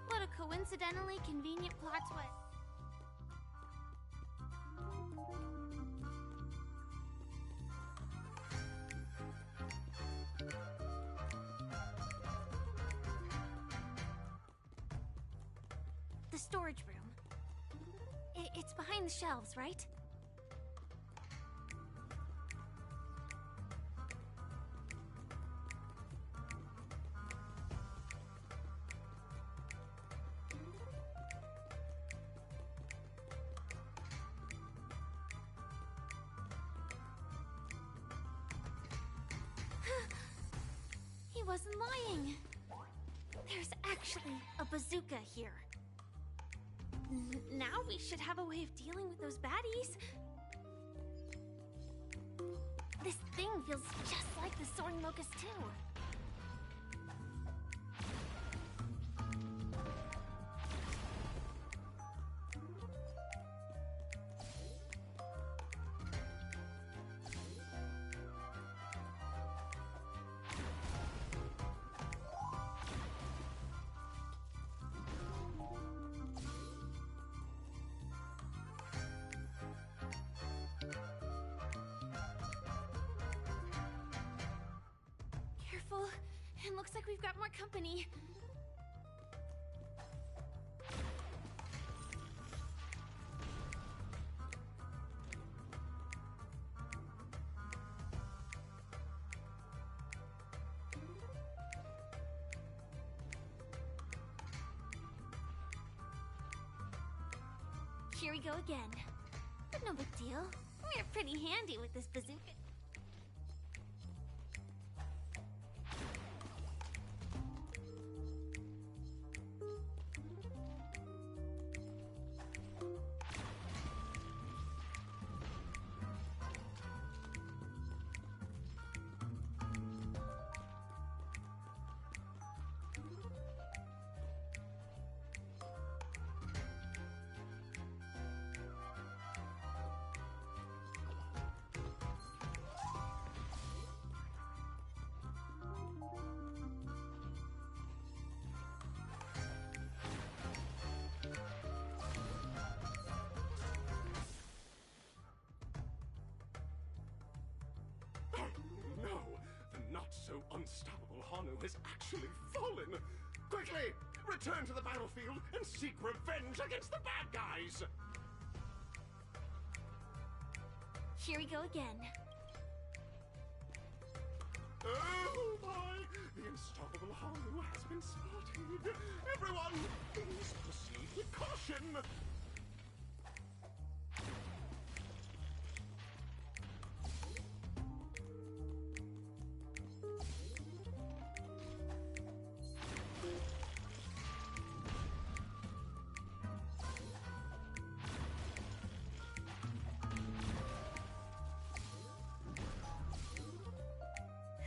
What a coincidentally convenient plot twist. The storage room. It's behind the shelves, right? He wasn't lying. There's actually a bazooka here. Now we should have a way of dealing with those baddies. This thing feels just like the Soaring Locust too. Careful. It looks like we've got more company. Here we go again. But no big deal. We're pretty handy with this bazooka. No, the not-so-unstoppable Honu has actually fallen! Quickly, return to the battlefield and seek revenge against the bad guys! Here we go again. Oh my! The unstoppable Honu has been spotted! Everyone, please proceed with caution!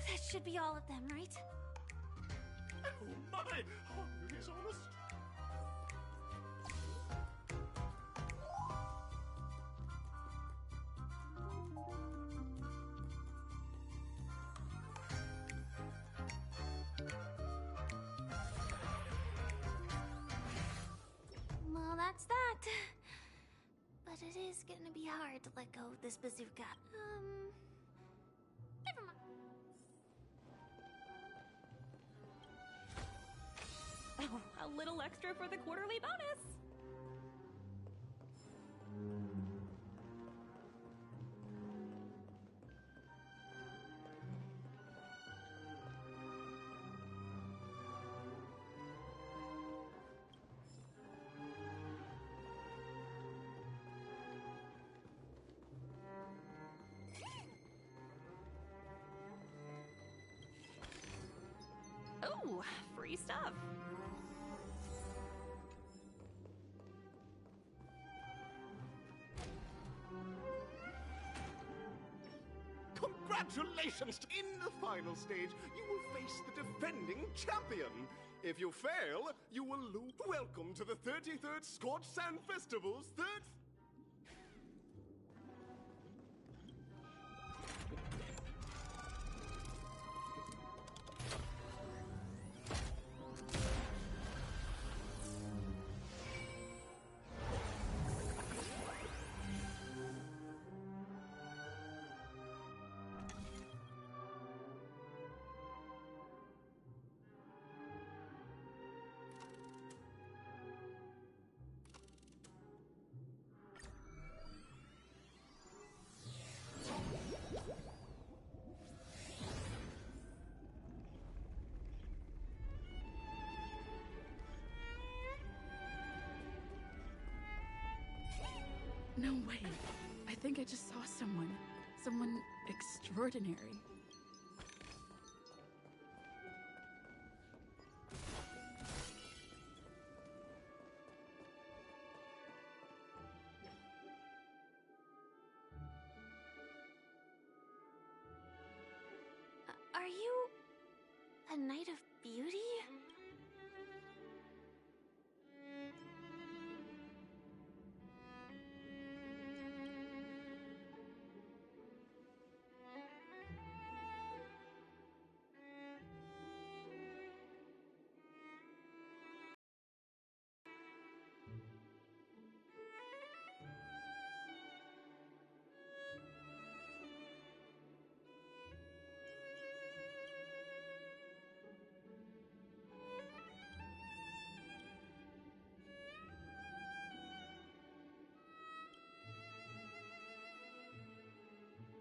That should be all of them, right? Oh my! Honu is almost... Well, that's that. But it is gonna be hard to let go of this bazooka. extra for the quarterly bonus. Oh, free stuff. Congratulations! In the final stage, you will face the defending champion. If you fail, you will lose. Welcome to the 33rd Scorched Sand Festival's third... No way. I think I just saw someone. Someone extraordinary. Are you a knight of beauty?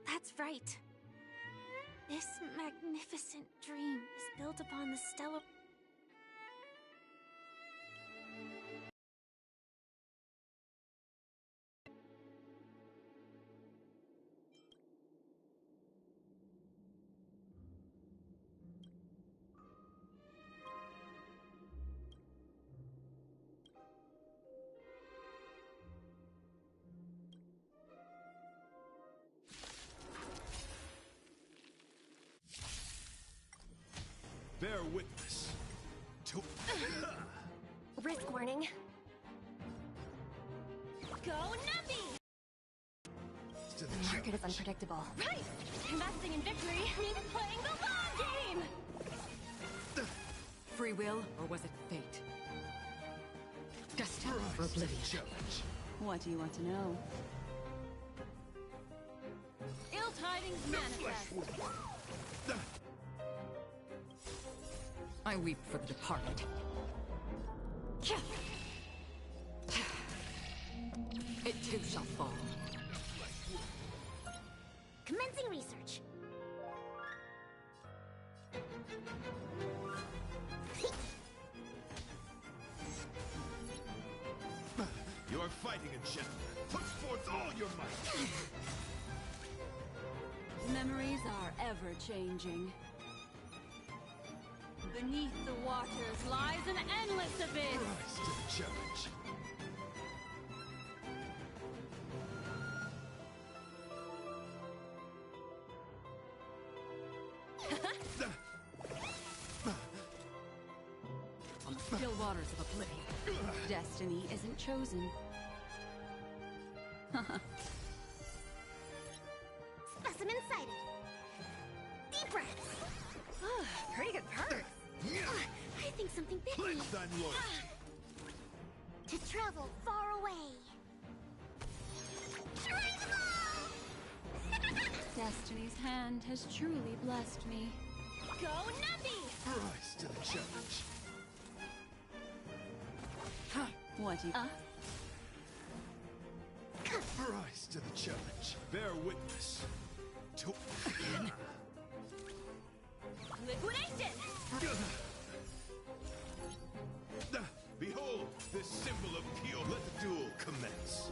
That's right. This magnificent dream is built upon the stellar... Bear witness to... Risk warning. Go Numpy! The market is unpredictable. Right! Investing in victory means playing the long game! Free will, or was it fate? Destined for oblivion. What do you want to know? Ill tidings manifest. I weep for the departed. It too shall fall. Commencing research. You are fighting a gentleman. Put forth all your might. Memories are ever changing. Beneath the waters lies an endless abyss. Rise to the challenge. On the still waters of oblivion, destiny isn't chosen. Specimen sighted. Deep breaths. Pretty good perk. I think something bit me. Pledge thine loyalty. To travel far away. Try them all! Destiny's hand has truly blessed me. Go Numpy! Rise to the challenge. What do you... Rise to the challenge. Bear witness. To... Liquidation! Behold, this symbol of pure. Let the duel commence.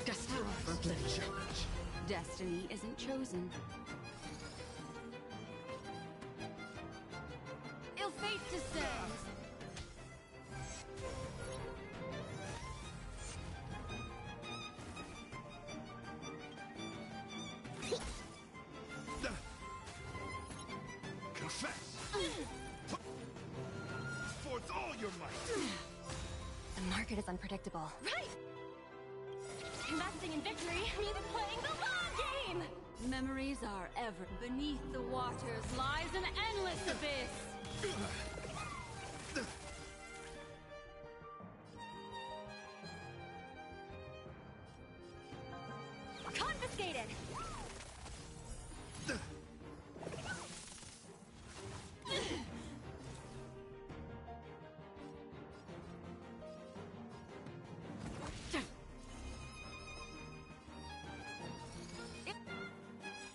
Destiny for oblivion. Destiny isn't chosen. Ill fate descends! Confess! Put forth all your might! The market is unpredictable. Right! Investing in victory means playing the long game! Memories are ever beneath the waters lies an endless abyss. Confiscated!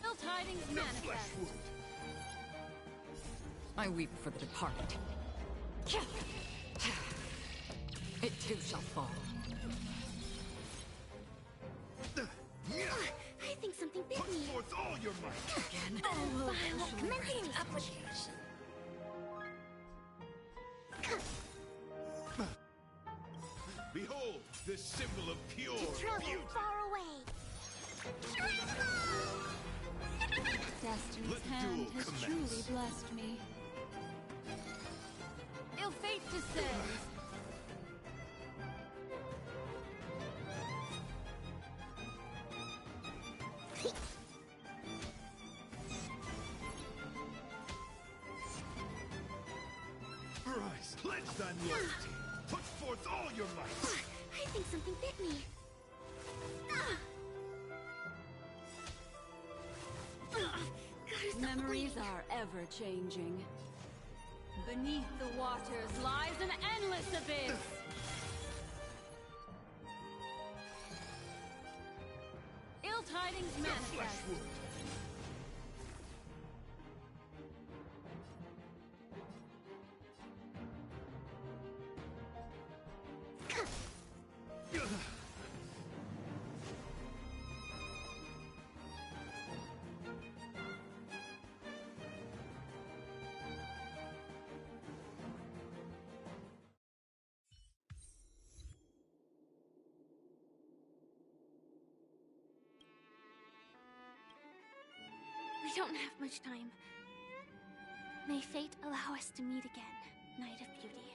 Ill tidings manifest. I weep for the departed. It too shall fall. I think something bit me. Put forth all your might! Again. Commencing application. Behold, this symbol of pure Travel beauty! far away. Destiny's Let the hand duel has commence. truly blessed me. Ill fate descends. Rise, pledge thine loyalty! Put forth all your might! I think something bit me. Memories are ever changing. Beneath the waters lies an endless abyss. Ill tidings manifest. We don't have much time. May fate allow us to meet again, Night of Beauty.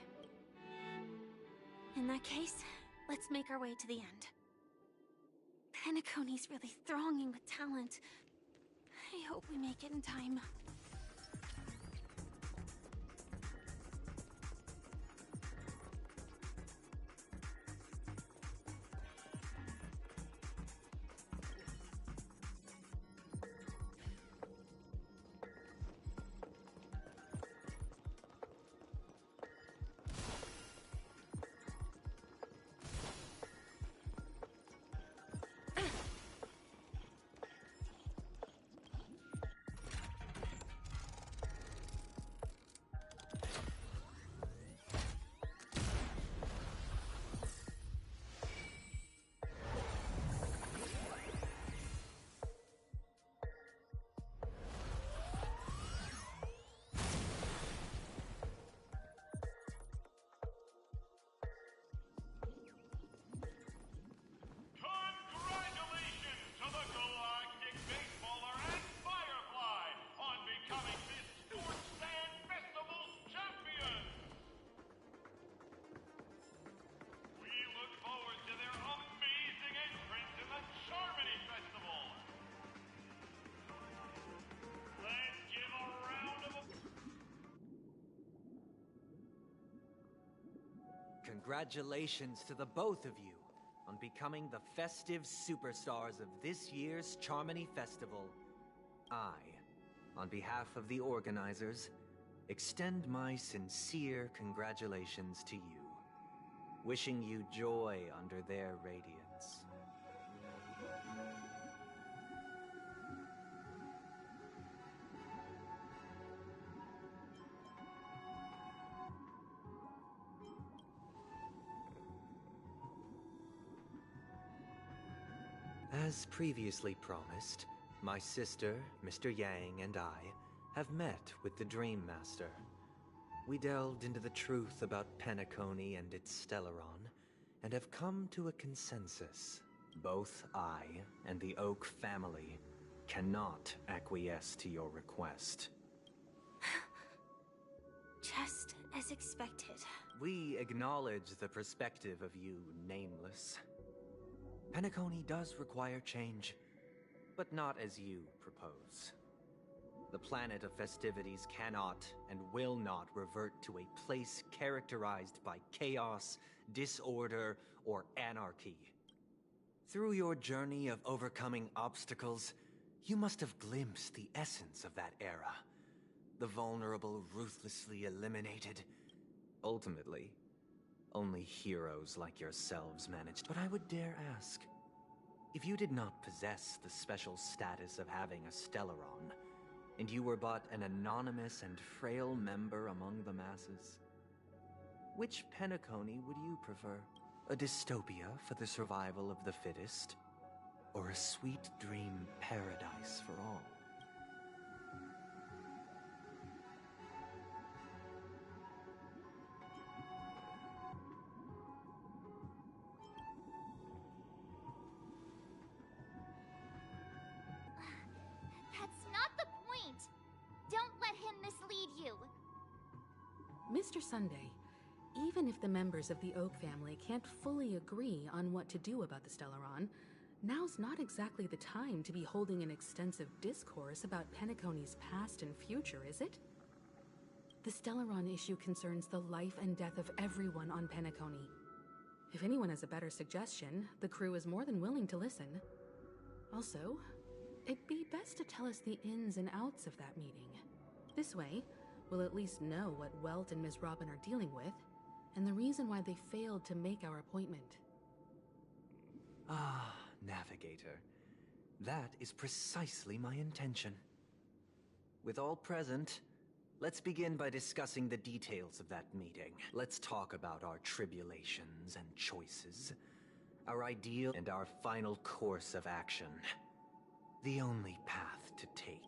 In that case, let's make our way to the end. Penacony's really thronging with talent. I hope we make it in time. Congratulations to the Galactic Baseballer and Firefly on becoming this Scorch Sand Festival's champions! We look forward to their amazing entrance in the Charmony Festival! Let's give a round of applause. Congratulations to the both of you on becoming the festive superstars of this year's Charmony Festival. I, on behalf of the organizers, extend my sincere congratulations to you, wishing you joy under their radiance. As previously promised, my sister, Mr. Yang, and I have met with the Dream Master. We delved into the truth about Penacony and its Stellaron, and have come to a consensus. Both I and the Oak family cannot acquiesce to your request. Just as expected. We acknowledge the perspective of you, Nameless. Penacony does require change, but not as you propose. The planet of festivities cannot and will not revert to a place characterized by chaos, disorder, or anarchy. Through your journey of overcoming obstacles, you must have glimpsed the essence of that era. The vulnerable ruthlessly eliminated. Ultimately, only heroes like yourselves managed. But I would dare ask, if you did not possess the special status of having a Stellaron, and you were but an anonymous and frail member among the masses, which Penacony would you prefer? A dystopia for the survival of the fittest? Or a sweet dream paradise for all? That's not the point! Don't let him mislead you! Mr. Sunday, even if the members of the Oak family can't fully agree on what to do about the Stellaron, now's not exactly the time to be holding an extensive discourse about Penacony's past and future, is it? The Stellaron issue concerns the life and death of everyone on Penacony. If anyone has a better suggestion, the crew is more than willing to listen. Also, it'd be best to tell us the ins and outs of that meeting. This way, we'll at least know what Welt and Ms. Robin are dealing with, and the reason why they failed to make our appointment. Ah, Navigator. That is precisely my intention. With all present, let's begin by discussing the details of that meeting. Let's talk about our tribulations and choices, our ideal and our final course of action. The only path to take.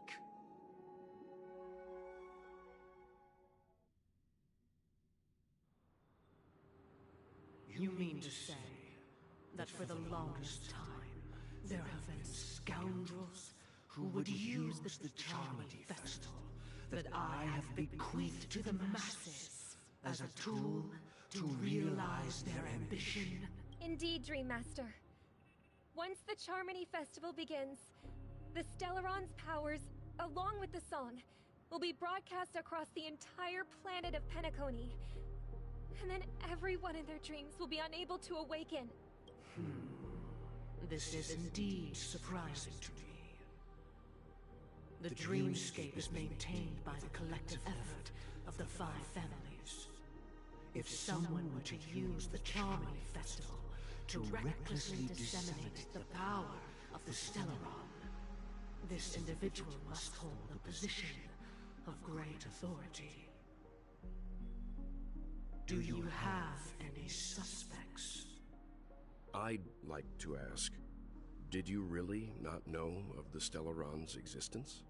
You mean to say that for the longest time, there have been scoundrels who would use the Charmony Festival that I have bequeathed to the masses as a tool to realize their ambition? Indeed, Dream Master. Once the Charmony Festival begins, the Stellaron's powers, along with the song, will be broadcast across the entire planet of Penacony. And then everyone in their dreams will be unable to awaken. This is indeed surprising to me. The dreamscape is maintained by the collective effort of the 5 families. If someone were to use the Charmony Festival to recklessly disseminate the power of the Stellaron, this individual must hold a position of great authority. Do you have any suspects? I'd like to ask, did you really not know of the Stellaron's existence?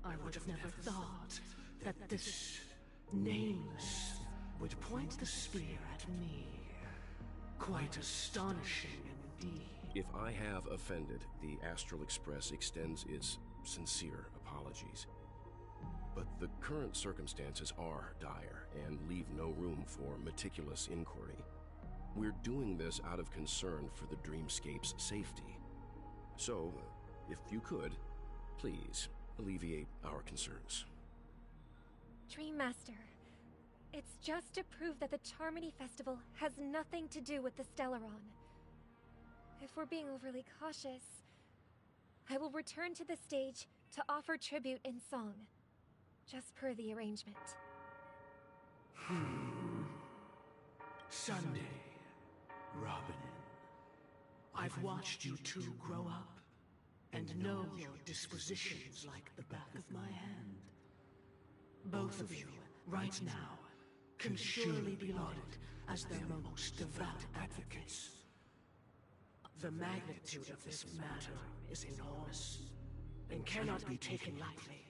I would have never thought that this Nameless would point the spear at me. Quite astonishing indeed. If I have offended, the Astral Express extends its sincere apologies. But the current circumstances are dire and leave no room for meticulous inquiry. We're doing this out of concern for the Dreamscape's safety. So, if you could, please alleviate our concerns. Dream Master, it's just to prove that the Charmony Festival has nothing to do with the Stellaron. If we're being overly cautious, I will return to the stage to offer tribute in song, just per the arrangement. Sunday, Robin. I've watched you two grow up, and know your dispositions like the back of my hand. Both of you, right now, can surely be lauded as their most devout advocates. The magnitude of this matter is enormous, and cannot be taken lightly.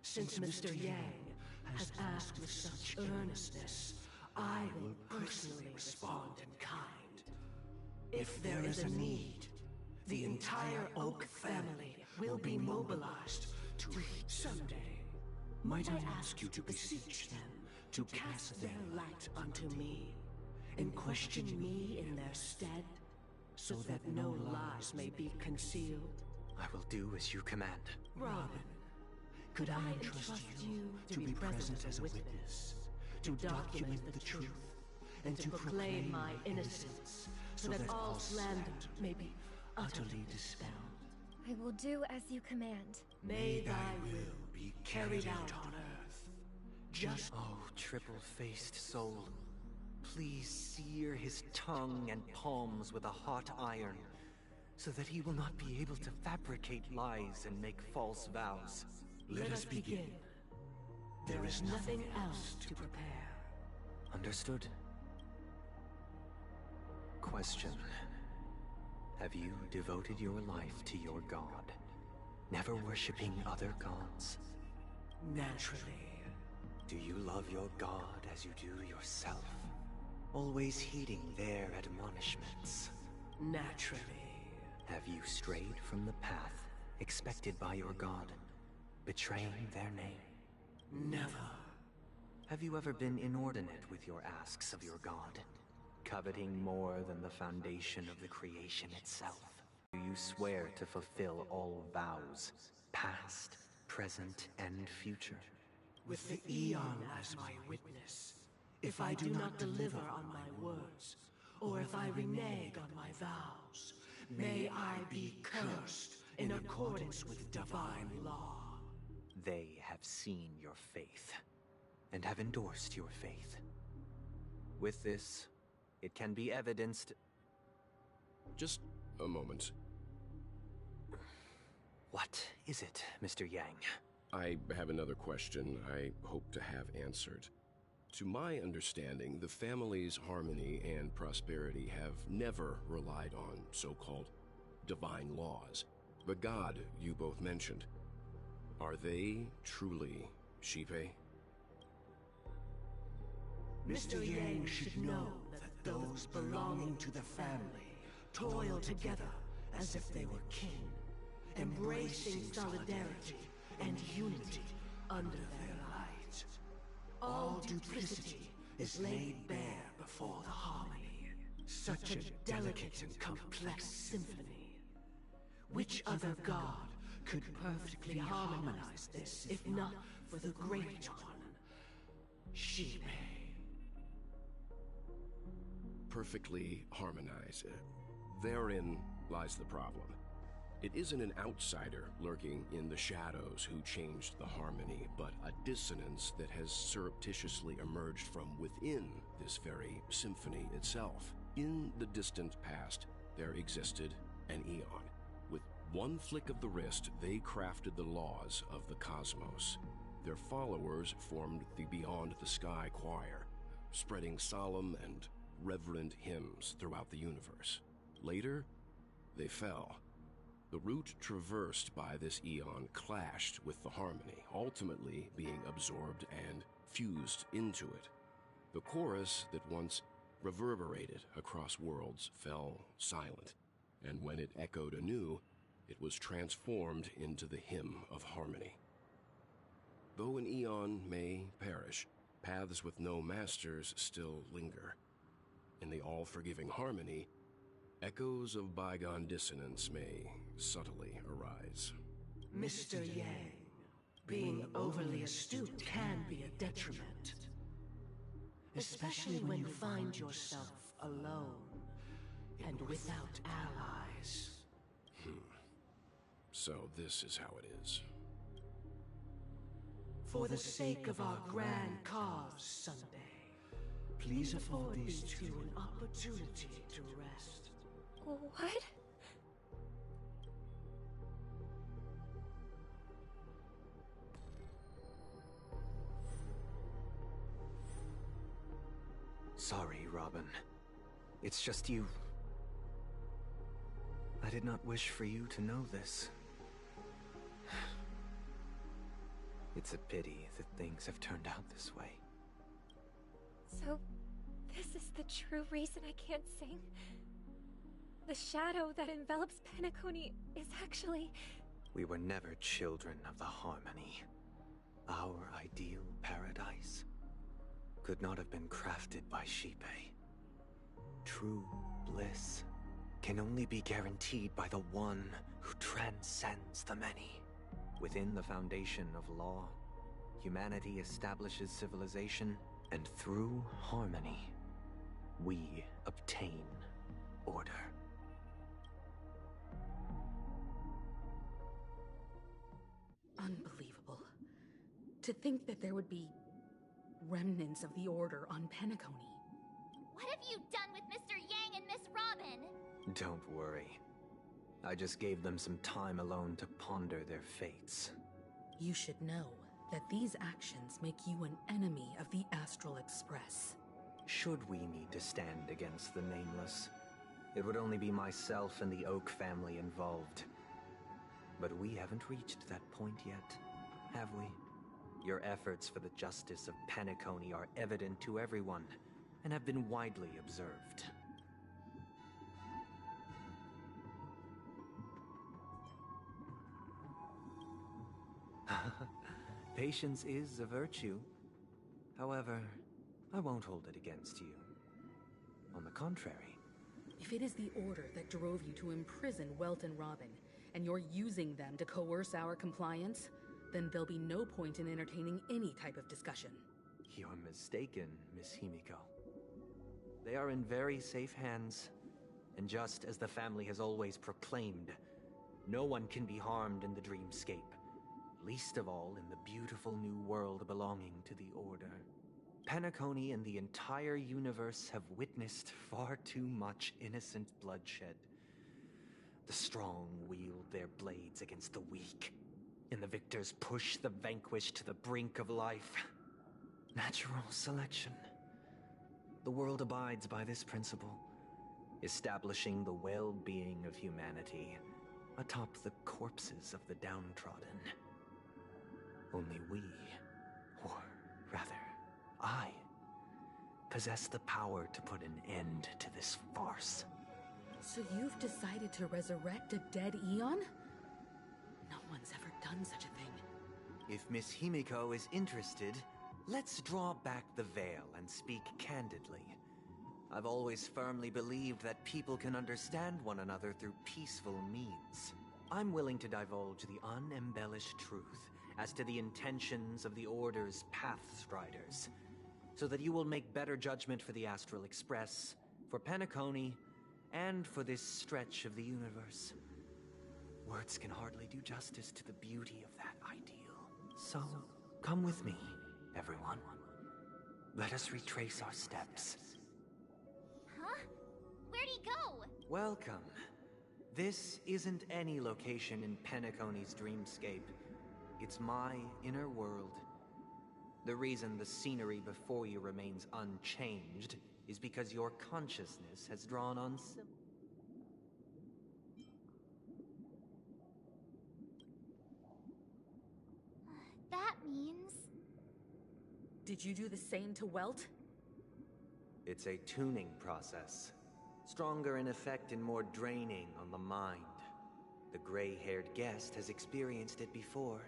Since Mr. Yang has asked with such earnestness, I will personally respond in kind. If there is a need, the entire Oak family will be mobilized to someday. Might I ask you to beseech them to cast their light unto me, and question me in their stead, so that no lies may be concealed? I will do as you command. Robin, could I entrust you to be present as a witness, to document the truth, and to proclaim my innocence, so that all slander may be utterly dispelled? I will do as you command. May thy will be carried out on earth. Just Oh, triple-faced soul, please sear his tongue and palms with a hot iron, so that he will not be able to fabricate lies and make false vows. Let us begin. There is nothing else to prepare. Understood. Question. Have you devoted your life to your god, never worshipping other gods? Naturally. Do you love your god as you do yourself, always heeding their admonishments? Naturally. Have you strayed from the path expected by your god, betraying their name? Never. Have you ever been inordinate with your asks of your god, coveting more than the foundation of the creation itself? Do you swear to fulfill all vows, past, present, and future? With the Eon as my witness, if I do not deliver on my words, or if I renege on my vows, may I be cursed in accordance with divine law. They have seen your faith, and have endorsed your faith. With this, it can be evidenced... Just a moment. What is it, Mr. Yang? I have another question I hope to have answered. To my understanding, the family's harmony and prosperity have never relied on so-called divine laws. The god you both mentioned, are they truly Shipe? Mr. Yang should know that those belonging to the family toil together as if they were kin, embracing solidarity and unity under their light. All duplicity is laid bare before the harmony. Such a delicate and complex symphony. Which other god could perfectly harmonize this, if not for the Great One, Shipe? Perfectly harmonized. Therein lies the problem. It isn't an outsider lurking in the shadows who changed the harmony, but a dissonance that has surreptitiously emerged from within this very symphony itself. In the distant past, there existed an Eon. With one flick of the wrist, they crafted the laws of the cosmos. Their followers formed the Beyond the Sky Choir, spreading solemn and reverent hymns throughout the universe. Later, they fell. The route traversed by this Eon clashed with the harmony, ultimately being absorbed and fused into it. The chorus that once reverberated across worlds fell silent, and when it echoed anew, it was transformed into the hymn of harmony. Though an Eon may perish, paths with no masters still linger. In the all-forgiving harmony, echoes of bygone dissonance may subtly arise. Mr. Yang, being overly astute can be a detriment. Especially when you find yourself alone and without allies. So this is how it is. For the sake of our grand cause, Sunday, please afford these two an opportunity to rest. What? Sorry, Robin. It's just you. I did not wish for you to know this. It's a pity that things have turned out this way. So, this is the true reason I can't sing? The shadow that envelops Penacony is actually... We were never children of the Harmony. Our ideal paradise could not have been crafted by Shipe. True bliss can only be guaranteed by the one who transcends the many. Within the foundation of law, humanity establishes civilization, and through harmony, we obtain order. Unbelievable. To think that there would be remnants of the Order on Penacony. What have you done with Mr. Yang and Miss Robin? Don't worry. I just gave them some time alone to ponder their fates. You should know that these actions make you an enemy of the Astral Express. Should we need to stand against the Nameless, it would only be myself and the Oak family involved. But we haven't reached that point yet, have we? Your efforts for the justice of Penacony are evident to everyone, and have been widely observed. Patience is a virtue. However, I won't hold it against you. On the contrary. If it is the Order that drove you to imprison Welt and Robin, and you're using them to coerce our compliance, then there'll be no point in entertaining any type of discussion. You're mistaken, Miss Himiko. They are in very safe hands, and just as the family has always proclaimed, no one can be harmed in the dreamscape, least of all in the beautiful new world belonging to the Order. Penacony and the entire universe have witnessed far too much innocent bloodshed. The strong wield their blades against the weak, and the victors push the vanquished to the brink of life. Natural selection. The world abides by this principle, establishing the well-being of humanity atop the corpses of the downtrodden. Only we, or rather, I, possess the power to put an end to this farce. So you've decided to resurrect a dead Eon? No one's ever done such a thing. If Miss Himiko is interested, let's draw back the veil and speak candidly. I've always firmly believed that people can understand one another through peaceful means. I'm willing to divulge the unembellished truth as to the intentions of the Order's Pathstriders, so that you will make better judgment for the Astral Express, for Penacony, and for this stretch of the universe. Words can hardly do justice to the beauty of that ideal. So, come with me, everyone. Let us retrace our steps. Huh? Where'd he go? Welcome. This isn't any location in Penacony's dreamscape. It's my inner world. The reason the scenery before you remains unchanged is because your consciousness has drawn on That means... Did you do the same to Welt? It's a tuning process. Stronger in effect and more draining on the mind. The gray-haired guest has experienced it before,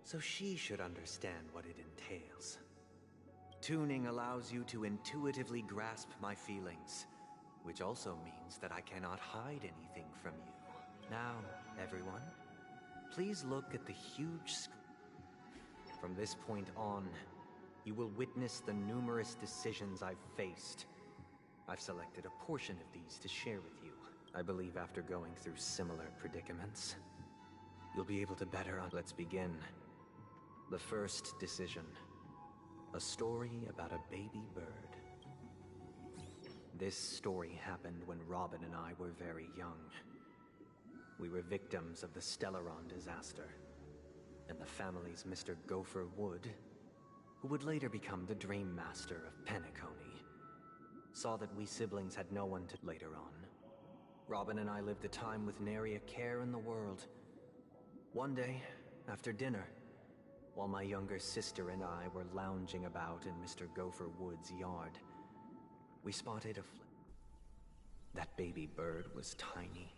so she should understand what it entails. Tuning allows you to intuitively grasp my feelings, which also means that I cannot hide anything from you. Now, everyone, please look at the huge screen. From this point on, you will witness the numerous decisions I've faced. I've selected a portion of these to share with you. I believe after going through similar predicaments, you'll be able to better Let's begin. The first decision. A story about a baby bird. This story happened when Robin and I were very young. We were victims of the Stellaron disaster, and the family's Mr. Gopher Wood, who would later become the Dream Master of Penacony, saw that we siblings had no one to later on. Robin and I lived a time with nary a care in the world. One day, after dinner, while my younger sister and I were lounging about in Mr. Gopher Wood's yard, we spotted that baby bird was tiny.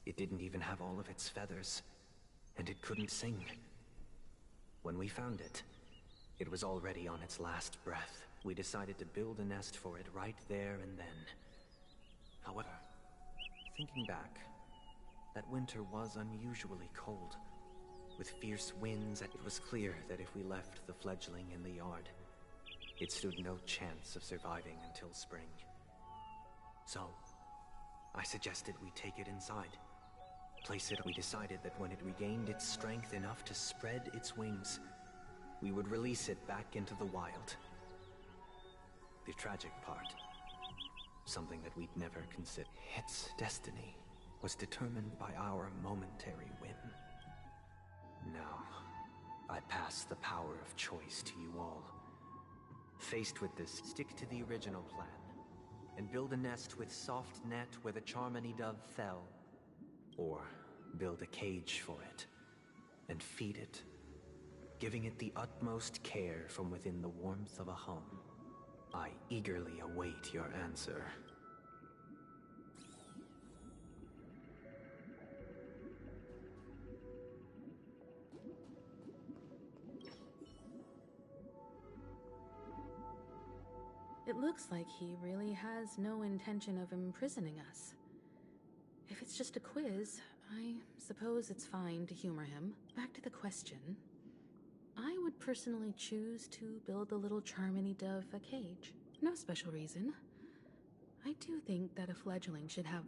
It didn't even have all of its feathers, and it couldn't sing. When we found it, it was already on its last breath. We decided to build a nest for it right there and then. However, thinking back, that winter was unusually cold. With fierce winds, it was clear that if we left the fledgling in the yard, it stood no chance of surviving until spring. So, I suggested we take it inside. Place it. We decided that when it regained its strength enough to spread its wings, we would release it back into the wild. The tragic part, something that we'd never considered. Its destiny was determined by our momentary whim. Now, I pass the power of choice to you all. Faced with this, stick to the original plan, and build a nest with soft net where the Charmony dove fell. Or build a cage for it, and feed it, giving it the utmost care from within the warmth of a home. I eagerly await your answer. It looks like he really has no intention of imprisoning us. If it's just a quiz, I suppose it's fine to humor him. Back to the question. I would personally choose to build the little Charmony dove a cage. No special reason. I do think that a fledgling should have